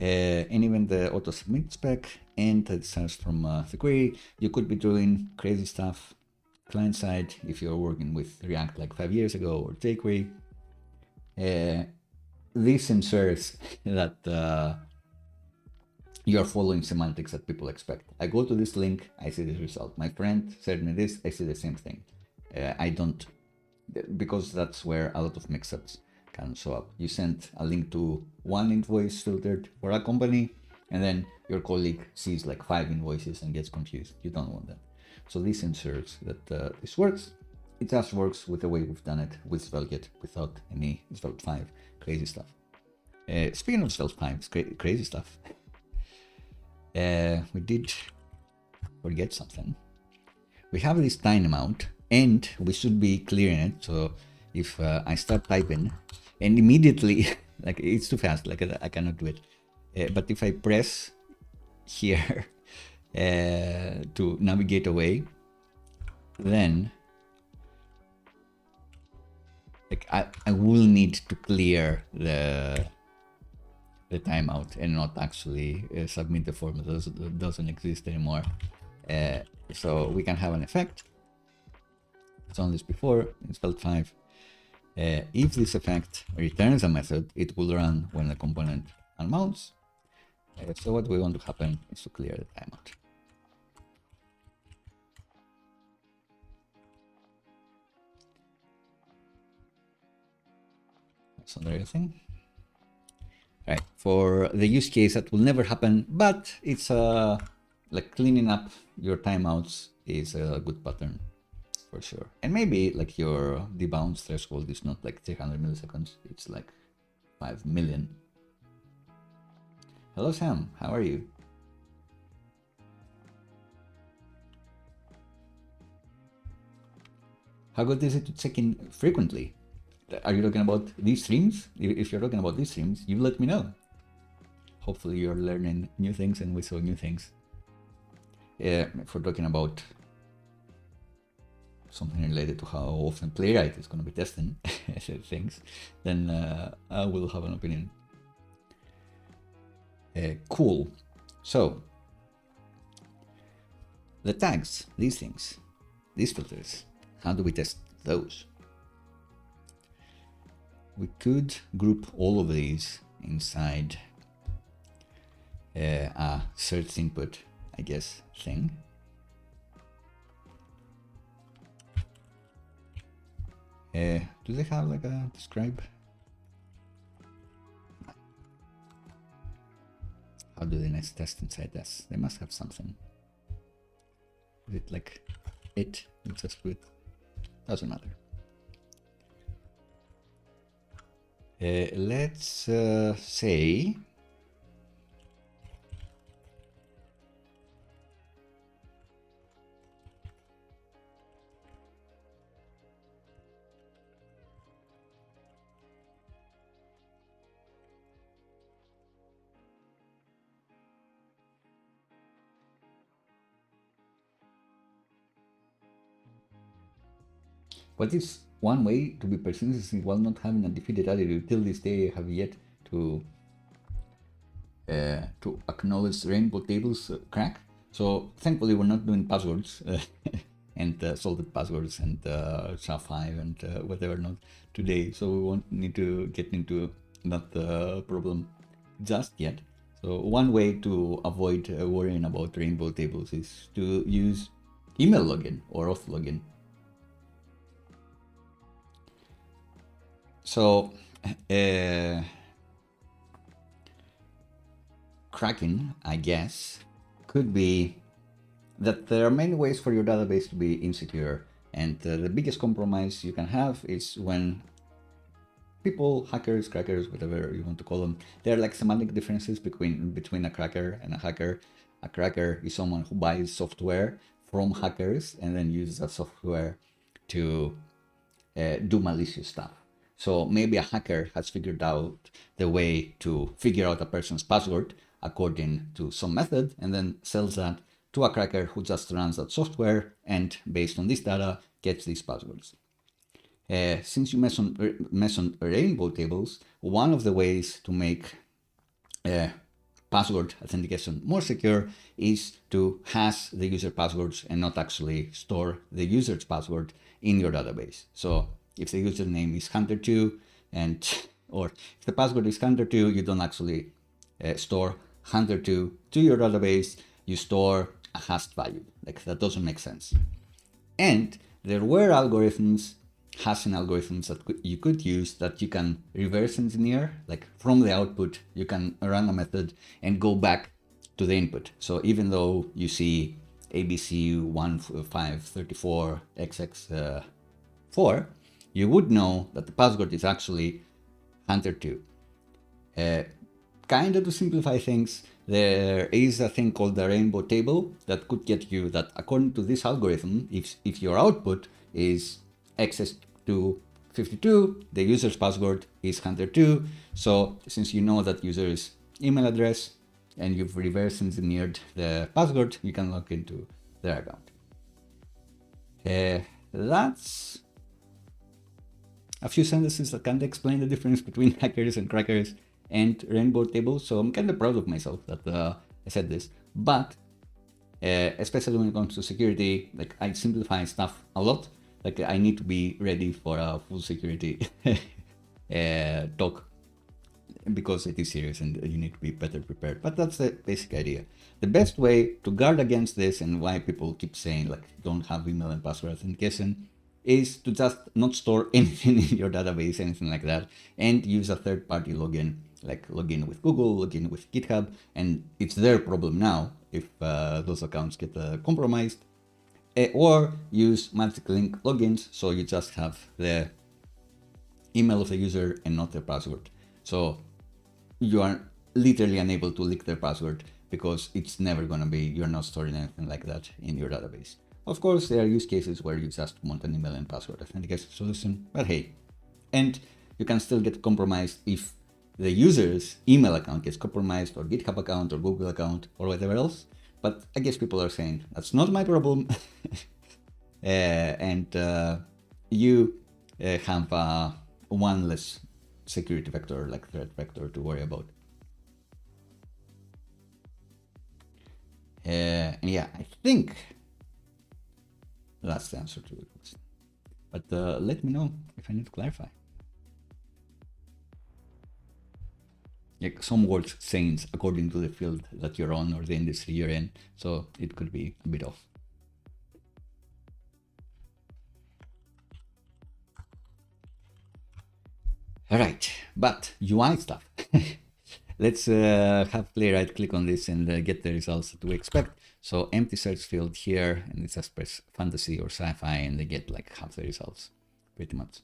And even the auto submit spec and it starts from the query. You could be doing crazy stuff client side if you're working with React like 5 years ago or jQuery. This ensures that you are following semantics that people expect. I go to this link, I see this result. My friend said me this, I see the same thing. I don't, because that's where a lot of mix-ups can show up. You send a link to one invoice filtered for a company, and then your colleague sees like 5 invoices and gets confused. You don't want that. So this ensures that this works. It just works with the way we've done it with SvelteKit without any Svelte 5 crazy stuff. Speaking of Svelte 5 crazy stuff, we did forget something. We have this time amount and we should be clearing it. So if I start typing and immediately, like it's too fast, like I cannot do it. But if I press here to navigate away, then like I will need to clear the timeout and not actually submit the form that doesn't exist anymore. So we can have an effect. It's on this before in Svelte 5. If this effect returns a method, it will run when the component unmounts. So what we want to happen is to clear the timeout. That's another thing. Right, for the use case that will never happen, but it's like cleaning up your timeouts is a good pattern for sure. And maybe like your debounce threshold is not like 300 milliseconds, it's like 5 million. Hello Sam, how are you? How good is it to check in frequently? Are you talking about these streams? If you're talking about these streams, you let me know. Hopefully you're learning new things and we saw new things. If we're talking about something related to how often Playwright is going to be testing things, then I will have an opinion. Cool. So the tags, these things, these filters, how do we test those? We could group all of these inside a search input, I guess, thing. Do they have like a describe? how do they next test inside this? They must have something. Is it like it? It's just with, doesn't matter. Let's say what is one way to be persistent while not having a defeated attitude? Till this day, I have yet to acknowledge rainbow tables crack. So thankfully, we're not doing passwords and salted passwords and SHA-5 and whatever not today. So we won't need to get into that problem just yet. So one way to avoid worrying about rainbow tables is to use email login or auth login. So cracking, I guess, could be that there are many ways for your database to be insecure, and the biggest compromise you can have is when people, hackers, crackers, whatever you want to call them, there are like semantic differences between a cracker and a hacker. A cracker is someone who buys software from hackers and then uses that software to do malicious stuff. So maybe a hacker has figured out the way to figure out a person's password according to some method and then sells that to a cracker who just runs that software and based on this data gets these passwords. Since you mentioned rainbow tables, one of the ways to make password authentication more secure is to hash the user passwords and not actually store the user's password in your database. So if the username is hunter2 or if the password is hunter2, you don't actually store hunter2 to your database, you store a hashed value. Like that doesn't make sense. And there were algorithms, hashing algorithms that you could use that you can reverse engineer, like from the output, you can run a method and go back to the input. So even though you see ABC1534XX4, you would know that the password is actually hunter2. Kind of to simplify things, there is a thing called the rainbow table that could get you that according to this algorithm, if your output is access252, the user's password is hunter2. So since you know that user's email address and you've reverse engineered the password, you can log into their account. That's a few sentences that kind of explain the difference between hackers and crackers and rainbow tables. So I'm kind of proud of myself that I said this, but especially when it comes to security, like I simplify stuff a lot. Like I need to be ready for a full security talk because it is serious and you need to be better prepared. But that's the basic idea. The best way to guard against this and why people keep saying like don't have email and password authentication is to just not store anything in your database, anything like that, and use a third-party login, like login with Google, login with GitHub, and it's their problem now if those accounts get compromised. Or use multi-link logins, so you just have the email of the user and not their password. So you are literally unable to leak their password because it's never going to be, you're not storing anything like that in your database. Of course, there are use cases where you just want an email and password authentication solution, but hey, and you can still get compromised if the user's email account gets compromised or GitHub account or Google account or whatever else. But I guess people are saying, that's not my problem. You have one less security vector, like threat vector to worry about. And yeah, I think that's the answer to the question. But let me know if I need to clarify. Like some words change according to the field that you're on or the industry you're in, so it could be a bit off. All right, but UI stuff. Let's have play right click on this and get the results that we expect. So empty search field here, and it's just press fantasy or sci-fi, and they get like half the results, pretty much.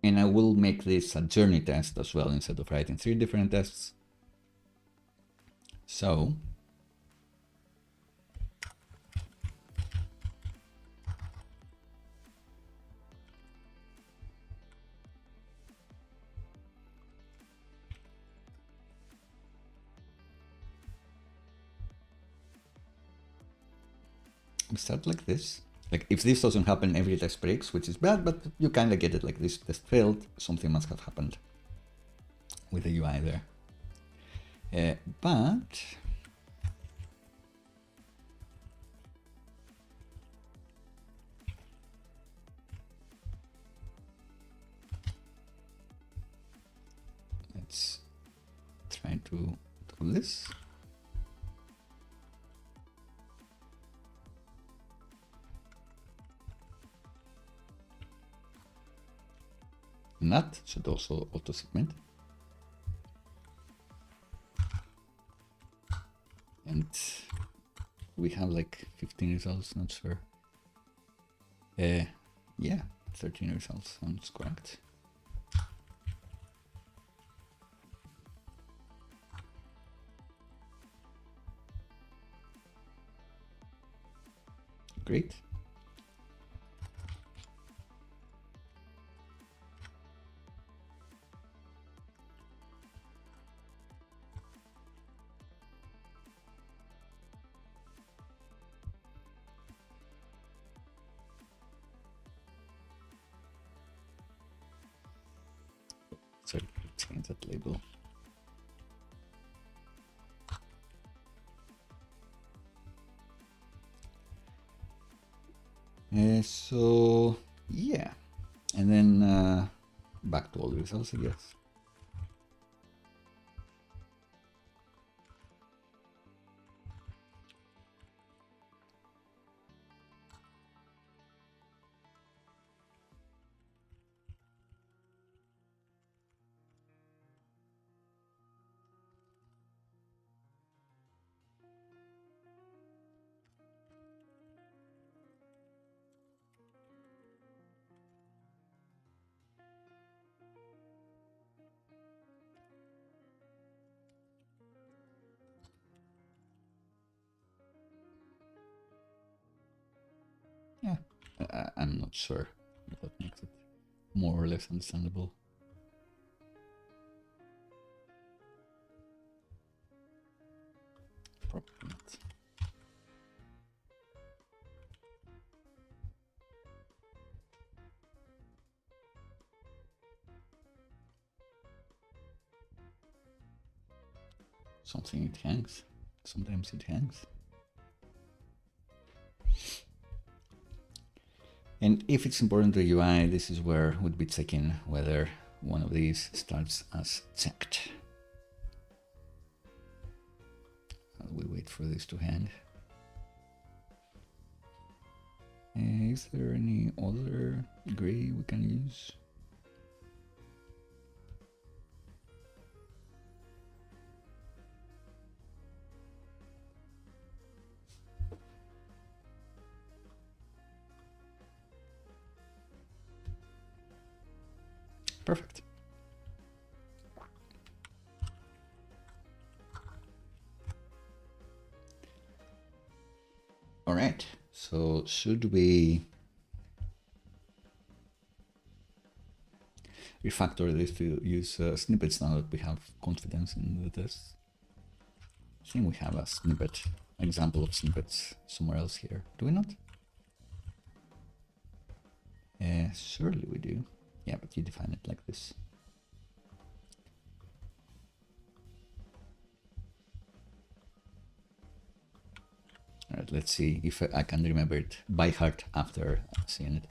And I will make this a journey test as well instead of writing 3 different tests. So we start like this. Like if this doesn't happen, every test breaks, which is bad, but you kind of get it. Like this test failed, something must have happened with the UI there. But let's try to do this. And that should also auto segment. And we have like 15 results, not sure. Yeah, 13 results sounds correct. Great. Sorry, change that label. So yeah, and then back to all the results, I guess. Yeah, I'm not sure if that makes it more or less understandable. Probably not. Something it hangs. Sometimes it hangs. And if it's important to UI, this is where we'd be checking whether one of these starts as checked. While we wait for this to hang. Is there any other gray we can use? Perfect. All right, so should we refactor this to use snippets now that we have confidence in the test? I think we have a snippet, example of snippets somewhere else here. Do we not? Surely we do. Yeah, but you define it like this. All right, let's see if I can remember it by heart after seeing it.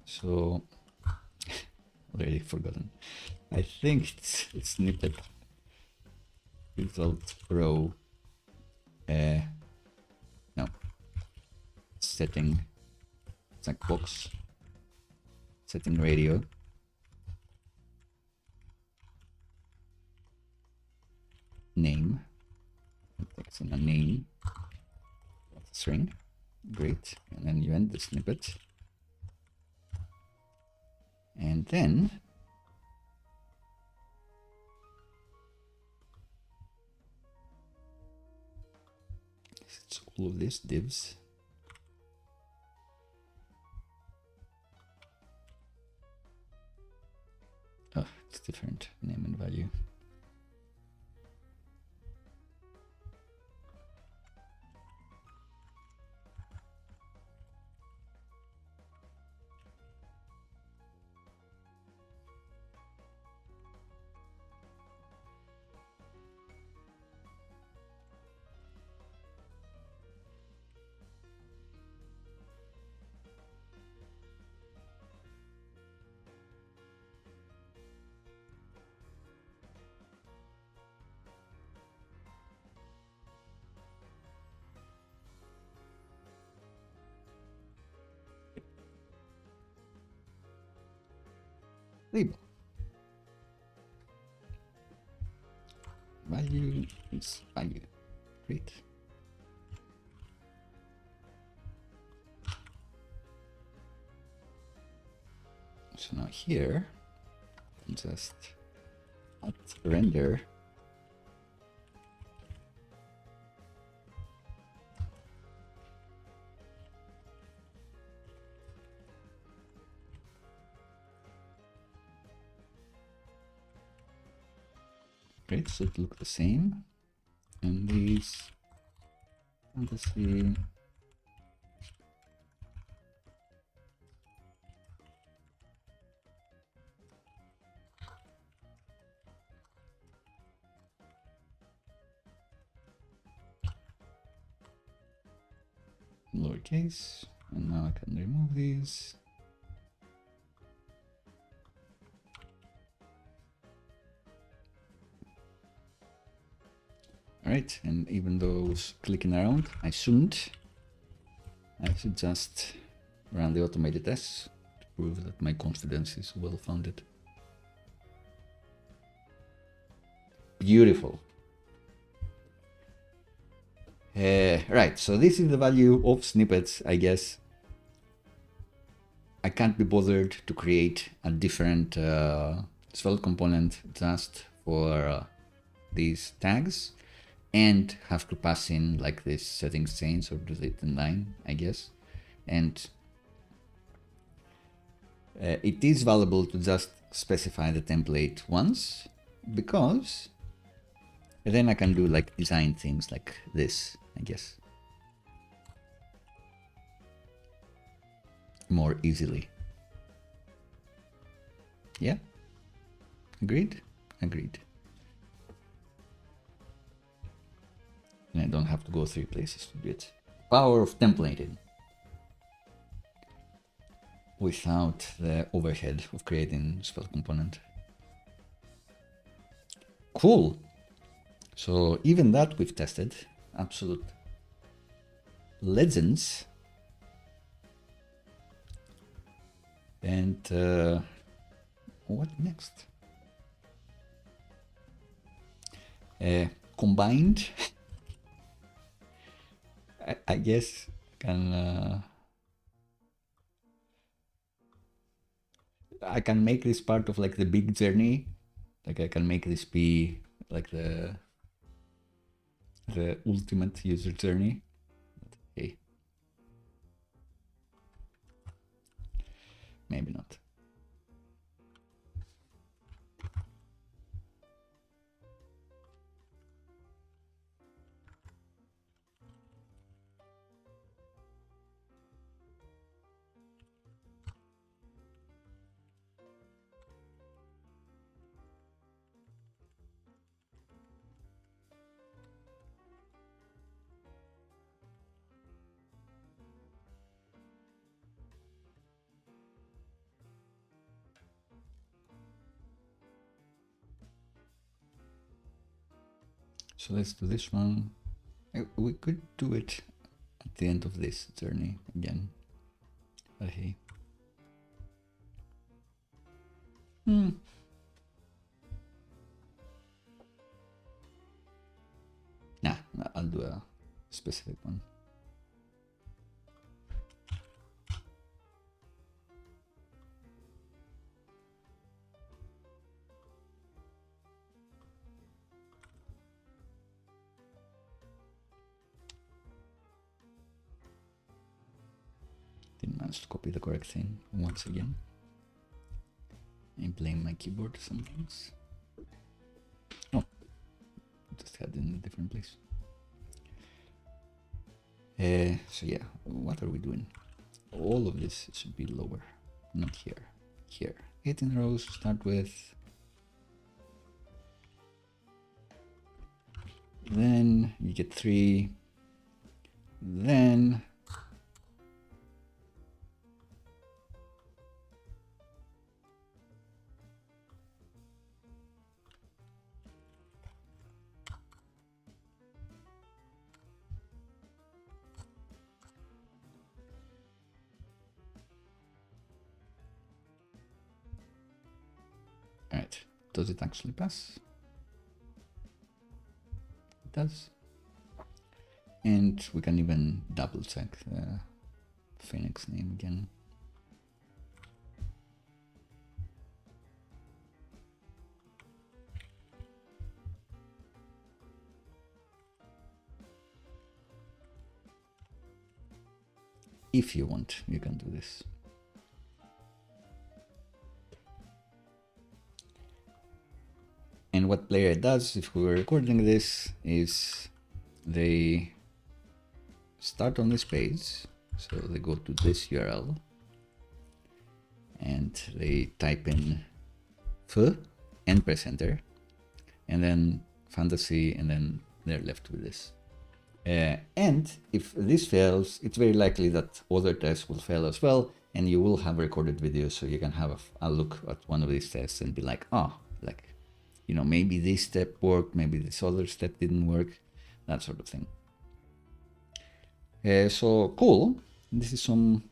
So, already forgotten. I think it's snippet. result row. No, setting checkbox, setting radio, name, text in a name, string, great, and then you end the snippet, and then it's all of this divs. Oh, it's different name and value. Label. Value is value. Great. So now here, just at render, great, so it looks the same. And these, obviously, lowercase, and now I can remove these. All right, and even though I was clicking around, I should just run the automated tests to prove that my confidence is well founded. Beautiful. Right, so this is the value of snippets, I guess. I can't be bothered to create a different Svelte component just for these tags and have to pass in like this settings change or delete in line, I guess. And it is valuable to just specify the template once, because then I can do like design things like this, I guess, more easily. Yeah, agreed? Agreed. And I don't have to go 3 places to do it. Power of templating without the overhead of creating Svelte component. Cool. So even that we've tested. Absolute legends. And what next? Combined. I guess I can make this part of like the big journey. Like I can make this be like the ultimate user journey. Okay. Maybe not. So let's do this one. We could do it at the end of this journey again. But hey. Nah, I'll do a specific one. Didn't manage to copy the correct thing once again. I blame my keyboard sometimes. Oh, just had it in a different place. So yeah, what are we doing? All of this should be lower, not here. Here, 18 rows to start with. Then you get 3. Then all right, does it actually pass? It does. And we can even double check the Phoenix name again. If you want, you can do this. And what Playwright does, if we were recording this, is they start on this page. So they go to this URL and they type in f and press enter, and then fantasy, and then they're left with this. And if this fails, it's very likely that other tests will fail as well, and you will have recorded videos, so you can have a look at one of these tests and be like, oh, like, you know, maybe this step worked, maybe this other step didn't work, that sort of thing. So cool. This is some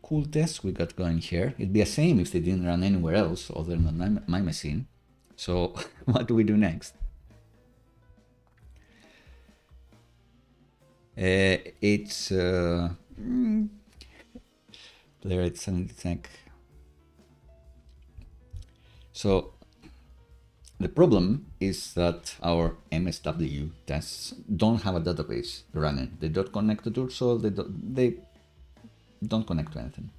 cool tests we got going here. It'd be a shame if they didn't run anywhere else other than my machine. So what do we do next? It's Playwright Sanity Check. So the problem is that our MSW tests don't have a database running. They don't connect to Turso. They don't connect to anything.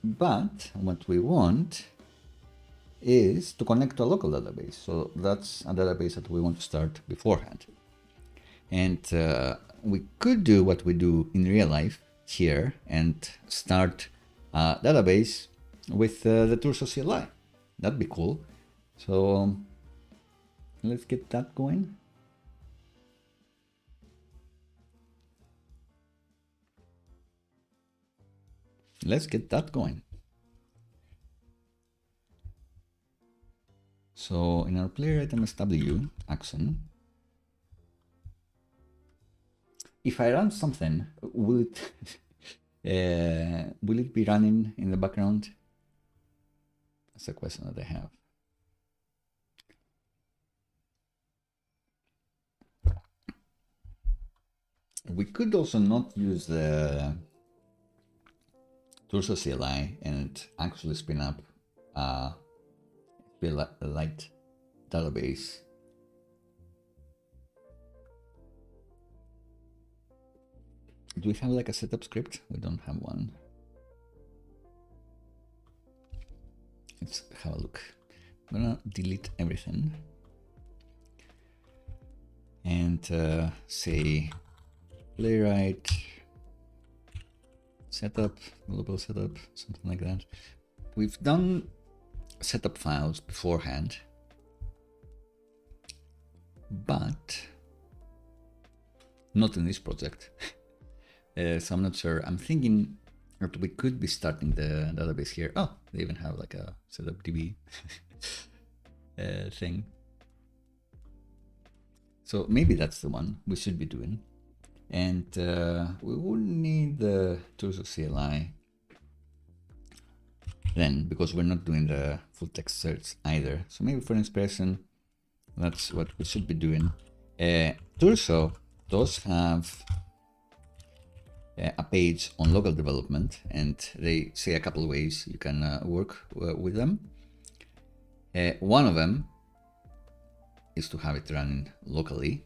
But what we want is to connect to a local database. So that's a database that we want to start beforehand. And we could do what we do in real life here and start a database with the Turso CLI. That'd be cool. So let's get that going. Let's get that going. So in our Playwright MSW action, if I run something, will it be running in the background? That's a question that I have. We could also not use the Turso CLI and actually spin up a light database. Do we have like a setup script? We don't have one. Let's have a look. I'm gonna delete everything and say Playwright setup, global setup, something like that. We've done setup files beforehand, but not in this project. So I'm not sure. I'm thinking that we could be starting the database here. Oh, they even have like a setup DB thing. So maybe that's the one we should be doing. And we wouldn't need the Turso CLI then, because we're not doing the full text search either. So maybe for inspiration, that's what we should be doing. Turso does have a page on local development, and they say a couple of ways you can work with them. One of them is to have it running locally.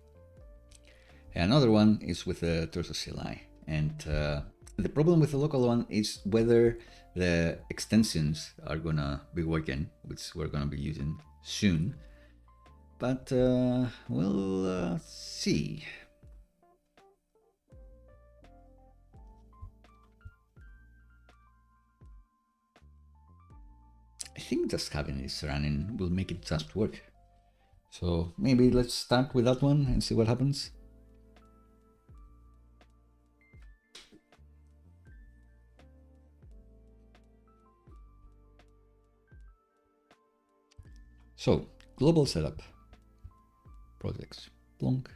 Another one is with the Turso CLI. And the problem with the local one is whether the extensions are gonna be working, which we're gonna be using soon. But we'll see. I think just having this running will make it just work. So maybe let's start with that one and see what happens. So global setup, projects, Plonk.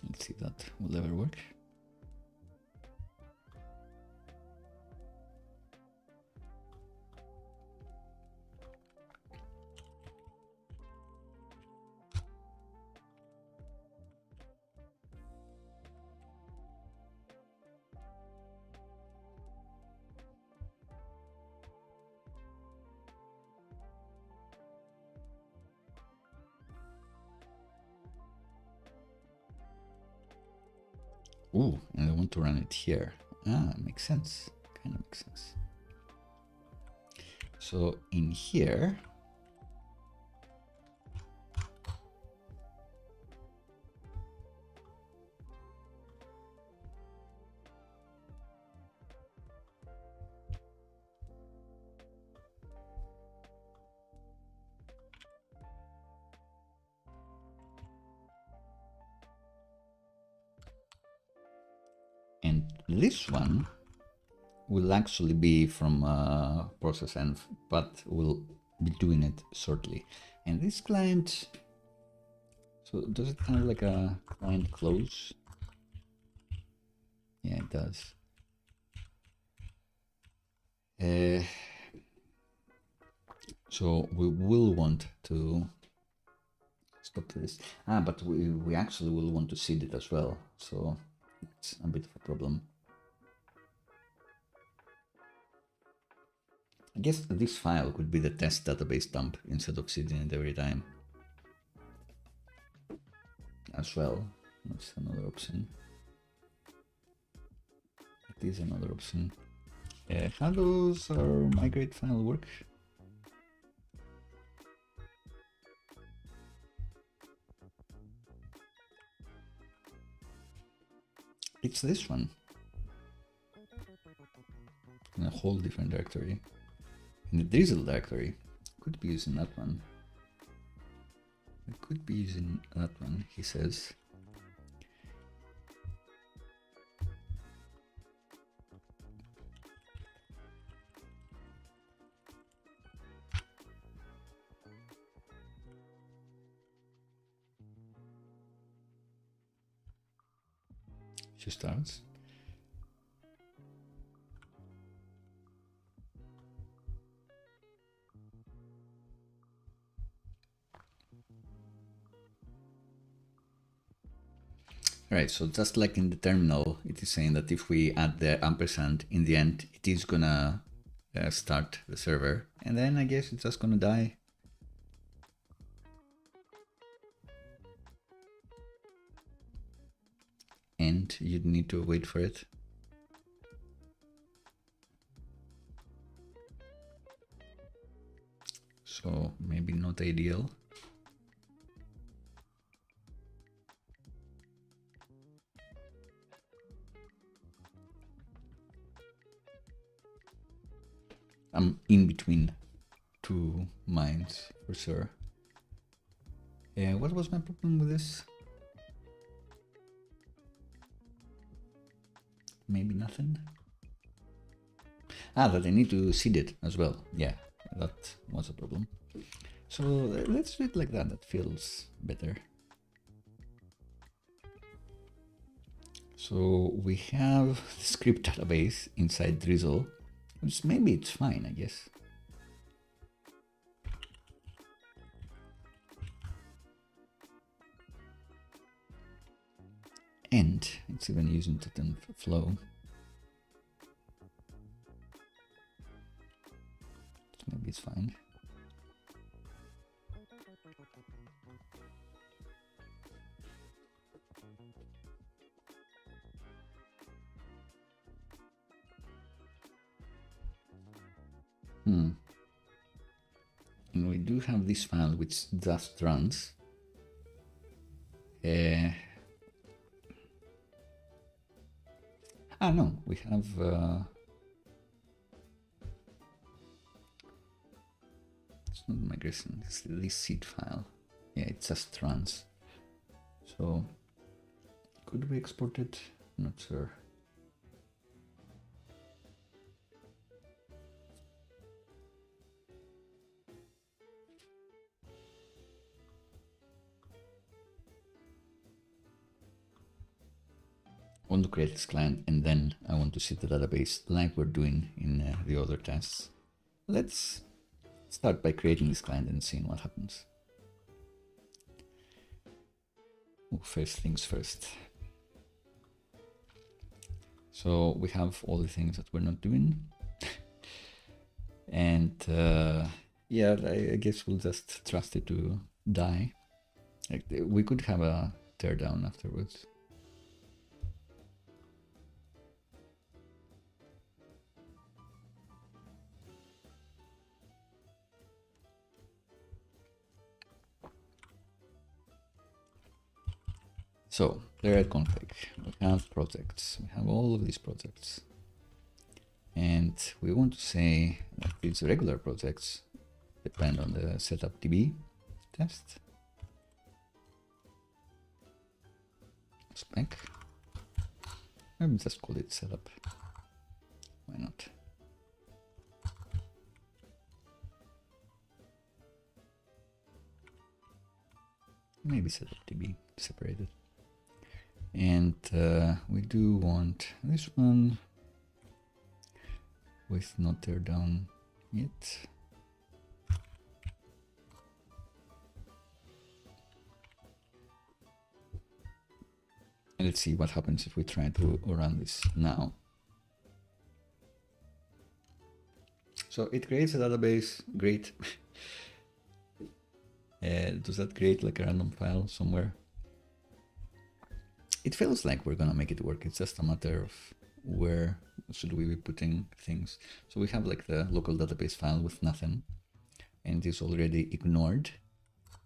Let's see if that will ever work. Ooh, and I want to run it here. Ah, makes sense. Kind of makes sense. So in here, and this one will actually be from process env, but we'll be doing it shortly. And this client, so does it have like a client close? Yeah, it does. So we will want to stop this. But we actually will want to seed it as well. So it's a bit of a problem. I guess this file could be the test database dump instead of seeding it every time. As well, that's another option. It is another option. How does our migrate file work? It's this one. In a whole different directory. In the Drizzle directory. Could be using that one. We could be using that one, he says. She starts. Right, so just like in the terminal, it is saying that if we add the ampersand in the end, it is gonna start the server, and then I guess it's just gonna die. And you'd need to wait for it. So maybe not ideal. I'm in between two minds for sure. What was my problem with this? Maybe nothing. Ah, that I need to seed it as well. Yeah, that was a problem. So let's do it like that. That feels better. So we have the script database inside Drizzle, which maybe it's fine, I guess. And it's even using Totem Flow. So maybe it's fine. And we do have this file which just runs. No, we have it's not migration, it's this seed file. Yeah, it just runs. So could we export it? Not sure. I want to create this client and then I want to see the database like we're doing in the other tests. Let's start by creating this client and seeing what happens. First things first. So we have all the things that we're not doing. And yeah, I guess we'll just trust it to die. Like, we could have a teardown afterwards. So, there at config, we have projects, we have all of these projects. And we want to say that these regular projects depend on the setup DB test. Spec. Maybe just call it setup. Why not? Maybe setup DB separated. And we do want this one with not tear down yet. And let's see what happens if we try to run this now. So it creates a database, great. Does that create like a random file somewhere? It feels like we're gonna make it work. It's just a matter of where should we be putting things. So we have like the local database file with nothing, and it's already ignored.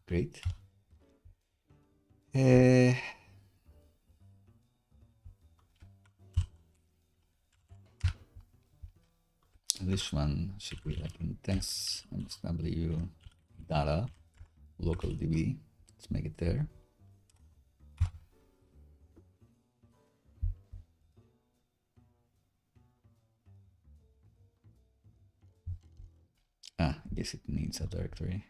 Great. This one should be like in tests msw data local db. Let's make it there. I guess it needs a directory.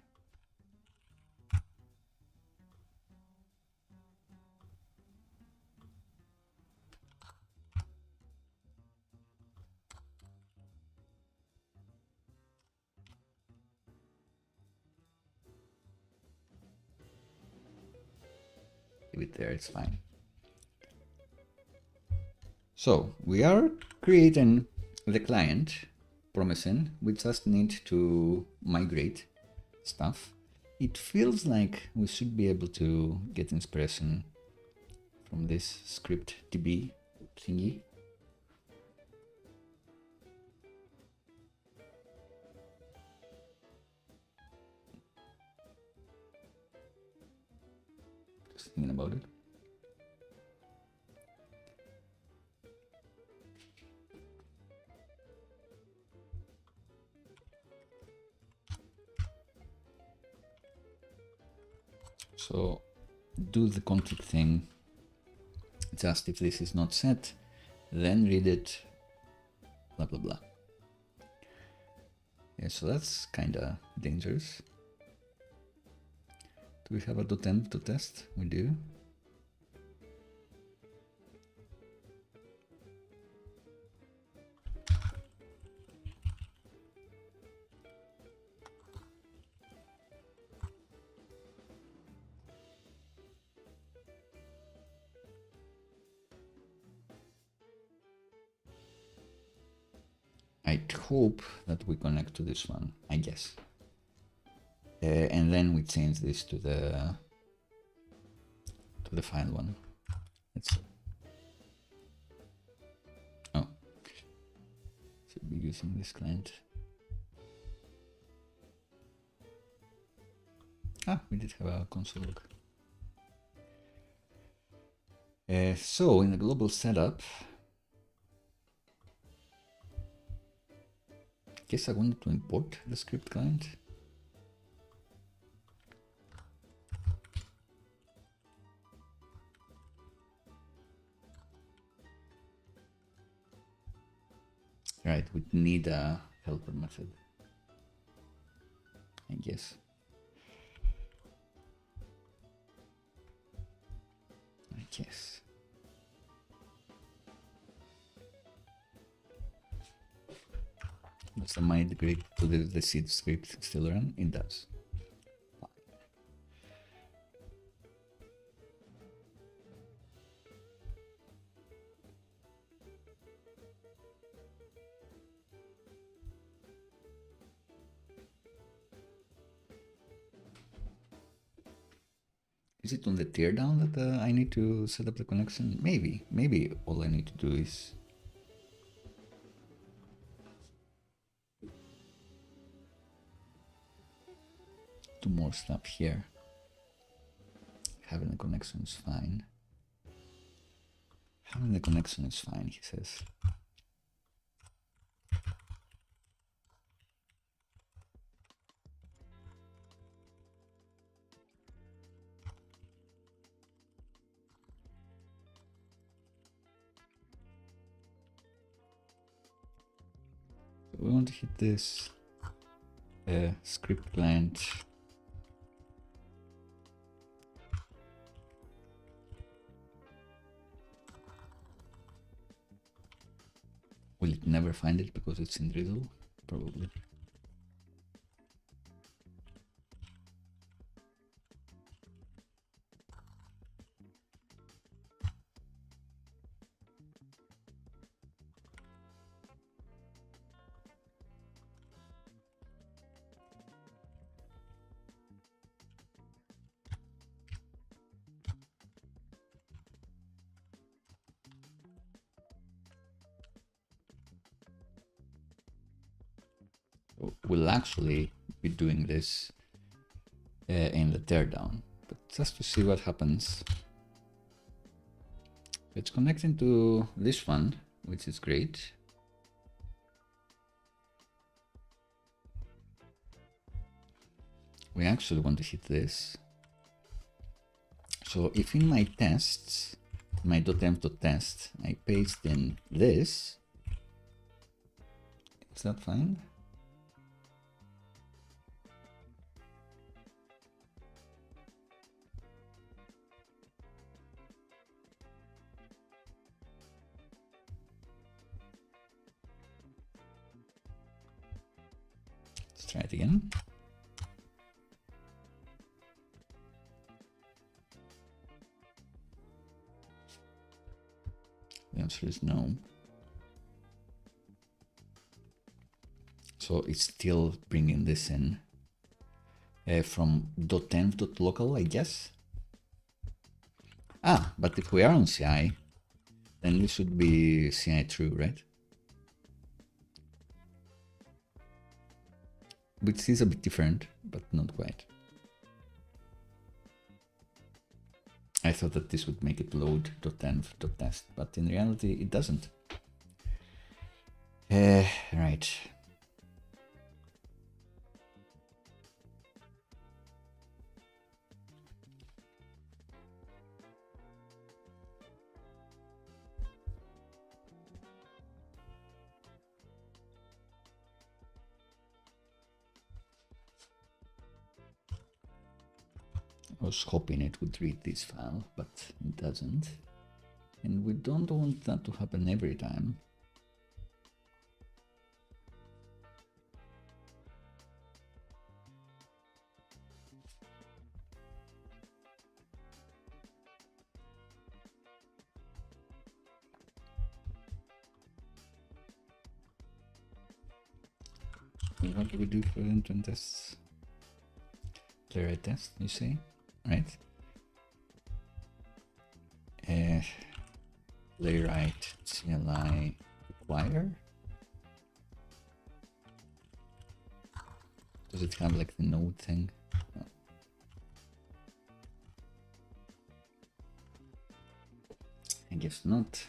Leave it there, it's fine. So we are creating the client, promising we just need to migrate stuff. It feels like we should be able to get inspiration from this script db thingy. Just thinking about it. So do the config thing, just if this is not set, then read it, blah, blah, blah. Yeah, so that's kind of dangerous. Do we have a .env to test? We do. I hope that we connect to this one, I guess. And then we change this to the file one. Let's see. Oh, should be using this client. Ah, we did have a console log. So in the global setup, I guess I wanted to import the script client. Right, we need a helper method, I guess. Does the migrate to the seed script still run? It does. Is it on the teardown that I need to set up the connection? Maybe all I need to do is do more stuff here. Having the connection is fine. Having the connection is fine, he says. We want to hit this script client. Will it never find it because it's in Drizzle? Probably. We'll actually be doing this in the teardown, but just to see what happens. It's connecting to this one, which is great. We actually want to hit this. So if in my tests, my .env.test, I paste in this, is that fine? Let's try it again. The answer is no. So it's still bringing this in from .env.local, I guess. Ah, but if we are on CI, then this should be CI true, right? Which is a bit different, but not quite. I thought that this would make it load .env.test, but in reality it doesn't. Right. I was hoping it would read this file, but it doesn't. And we don't want that to happen every time. What do we do for end-to-end tests? Playwright test, you say, right? Playwright CLI require. Does it have like the node thing? No. I guess not.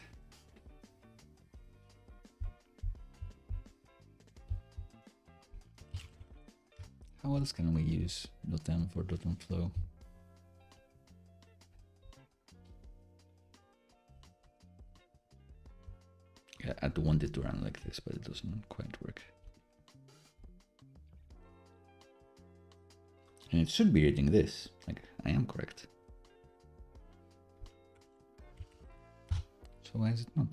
How else can we use .m for .m flow? Yeah, I'd want it to run like this, but it doesn't quite work. And it should be reading this. Like, I am correct. So why is it not?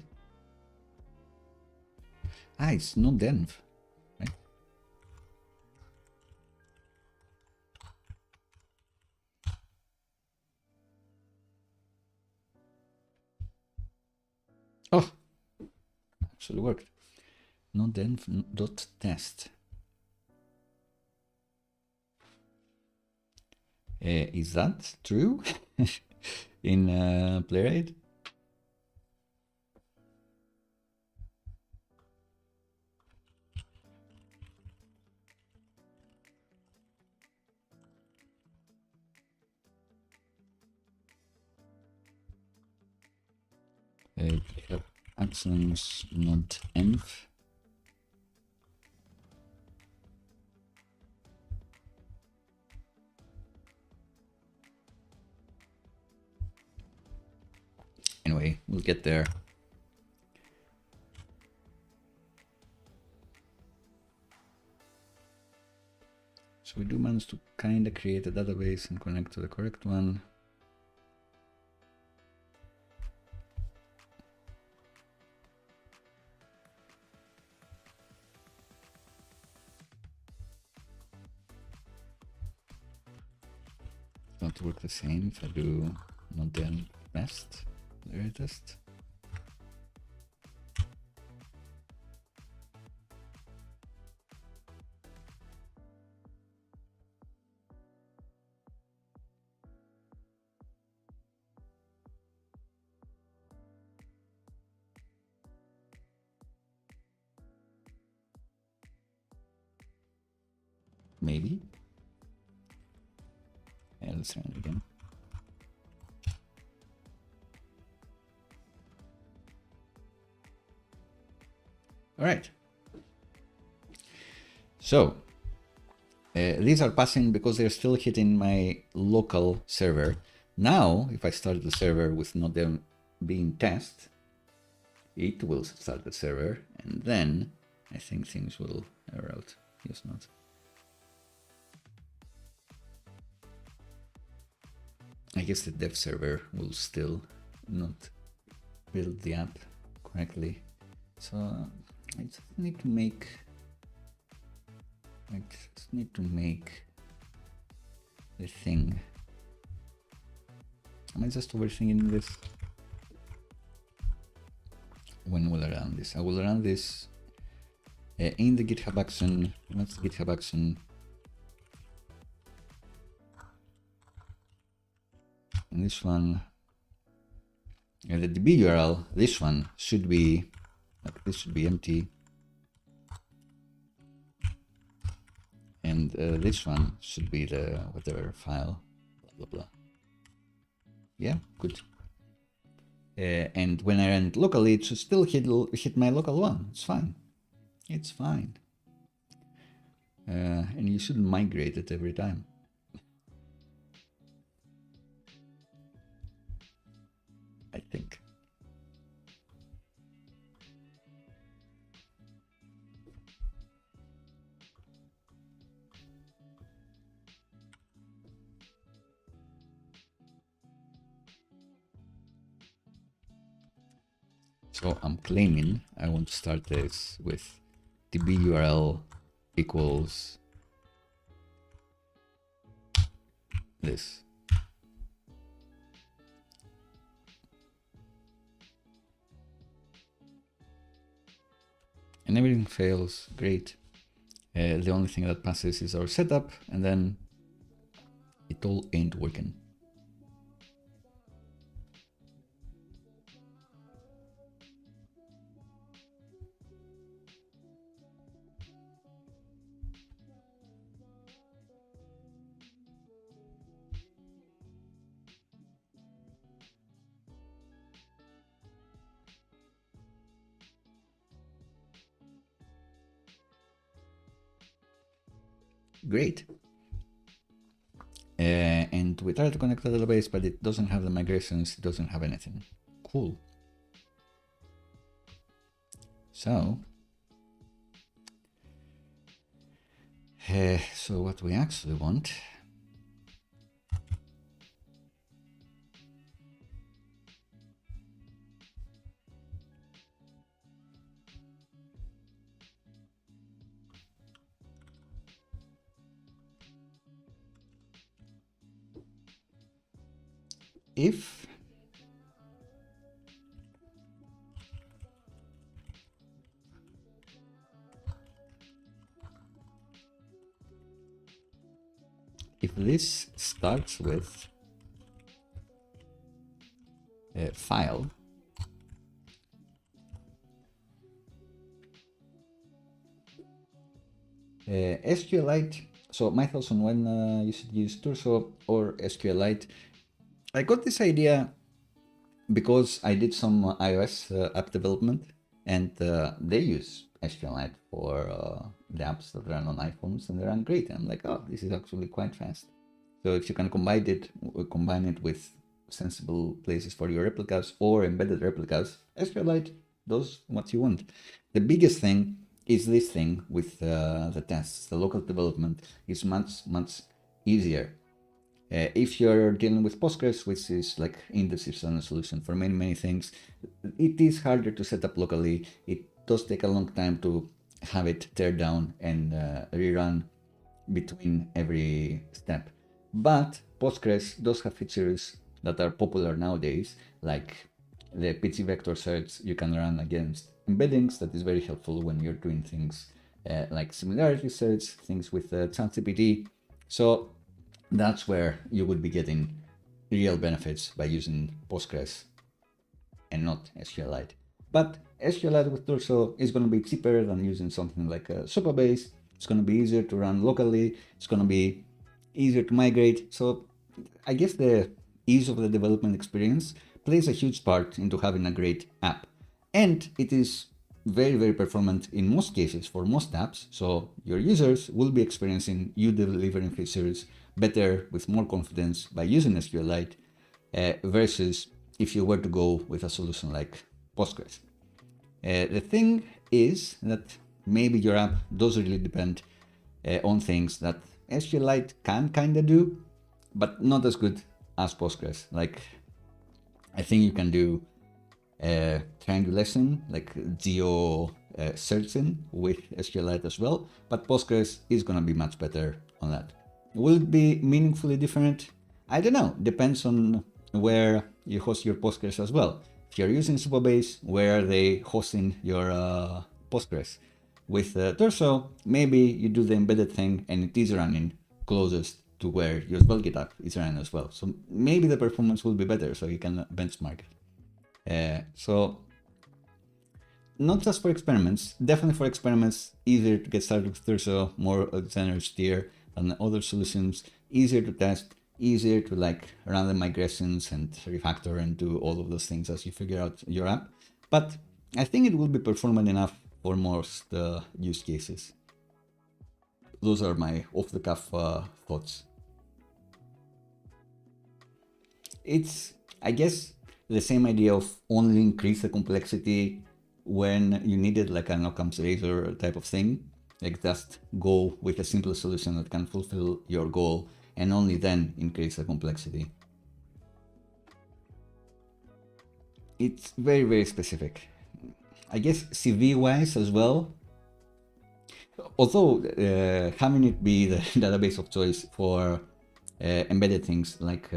Ah, it's not env, right? Oh, actually worked. Not env dot test. Is that true in Playwright? Actions not env. Anyway, we'll get there. So we do manage to kind of create a database and connect to the correct one. Not work the same if I do not then best test. Maybe. Yeah, let's run it again. All right. So these are passing because they're still hitting my local server. Now, if I start the server with not them being test, it will start the server, and then I think things will error out. Yes, not. I guess the dev server will still not build the app correctly. So I just need to make the thing. Am I just overthinking this? When will I run this? I will run this in the GitHub action. What's the GitHub action? And this one, and the DB URL, this one should be, like this should be empty. And this one should be the whatever file, blah, blah, blah. Yeah, good. And when I run it locally, it should still hit my local one. It's fine. It's fine. And you shouldn't migrate it every time. I think. So I'm claiming I want to start this with db URL equals this. And everything fails, great. The only thing that passes is our setup, and then it all ain't working. Great. And we try to connect the database, but it doesn't have the migrations, it doesn't have anything. Cool. So what we actually want if this starts with a file, SQLite, so my thoughts on when you should use Turso or SQLite. I got this idea because I did some iOS app development, and they use SQLite for the apps that run on iPhones, and they run great. And I'm like, oh, this is actually quite fast. So if you can combine it with sensible places for your replicas or embedded replicas, SQLite does what you want. The biggest thing is this thing with the tests. The local development is much easier. If you're dealing with Postgres, which is like indices and a solution for many things, it is harder to set up locally. It does take a long time to have it tear down and rerun between every step. But Postgres does have features that are popular nowadays, like the PG vector search you can run against embeddings. That is very helpful when you're doing things like similarity search, things with ChatGPT. So that's where you would be getting real benefits by using Postgres and not SQLite. But SQLite with Turso is going to be cheaper than using something like a Supabase. It's going to be easier to run locally. It's going to be easier to migrate. So I guess the ease of the development experience plays a huge part into having a great app. And it is very performant in most cases for most apps. So your users will be experiencing you delivering features better with more confidence by using SQLite versus if you were to go with a solution like Postgres. The thing is that maybe your app does really depend on things that SQLite can kind of do, but not as good as Postgres. Like, I think you can do triangulation, like geo searching with SQLite as well, but Postgres is going to be much better on that. Will it be meaningfully different? I don't know. Depends on where you host your Postgres as well. If you're using Supabase, where are they hosting your Postgres? With Turso, maybe you do the embedded thing and it is running closest to where your SvelteKit app is running as well. So maybe the performance will be better, so you can benchmark it. So not just for experiments, definitely for experiments, easier to get started with Turso, more generous tier than other solutions, easier to test, easier to like run the migrations and refactor and do all of those things as you figure out your app. But I think it will be performant enough for most use cases. Those are my off-the-cuff thoughts. It's, I guess, the same idea of only increase the complexity when you needed like an Occam's razor type of thing. Like just go with a simple solution that can fulfill your goal and only then increase the complexity. It's very specific. I guess CV wise as well, although having it be the database of choice for embedded things like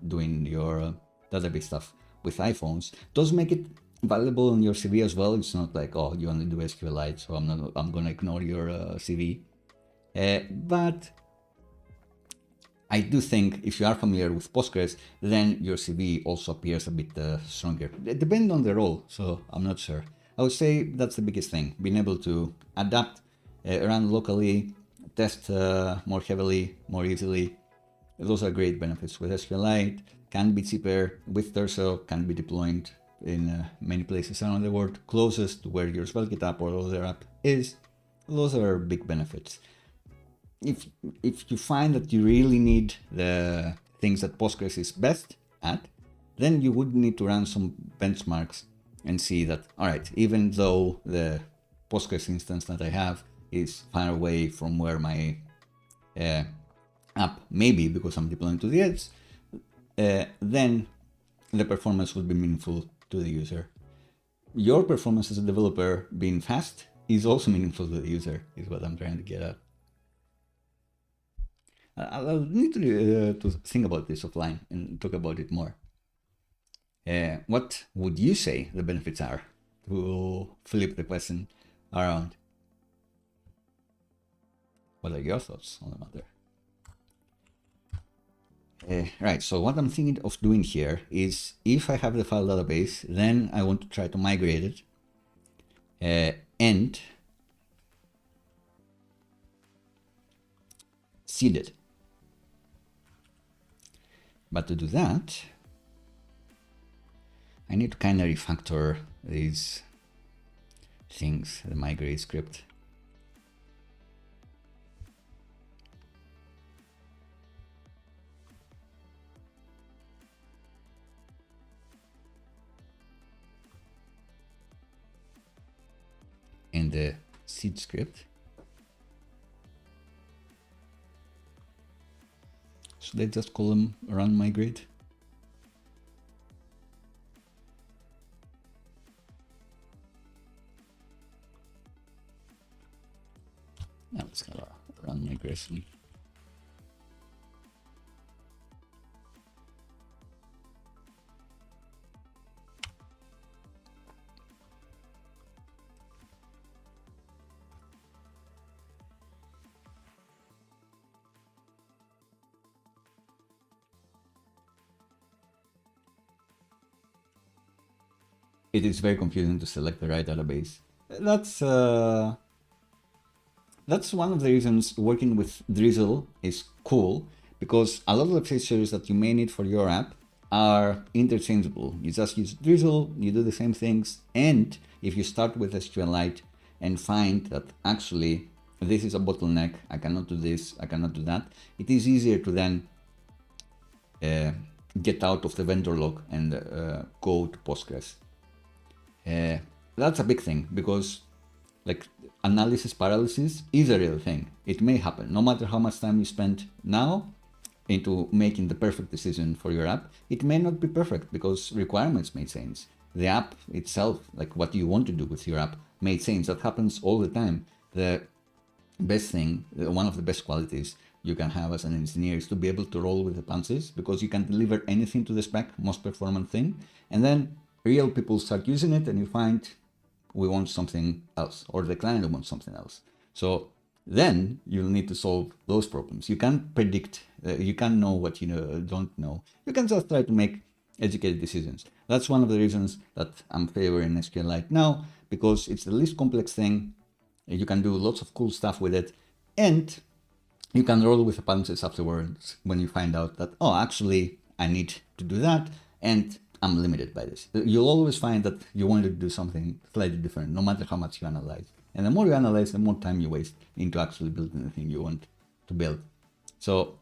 doing your database stuff with iPhones does make it valuable in your CV as well. It's not like, oh, you only do SQLite, so I'm gonna ignore your CV. But I do think if you are familiar with Postgres, then your CV also appears a bit stronger. Depending on the role, so I'm not sure. I would say that's the biggest thing, being able to adapt, run locally, test more heavily, more easily. Those are great benefits. With SQLite, can be cheaper. With Turso, can be deployed in many places around the world, closest to where your SvelteKit app or other app is. Those are big benefits. If you find that you really need the things that Postgres is best at, then you would need to run some benchmarks and see that, all right, even though the Postgres instance that I have is far away from where my app may be because I'm deploying to the edge, then the performance would be meaningful to the user. Your performance as a developer being fast is also meaningful to the user, is what I'm trying to get at. I'll need to think about this offline and talk about it more. What would you say the benefits are? To flip the question around. What are your thoughts on the matter? Right, so what I'm thinking of doing here is if I have the file database, then I want to try to migrate it and seed it. But to do that, I need to kind of refactor these things, the migrate script. And the seed script. So let's just call them run migrate. Now let's have a run migration. It is very confusing to select the right database. That's one of the reasons working with Drizzle is cool, because a lot of the features that you may need for your app are interchangeable. You just use Drizzle, you do the same things, and if you start with SQLite and find that actually this is a bottleneck, I cannot do this, I cannot do that, it is easier to then get out of the vendor log and go to Postgres. That's a big thing, because like analysis paralysis is a real thing. It may happen no matter how much time you spend now into making the perfect decision for your app. It may not be perfect because requirements may change. The app itself, like what you want to do with your app, may change. That happens all the time. The best thing, one of the best qualities you can have as an engineer is to be able to roll with the punches, because you can deliver anything to the spec, most performant thing, and then real people start using it and you find we want something else, or the client wants something else. So then you'll need to solve those problems. You can't predict, you can't know what you don't know. You can just try to make educated decisions. That's one of the reasons that I'm favoring SQLite now, because it's the least complex thing. You can do lots of cool stuff with it, and you can roll with the punches afterwards when you find out that, oh, actually, I need to do that, and I'm limited by this. You'll always find that you want to do something slightly different, no matter how much you analyze. And the more you analyze, the more time you waste into actually building the thing you want to build. So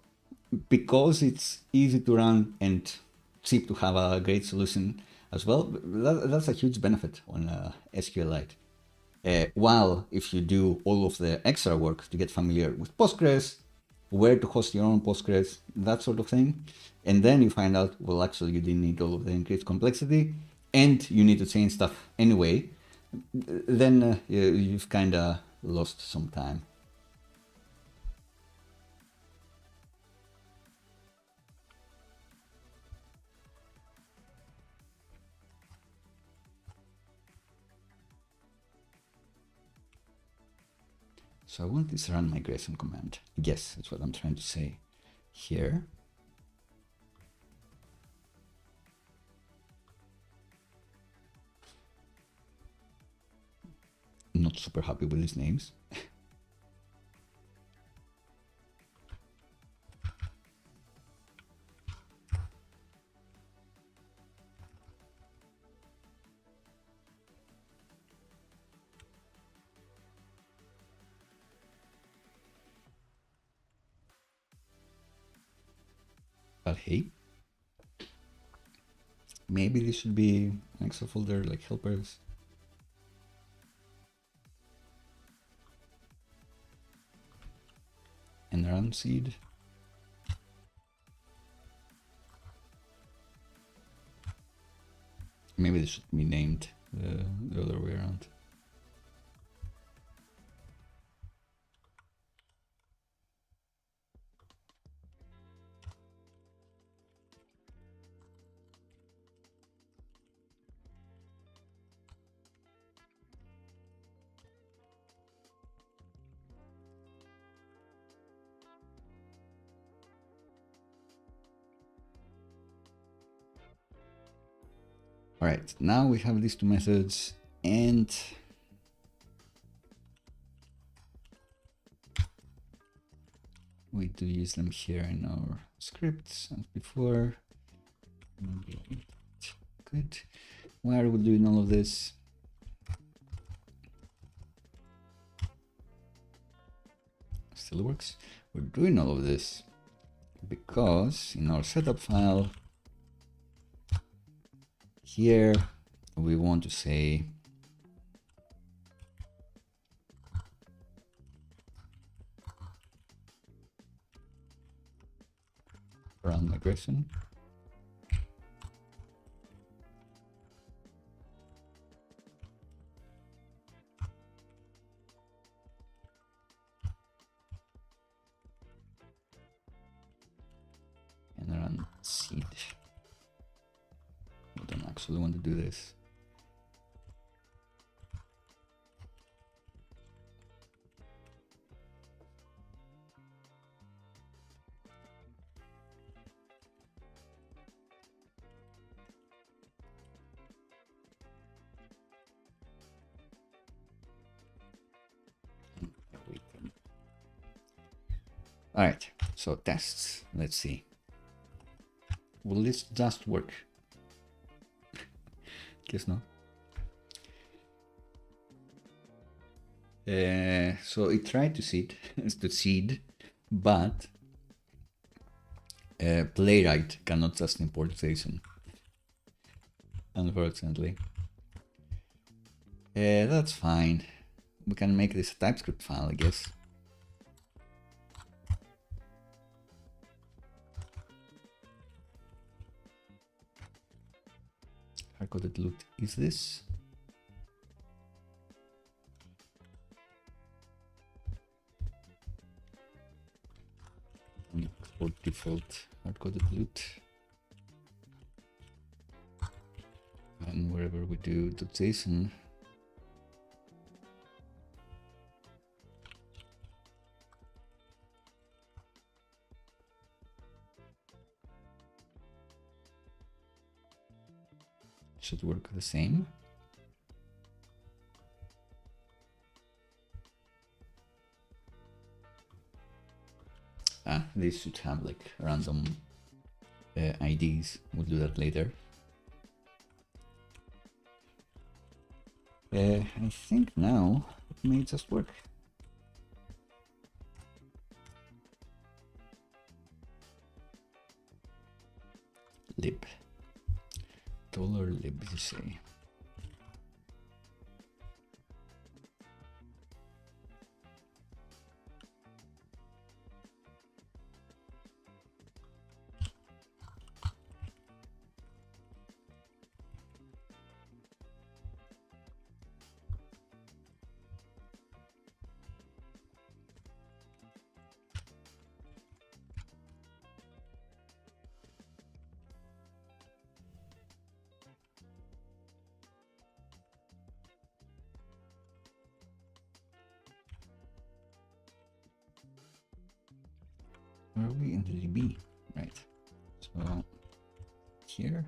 because it's easy to run and cheap to have a great solution as well, that's a huge benefit on SQLite. While if you do all of the extra work to get familiar with Postgres, where to host your own Postgres, that sort of thing, and then you find out, well, actually you didn't need all of the increased complexity, and you need to change stuff anyway, then you've kind of lost some time. So I want this run migration command. Yes, that's what I'm trying to say here. Not super happy with these names. But hey, maybe this should be an extra folder like helpers. And run seed. Maybe this should be named the other way around. All right, now we have these two methods, and we do use them here in our scripts as before. Good. Why are we doing all of this? Still works. We're doing all of this because in our setup file here we want to say run migration. And run seed. I don't actually want to do this. All right, so tests. Let's see. Will this just work? Guess not. So it tried to seed, but Playwright cannot just import JSON, unfortunately. That's fine. We can make this a TypeScript file, I guess. Hard-coded loop is this. For default hard-coded loot, and wherever we do .json, should work the same. This should have like random IDs. We'll do that later. I think now it may just work. Lib. $lib, you say. Where are we in the DB? Right. So here.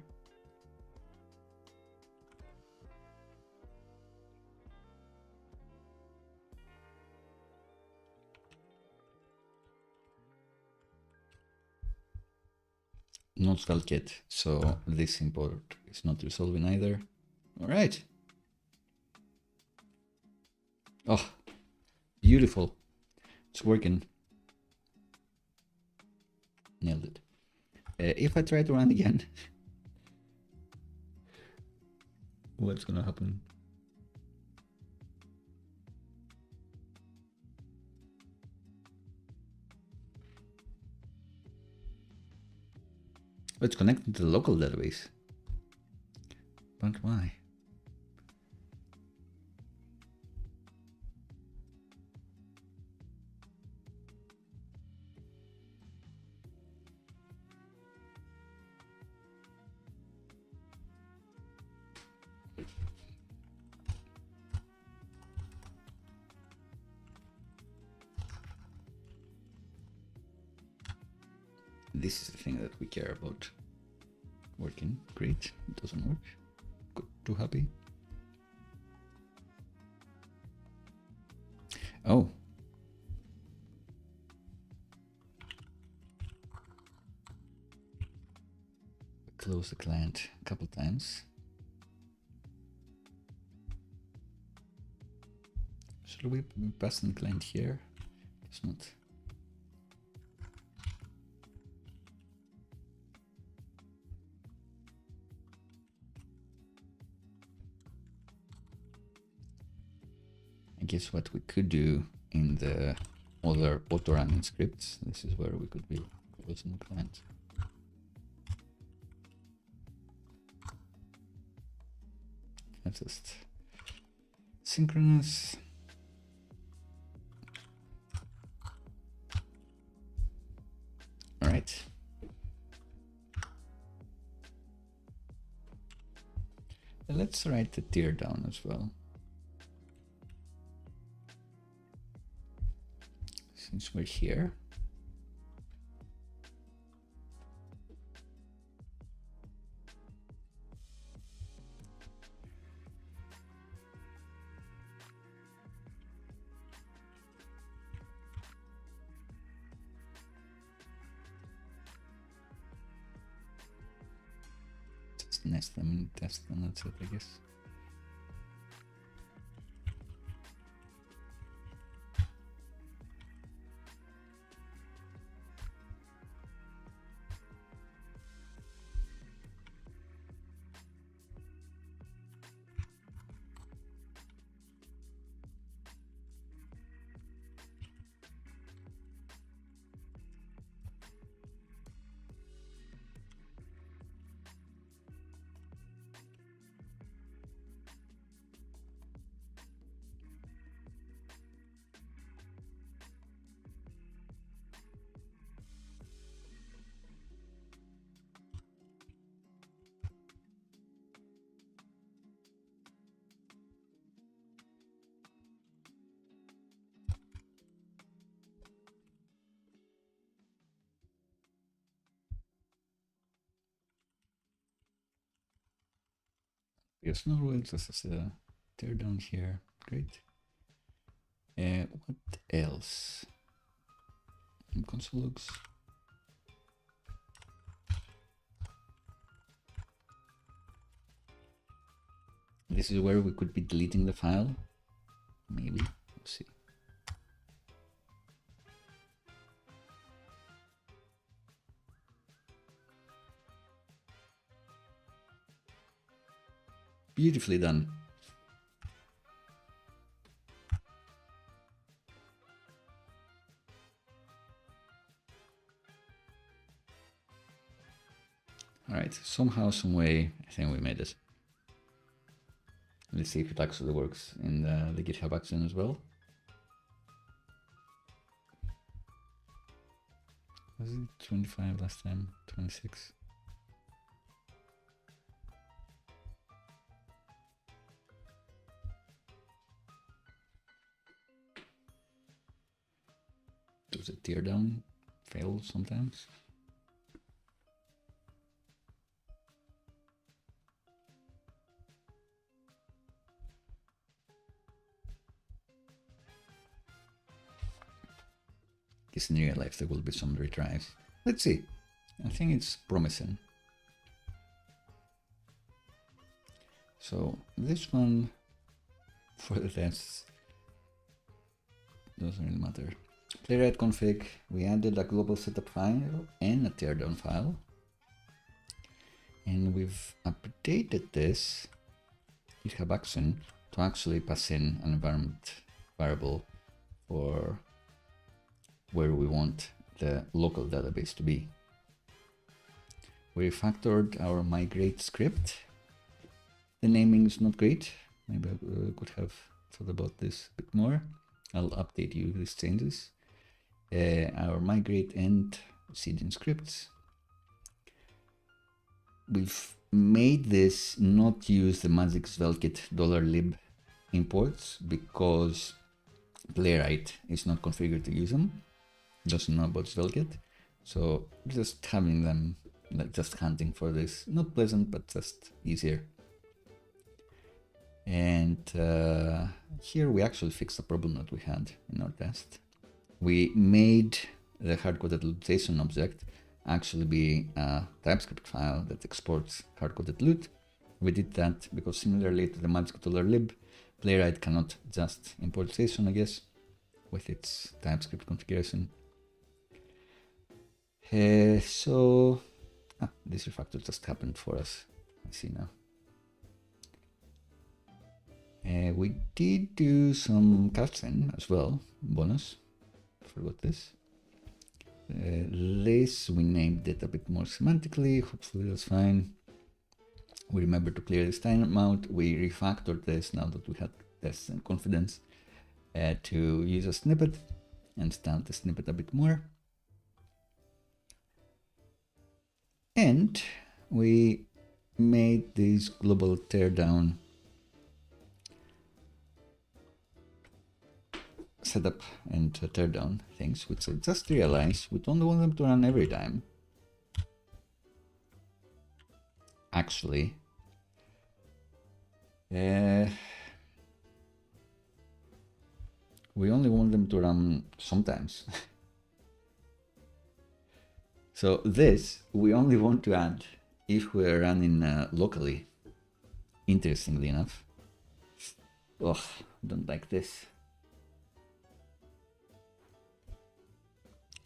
Not SvelteKit, so this import is not resolving either. All right. Oh, beautiful. It's working. Nailed it. If I try to run again, what's gonna happen? Oh, it's connected to the local database. But why? This is the thing that we care about. Working, great. It doesn't work. Good. Too happy. Oh. Close the client a couple times. Should we pass the client here? Guess not. I guess what we could do in the other auto-running scripts, this is where we could be closing the client. Let's just synchronous. All right. Let's write the tear down as well. Since we're here. Just nest them and test them, that's it, I guess. Yes, no rules, just as a tear down here. Great. What else? Console logs. This is where we could be deleting the file. Maybe. We'll see. Beautifully done. All right, somehow, some way, I think we made it. Let's see if it actually works in the GitHub action as well. Was it 25 last time? 26? It was a teardown fail sometimes. Guess in real life there will be some retries. Let's see. I think it's promising. So this one for the tests doesn't really matter. Playwright config, we added a global setup file and a teardown file. And we've updated this GitHub action to actually pass in an environment variable for where we want the local database to be. We refactored our migrate script. The naming is not great. Maybe I could have thought about this a bit more. I'll update you with these changes. Our migrate and seeding scripts. We've made this not use the magic SvelteKit $lib imports because Playwright is not configured to use them. Doesn't know about SvelteKit. So just having them, like just hunting for this, not pleasant, but just easier. And here we actually fixed the problem that we had in our test. We made the hard-coded loot JSON object actually be a TypeScript file that exports hard-coded loot. We did that because similarly to the magic $lib, Playwright cannot just import JSON, I guess, with its TypeScript configuration. This refactor just happened for us. I see now. We did do some casting as well, bonus. Forgot this. This we named it a bit more semantically. Hopefully that's fine. We remember to clear this timeout. We refactored this now that we had tests and confidence to use a snippet and stamp the snippet a bit more. And we made this global teardown setup and teardown things, which I just realized we don't want them to run every time. Actually, we only want them to run sometimes. So this we only want to add if we're running locally. Interestingly enough. Ugh, don't like this.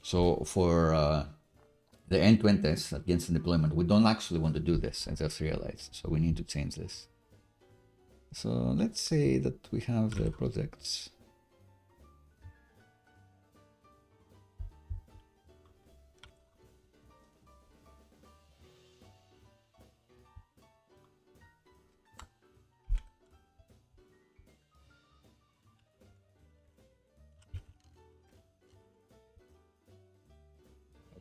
So for the end-to-end test against the deployment, we don't actually want to do this, I just realized. So we need to change this. So let's say that we have the projects.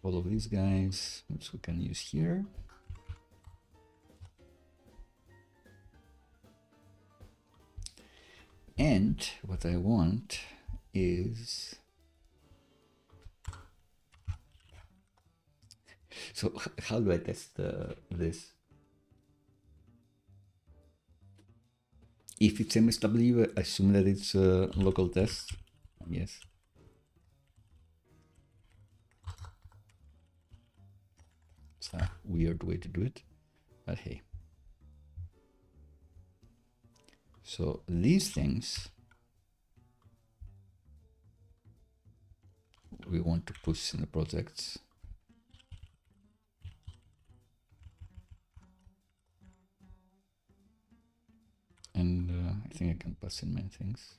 All of these guys, which we can use here. And what I want is, so how do I test this? If it's MSW, I assume that it's a local test, yes. It's a weird way to do it, but hey. So these things we want to push in the projects. And I think I can pass in many things.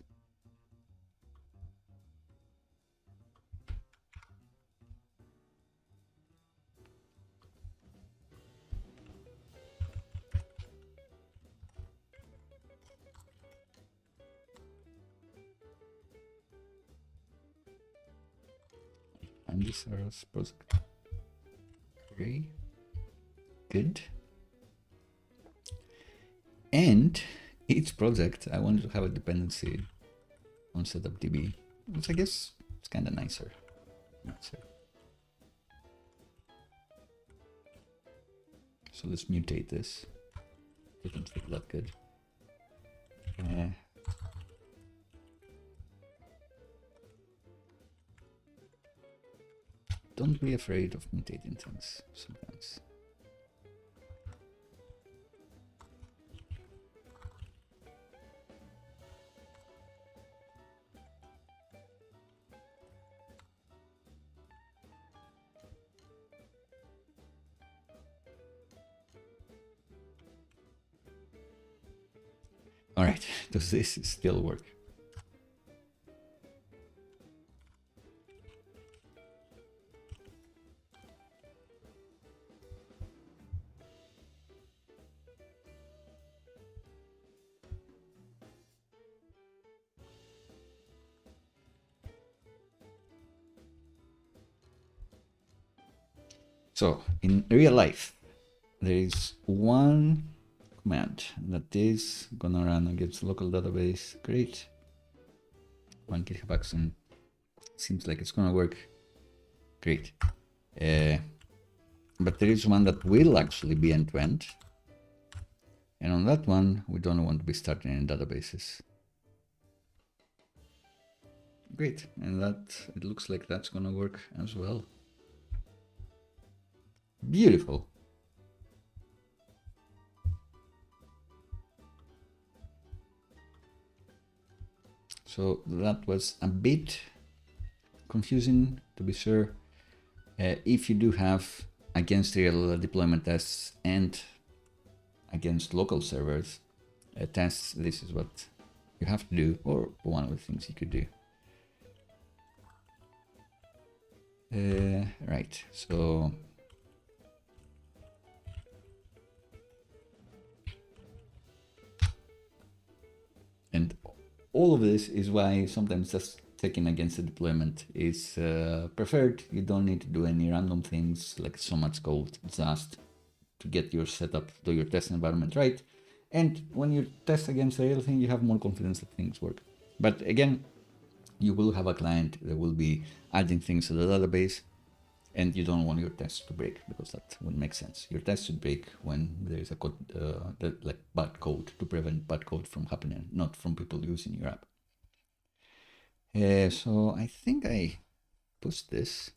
And these are project array. Good. And each project, I wanted to have a dependency on setup DB, which I guess is kind of nicer. So let's mutate this. Doesn't feel that good. Don't be afraid of mutating things sometimes. All right, does this still work? So in real life, there is one command that is gonna run against local database. Great. One GitHub action. Seems like it's gonna work. Great. But there is one that will actually be end-to-end. And on that one, we don't want to be starting any databases. Great. And that, it looks like that's gonna work as well. Beautiful. So that was a bit confusing, to be sure. If you do have against real deployment tests and against local servers tests, this is what you have to do, or one of the things you could do. Right, so and all of this is why sometimes just checking against the deployment is preferred. You don't need to do any random things like so much code, just to get your setup to your test environment right. And when you test against the real thing, you have more confidence that things work. But again, you will have a client that will be adding things to the database, and you don't want your tests to break, because that wouldn't make sense. Your tests should break when there is a code, like bad code, to prevent bad code from happening, not from people using your app. So I think I pushed this,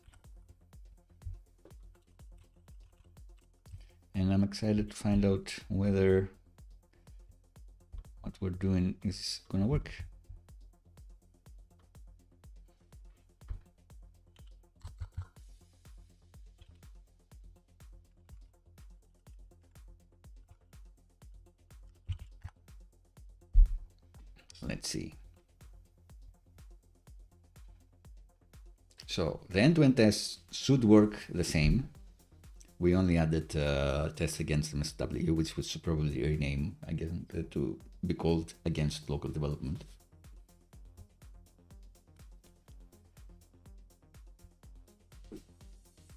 and I'm excited to find out whether what we're doing is gonna work. Let's see. So the end-to-end test should work the same. We only added test against MSW, which was probably rename again to be called against local development.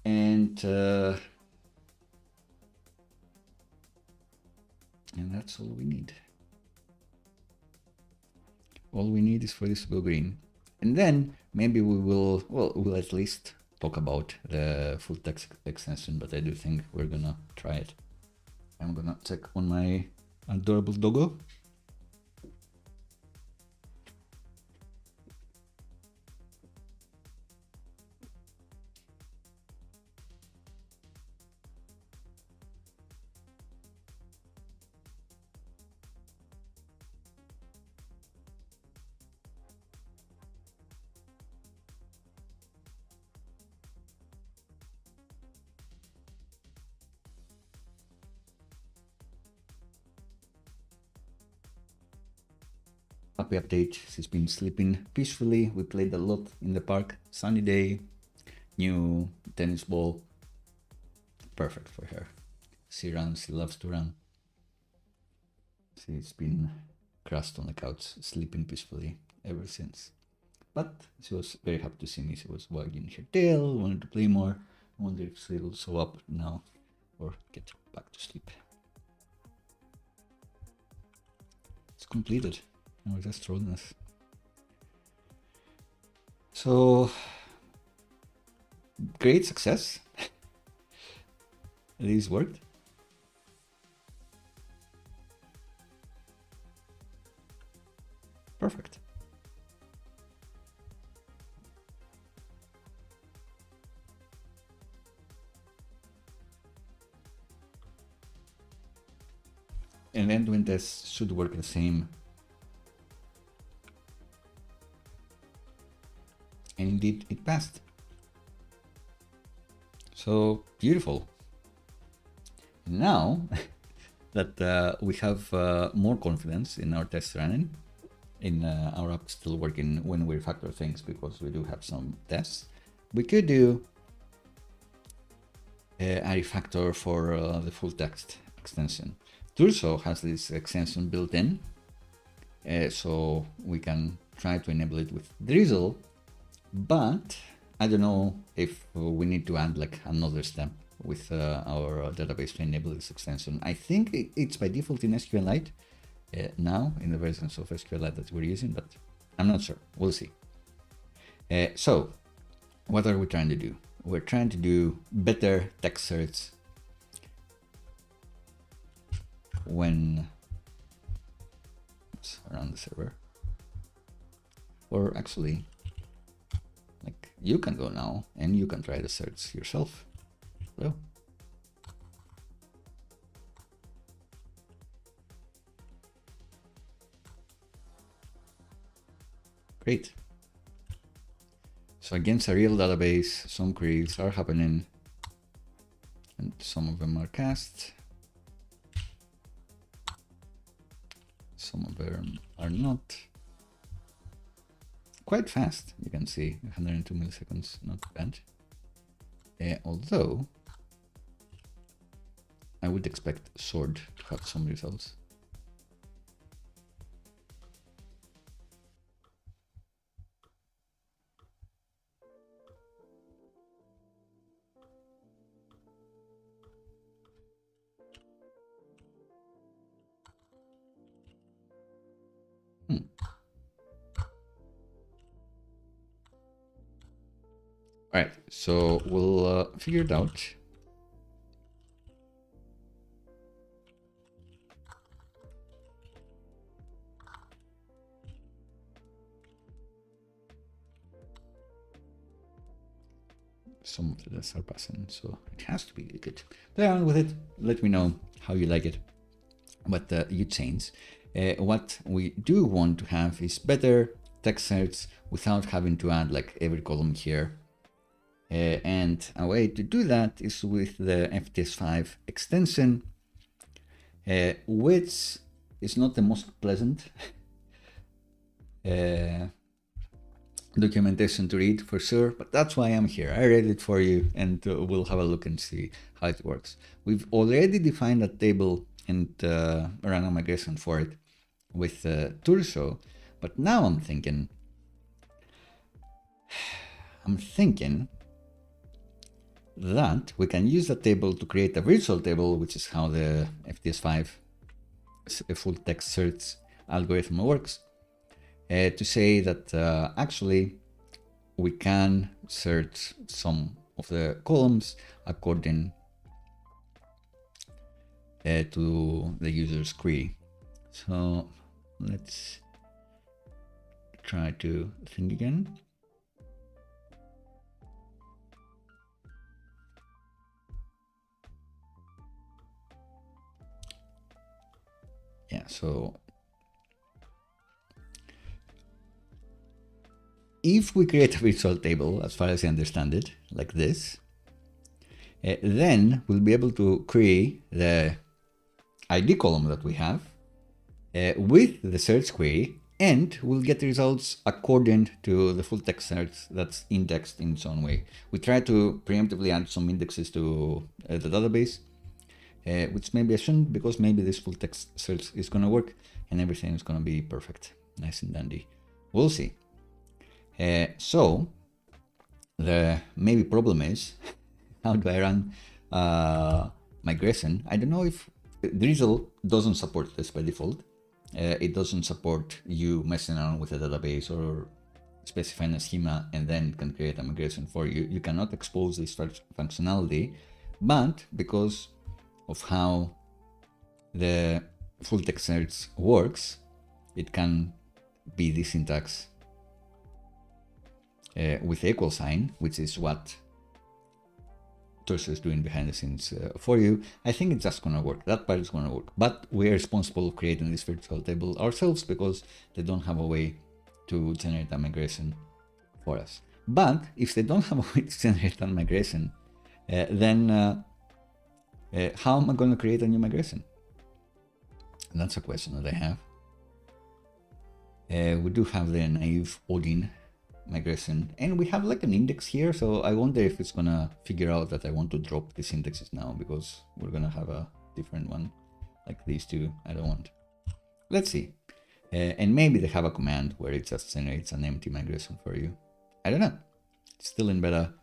And that's all we need. All we need is for this to go green. And then maybe we will, well, we'll at least talk about the full text extension, but I do think we're gonna try it. I'm gonna check on my adorable doggo. Happy update. She's been sleeping peacefully. We played a lot in the park. Sunny day, new tennis ball. Perfect for her. She runs, she loves to run. She's been crashed on the couch, sleeping peacefully ever since. But she was very happy to see me. She was wagging her tail, wanted to play more. I wonder if she'll show up now or get back to sleep. It's completed. We're just trolling us. So, great success. This worked. Perfect. And end-to-end tests should work the same. And indeed, it passed. So beautiful. Now that we have more confidence in our test running, in our app still working when we refactor things, because we do have some tests, we could do a refactor for the full text extension. Turso has this extension built in, so we can try to enable it with Drizzle, but I don't know if we need to add like another step with our database to enable this extension. I think it's by default in SQLite now, in the versions of SQLite that we're using, but I'm not sure. We'll see. So what are we trying to do? We're trying to do better text search when it's around the server. Or actually, like, you can go now and you can try the search yourself. Hello. Great. So against a real database, some queries are happening and some of them are cast. Some of them are not. Quite fast, you can see, 102 milliseconds, not bad. Although, I would expect Sword to have some results. All right, so we'll figure it out. Some of the tests are passing, so it has to be good. Play around with it. Let me know how you like it. But you change. What we do want to have is better text search without having to add like every column here. And a way to do that is with the FTS5 extension, which is not the most pleasant documentation to read for sure, but that's why I'm here. I read it for you, and we'll have a look and see how it works. We've already defined a table and ran a migration for it with Turso, but now I'm thinking that we can use the table to create a virtual table, which is how the FTS5 full text search algorithm works, to say that actually we can search some of the columns according to the user's query. So let's try to think again. Yeah, so if we create a virtual table, as far as I understand it, like this, then we'll be able to query the ID column that we have with the search query, and we'll get the results according to the full text search that's indexed in its own way. We try to preemptively add some indexes to the database, which maybe I shouldn't, because maybe this full text search is going to work and everything is going to be perfect, nice and dandy. We'll see. So the maybe problem is, how do I run migration? I don't know if Drizzle doesn't support this by default. It doesn't support you messing around with a database or specifying a schema and then can create a migration for you. You cannot expose this functionality, but because of how the full text search works, it can be the syntax with equal sign, which is what Turso is doing behind the scenes for you. I think it's just gonna work. That part is gonna work. But we're responsible for creating this virtual table ourselves because they don't have a way to generate a migration for us. But if they don't have a way to generate a migration, then how am I going to create a new migration? And that's a question that I have. We do have the naive Odin migration, and we have like an index here, so I wonder if it's gonna figure out that I want to drop these indexes now because we're gonna have a different one like these two. I don't want. Let's see. And maybe they have a command where it just generates an empty migration for you. I don't know. It's still in beta,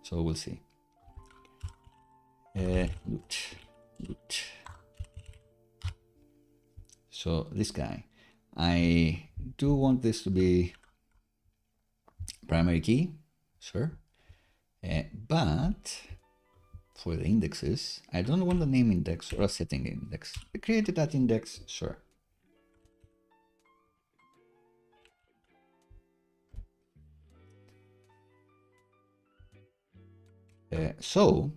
so we'll see. Loot. So this guy, I do want this to be primary key, sure. But for the indexes, I don't want a name index or a setting index. I created that index, sure. So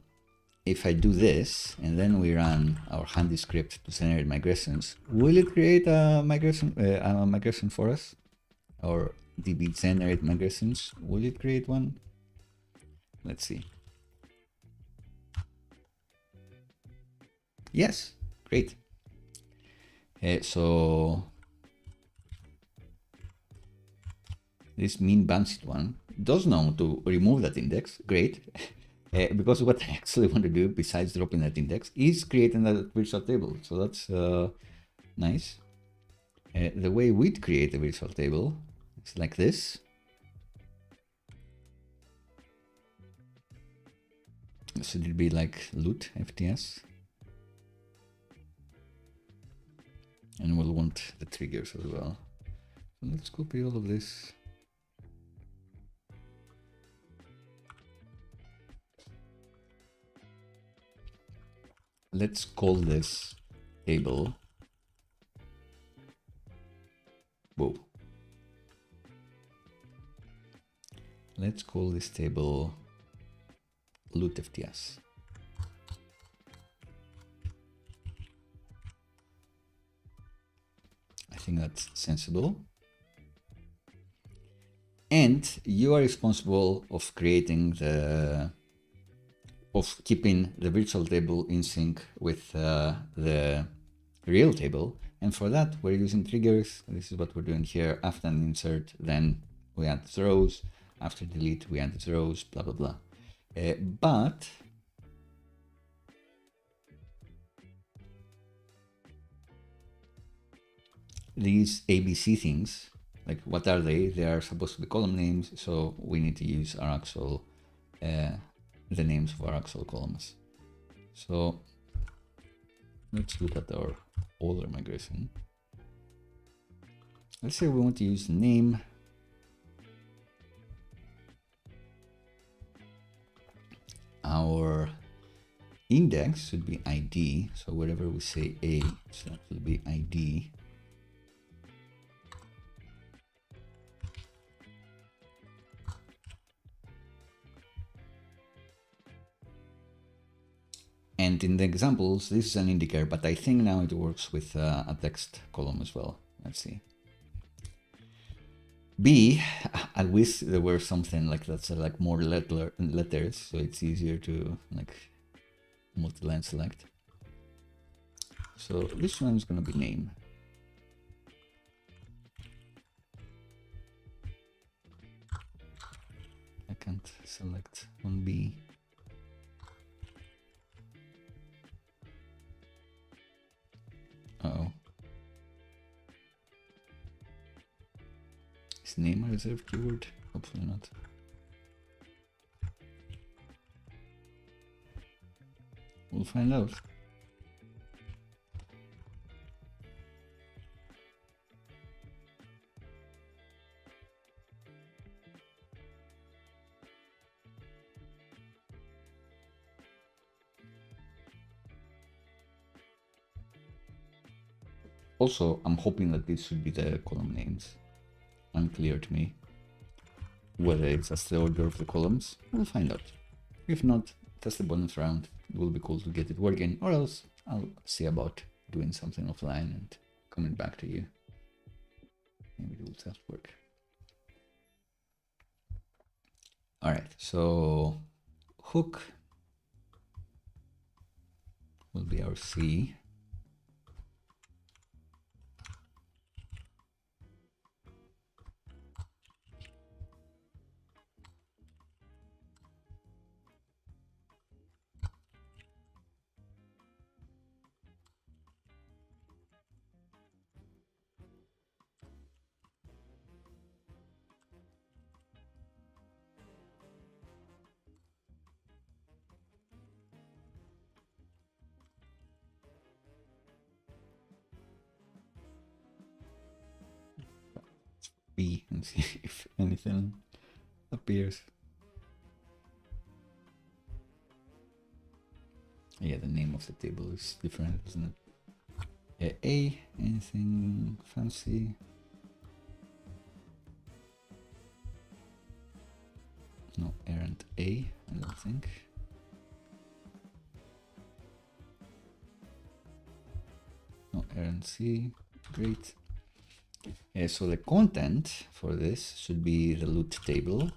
if I do this and then we run our handy script to generate migrations, will it create a migration for us? Or db generate migrations? Will it create one? Let's see. Yes, great. So this mean bounced one does know to remove that index. Great. Because what I actually want to do, besides dropping that index, is creating that virtual table. So that's nice. The way we'd create a virtual table is like this. So it'd be like loot FTS. And we'll want the triggers as well. So let's copy all of this. Let's call this table. Whoa. Let's call this table loot FTS. I think that's sensible. And you are responsible of creating keeping the virtual table in sync with the real table. And for that, we're using triggers. This is what we're doing here. After an insert, then we add throws. After delete, we add throws, blah, blah, blah. But these ABC things, like what are they? They are supposed to be column names. So we need to use our actual the names of our actual columns. So let's look at our older migration. Let's say we want to use the name. Our index should be ID. So wherever we say A, so that will be ID. And in the examples, this is an indicator, but I think now it works with a text column as well. Let's see. B, I wish there were something like that's like more letters, so it's easier to like multi-line select. So this one is going to be name. I can't select on B. Uh-oh. Is name a reserved keyword? Hopefully not. We'll find out. Also, I'm hoping that these should be the column names. unclear to me whether it's just the order of the columns. We'll find out. If not, just a bonus round. It will be cool to get it working, or else I'll see about doing something offline and coming back to you. Maybe it will just work. All right, so hook will be our C. B and see if anything appears. Yeah, the name of the table is different, isn't it? A, anything fancy? No, errand A, I don't think. No, errand C, great. So the content for this should be the loot table.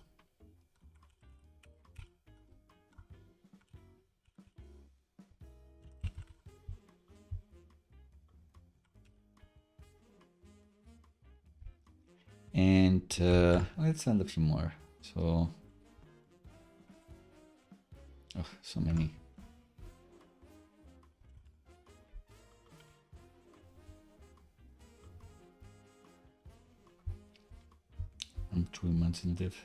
And let's add a few more. So, oh, so many. I'm too imaginative.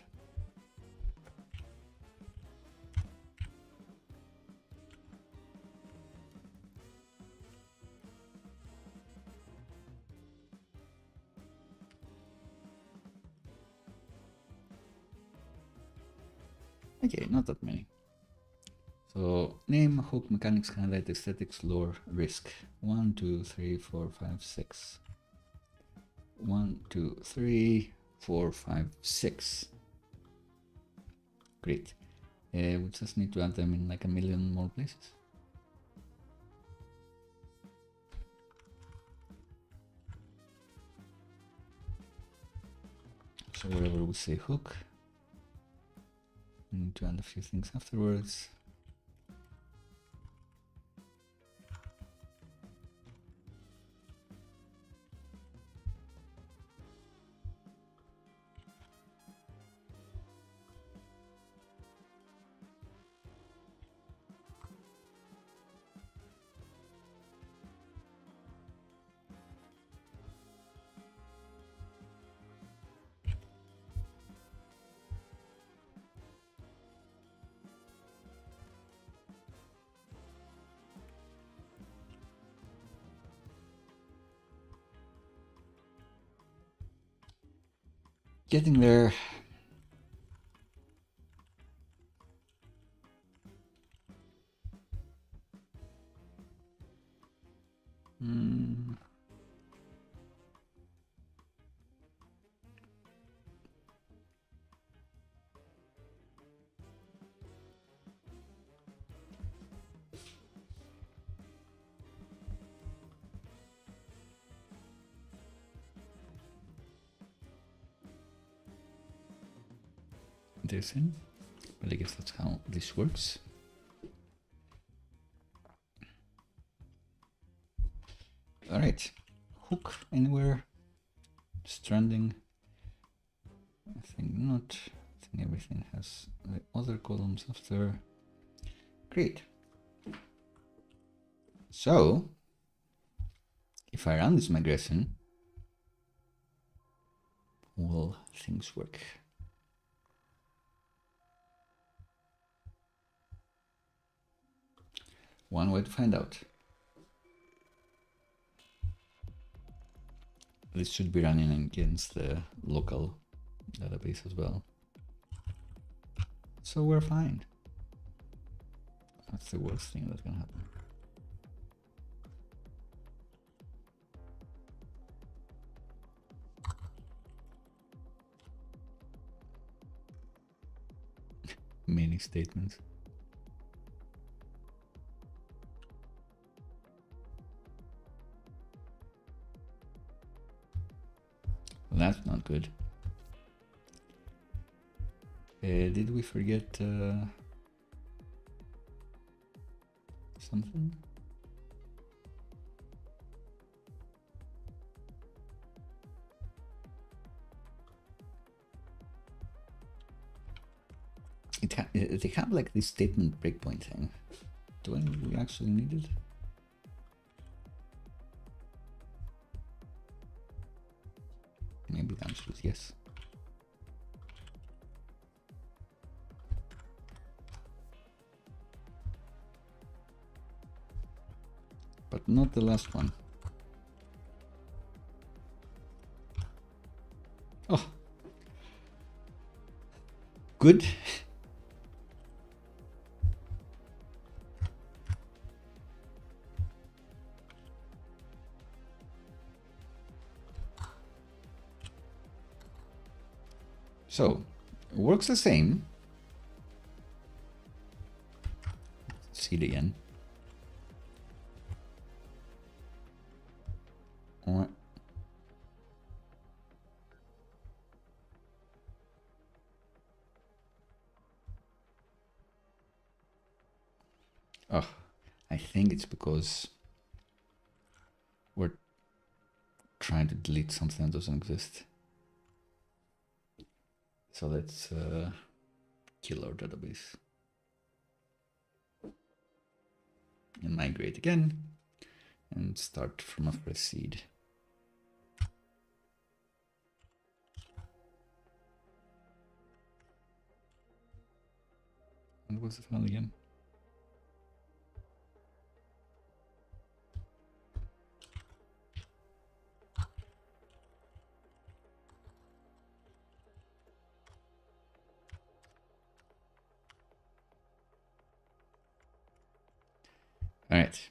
Okay, not that many. So name, hook, mechanics, highlight, aesthetics, lore, risk. 1, 2, 3, 4, 5, 6. 1, 2, 3, 4, 5, 6. Great. We just need to add them in like a million more places. So wherever we say hook, we need to add a few things afterwards. Getting there. Interesting, but I guess that's how this works. All right, hook anywhere, stranding. I think not. I think everything has the other columns after. Great. So if I run this migration, will things work? One way to find out. This should be running against the local database as well. So we're fine. That's the worst thing that can happen. many statements. Well, that's not good. Did we forget something? They have like this statement breakpoint thing. Do we actually need it? Maybe the answer is yes. But not the last one. Oh, good. So, it works the same. Let's see it again. Alright. Oh, I think it's because we're trying to delete something that doesn't exist. So let's kill our database and migrate again and start from a fresh seed. What was the file again? All right,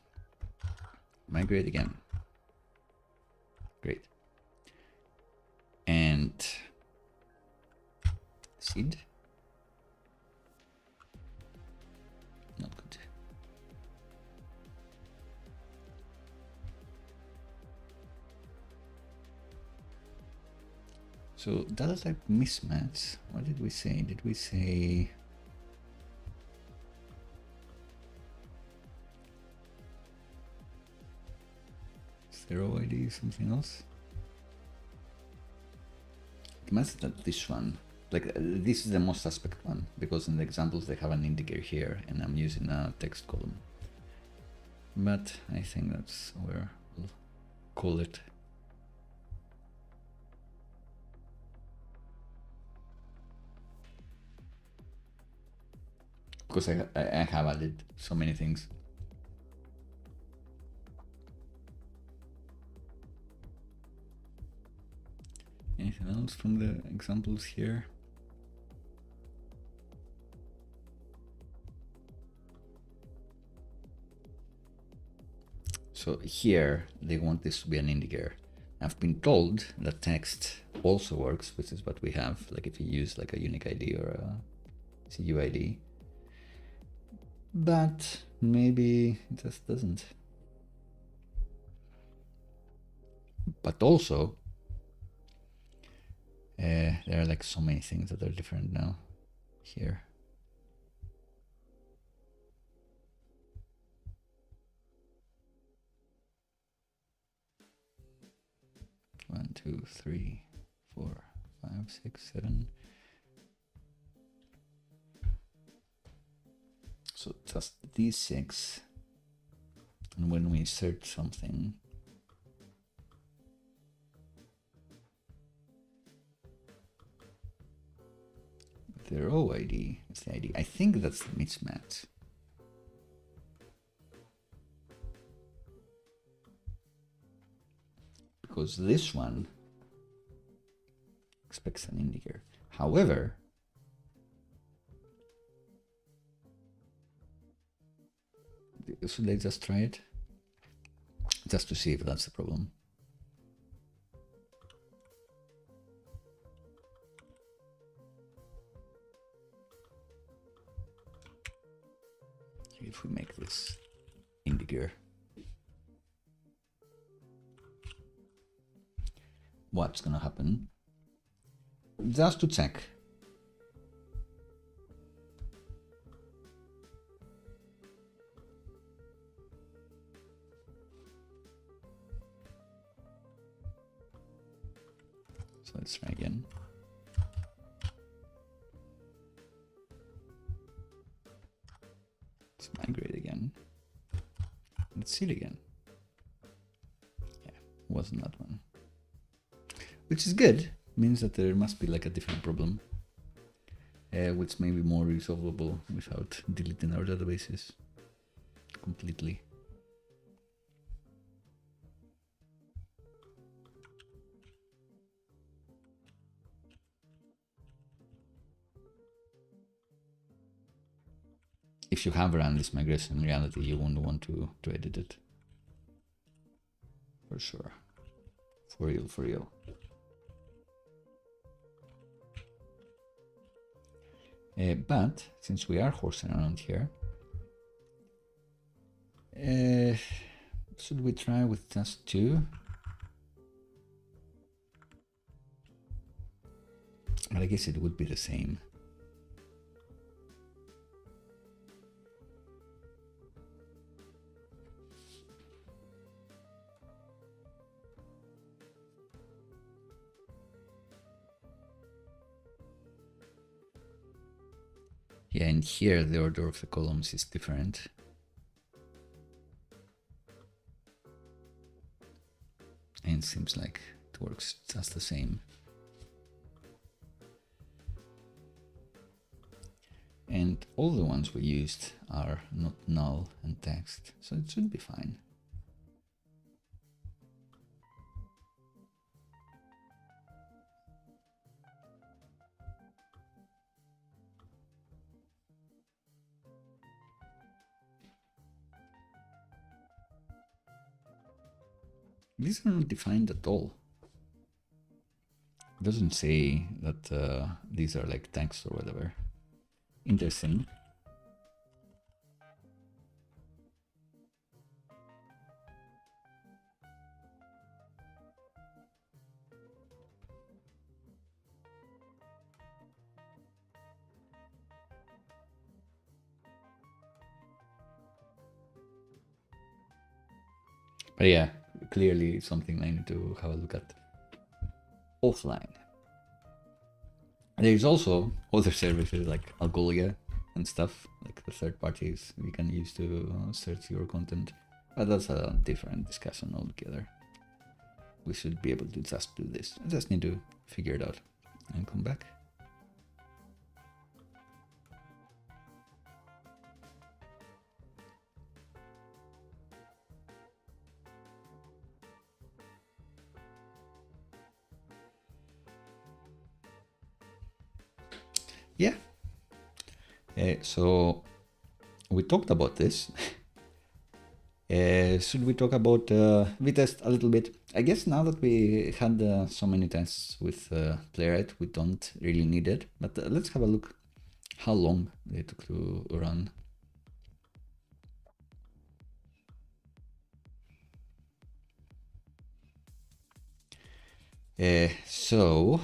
migrate again. Great. And seed. Not good. So data type mismatch. What did we say? Did we say zero ID, something else? It must that this one, like this is the most suspect one, because in the examples they have an indicator here and I'm using a text column. But I think that's where we'll call it. Because I have added so many things. Anything else from the examples here? So here they want this to be an integer. I've been told that text also works, which is what we have, like if you use like a unique ID or a CUID. But maybe it just doesn't. But also, there are like so many things that are different now here. One, two, three, 4, 5, 6, 7. So just these 6. And when we search something, the row ID is the ID. I think that's the mismatch. Because this one expects an integer. However, should I just try it? Just to see if that's the problem. if we make this integer, what's gonna happen? Just to check. So let's try again. Let's migrate again. Let's see it again. Yeah, wasn't that one. Which is good. Means that there must be like a different problem, which may be more resolvable without deleting our databases completely. If you have run this migration, in reality, you won't want to edit it. For sure. For real, for real. But since we are horsing around here, should we try with just 2? But I guess it would be the same. Yeah, and here the order of the columns is different. And it seems like it works just the same. And all the ones we used are not null and text, so it should be fine. These are not defined at all. It doesn't say that these are like text or whatever. Interesting. But yeah, clearly something I need to have a look at offline. There's also other services like Algolia and stuff, like the third parties we can use to search your content. But that's a different discussion altogether. We should be able to just do this. I just need to figure it out and come back. Yeah. So we talked about this. Should we talk about VTest a little bit? I guess now that we had so many tests with Playwright, we don't really need it. But let's have a look how long they took to run. So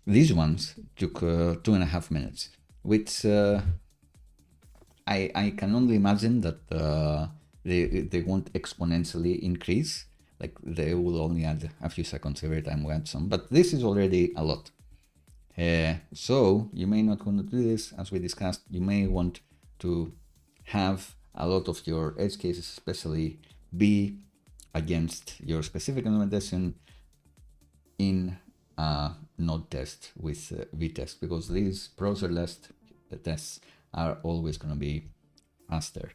these ones took 2.5 minutes, which I can only imagine that they won't exponentially increase. Like they will only add a few seconds every time we add some, but this is already a lot. So you may not want to do this, as we discussed. You may want to have a lot of your edge cases, especially be against your specific implementation in a node test with VTest, because these browser-less tests are always going to be faster.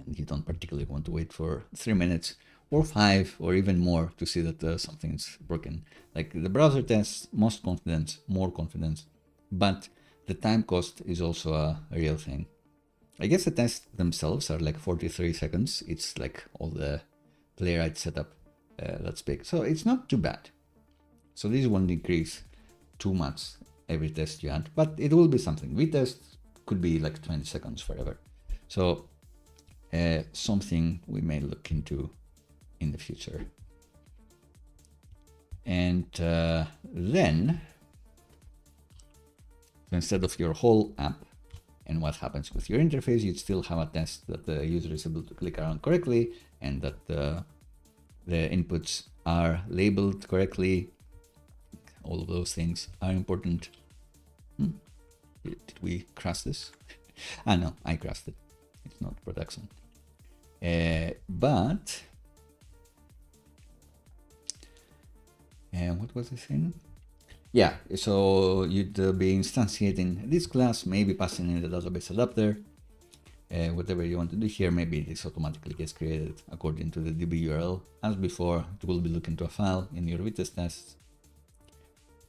And you don't particularly want to wait for 3 minutes or 5 or even more to see that something's broken. Like the browser tests, most confidence, more confidence, but the time cost is also a real thing. I guess the tests themselves are like 43 seconds. It's like all the playwright setup that's big. So it's not too bad. So this won't increase too much every test you add, but it will be something. V-test could be like 20 seconds forever. So something we may look into in the future. And then, instead of your whole app and what happens with your interface, you'd still have a test that the user is able to click around correctly and that the inputs are labeled correctly. All of those things are important. Did we crash this? No, I crashed it. It's not production. But what was I saying? Yeah, so you'd be instantiating this class, maybe passing in the database adapter, whatever you want to do here. Maybe this automatically gets created according to the DB URL. As before, it will be looking to a file in your v-test tests,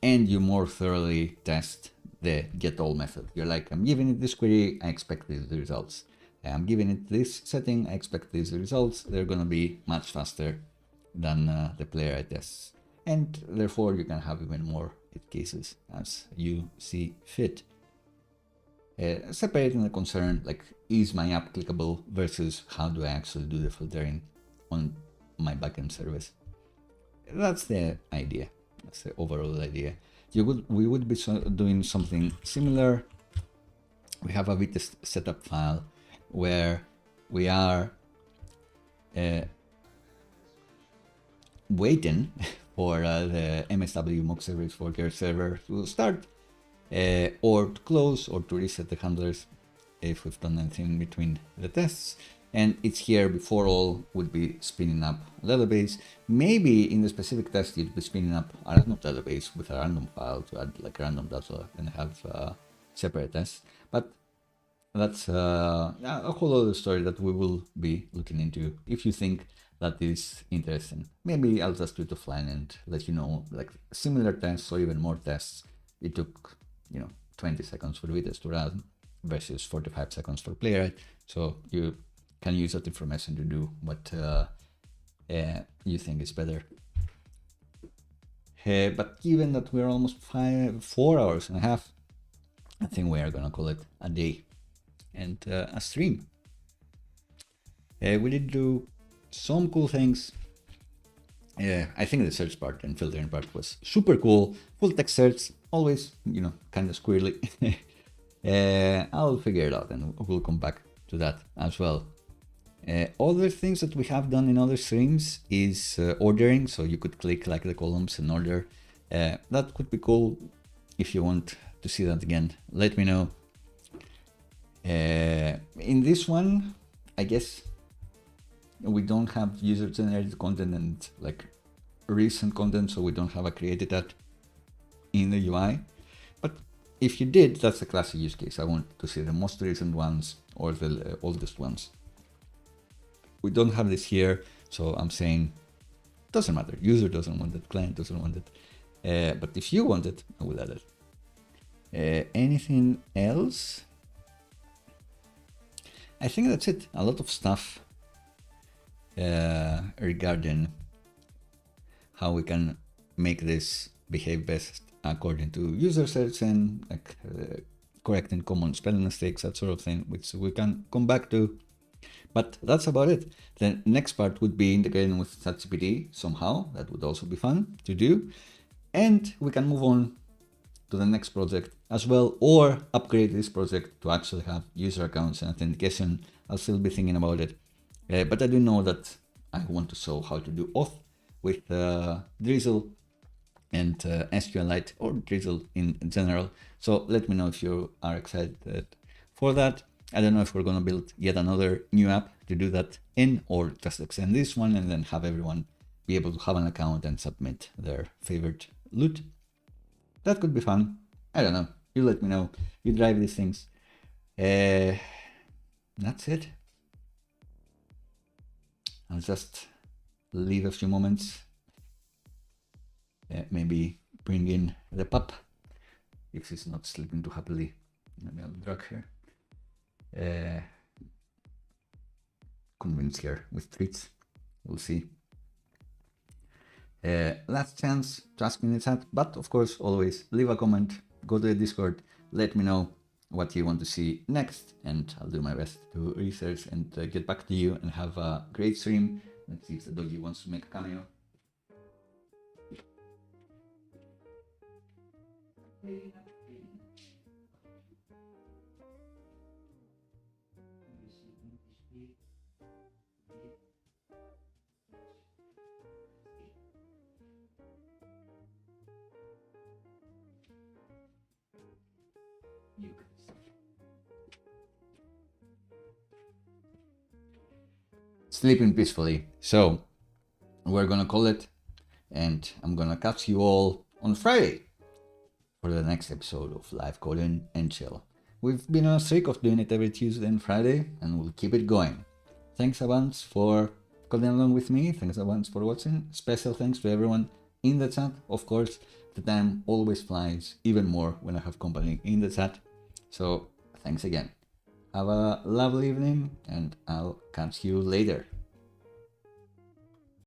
and you more thoroughly test the getAll method. You're like, I'm giving it this query, I expect these results. I'm giving it this setting, I expect these results. They're going to be much faster than the playwright tests. And therefore, you can have even more edge cases as you see fit. Separating the concern, like, is my app clickable versus how do I actually do the filtering on my backend service? That's the idea. That's the overall idea. We would be doing something similar. We have a v-test setup file where we are waiting for the MSW mock service worker server to start, or to close, or to reset the handlers if we've done anything between the tests. And it's here before all would be spinning up a database. Maybe in the specific test, you'd be spinning up a random database with a random file to add like random data and have separate tests. But that's a whole other story that we will be looking into if you think that is interesting. Maybe I'll just do it offline and let you know, like similar tests or even more tests. It took, 20 seconds for v-test to run versus 45 seconds for playwright. So you can use that information to do what you think is better. But given that we're almost 4 hours and a half, I think we are gonna call it a day and a stream. We did do some cool things. I think the search part and filtering part was super cool. Full text search, always, kind of squirrely. I'll figure it out and we'll come back to that as well. Other things that we have done in other streams is ordering. So you could click like the columns and order. That could be cool. If you want to see that again, let me know. In this one, I guess we don't have user generated content and like recent content, so we don't have a created that in the UI. But if you did, that's a classic use case. I want to see the most recent ones or the oldest ones. We don't have this here, so I'm saying doesn't matter. User doesn't want it, client doesn't want it. But if you want it, I will add it. Anything else? I think that's it. A lot of stuff regarding how we can make this behave best according to user search and like correcting common spelling mistakes, that sort of thing, which we can come back to. But that's about it. The next part would be integrating with ChatGPT somehow. That would also be fun to do. And we can move on to the next project as well, or upgrade this project to actually have user accounts and authentication. I'll still be thinking about it. But I do know that I want to show how to do auth with Drizzle and SQLite or Drizzle in general. So let me know if you are excited for that. I don't know if we're going to build yet another new app to do that in, or just extend this one and then have everyone be able to have an account and submit their favorite loot. That could be fun. I don't know. You let me know. You drive these things. That's it. I'll just leave a few moments. Maybe bring in the pup if she's not sleeping too happily. Maybe I'll drag her. convinced here with treats. We'll see. Last chance to ask me in the chat, but of course, always leave a comment, go to the Discord, let me know what you want to see next, and I'll do my best to research and get back to you and have a great stream. Let's see if the doggy wants to make a cameo. Sleeping peacefully. So we're gonna call it, and I'm gonna catch you all on Friday for the next episode of Live Coding and Chill. We've been on a streak of doing it every Tuesday and Friday, and we'll keep it going. Thanks a bunch for coding along with me. Thanks a bunch for watching. Special thanks to everyone in the chat. Of course, the time always flies even more when I have company in the chat. So thanks again. Have a lovely evening, and I'll catch you later.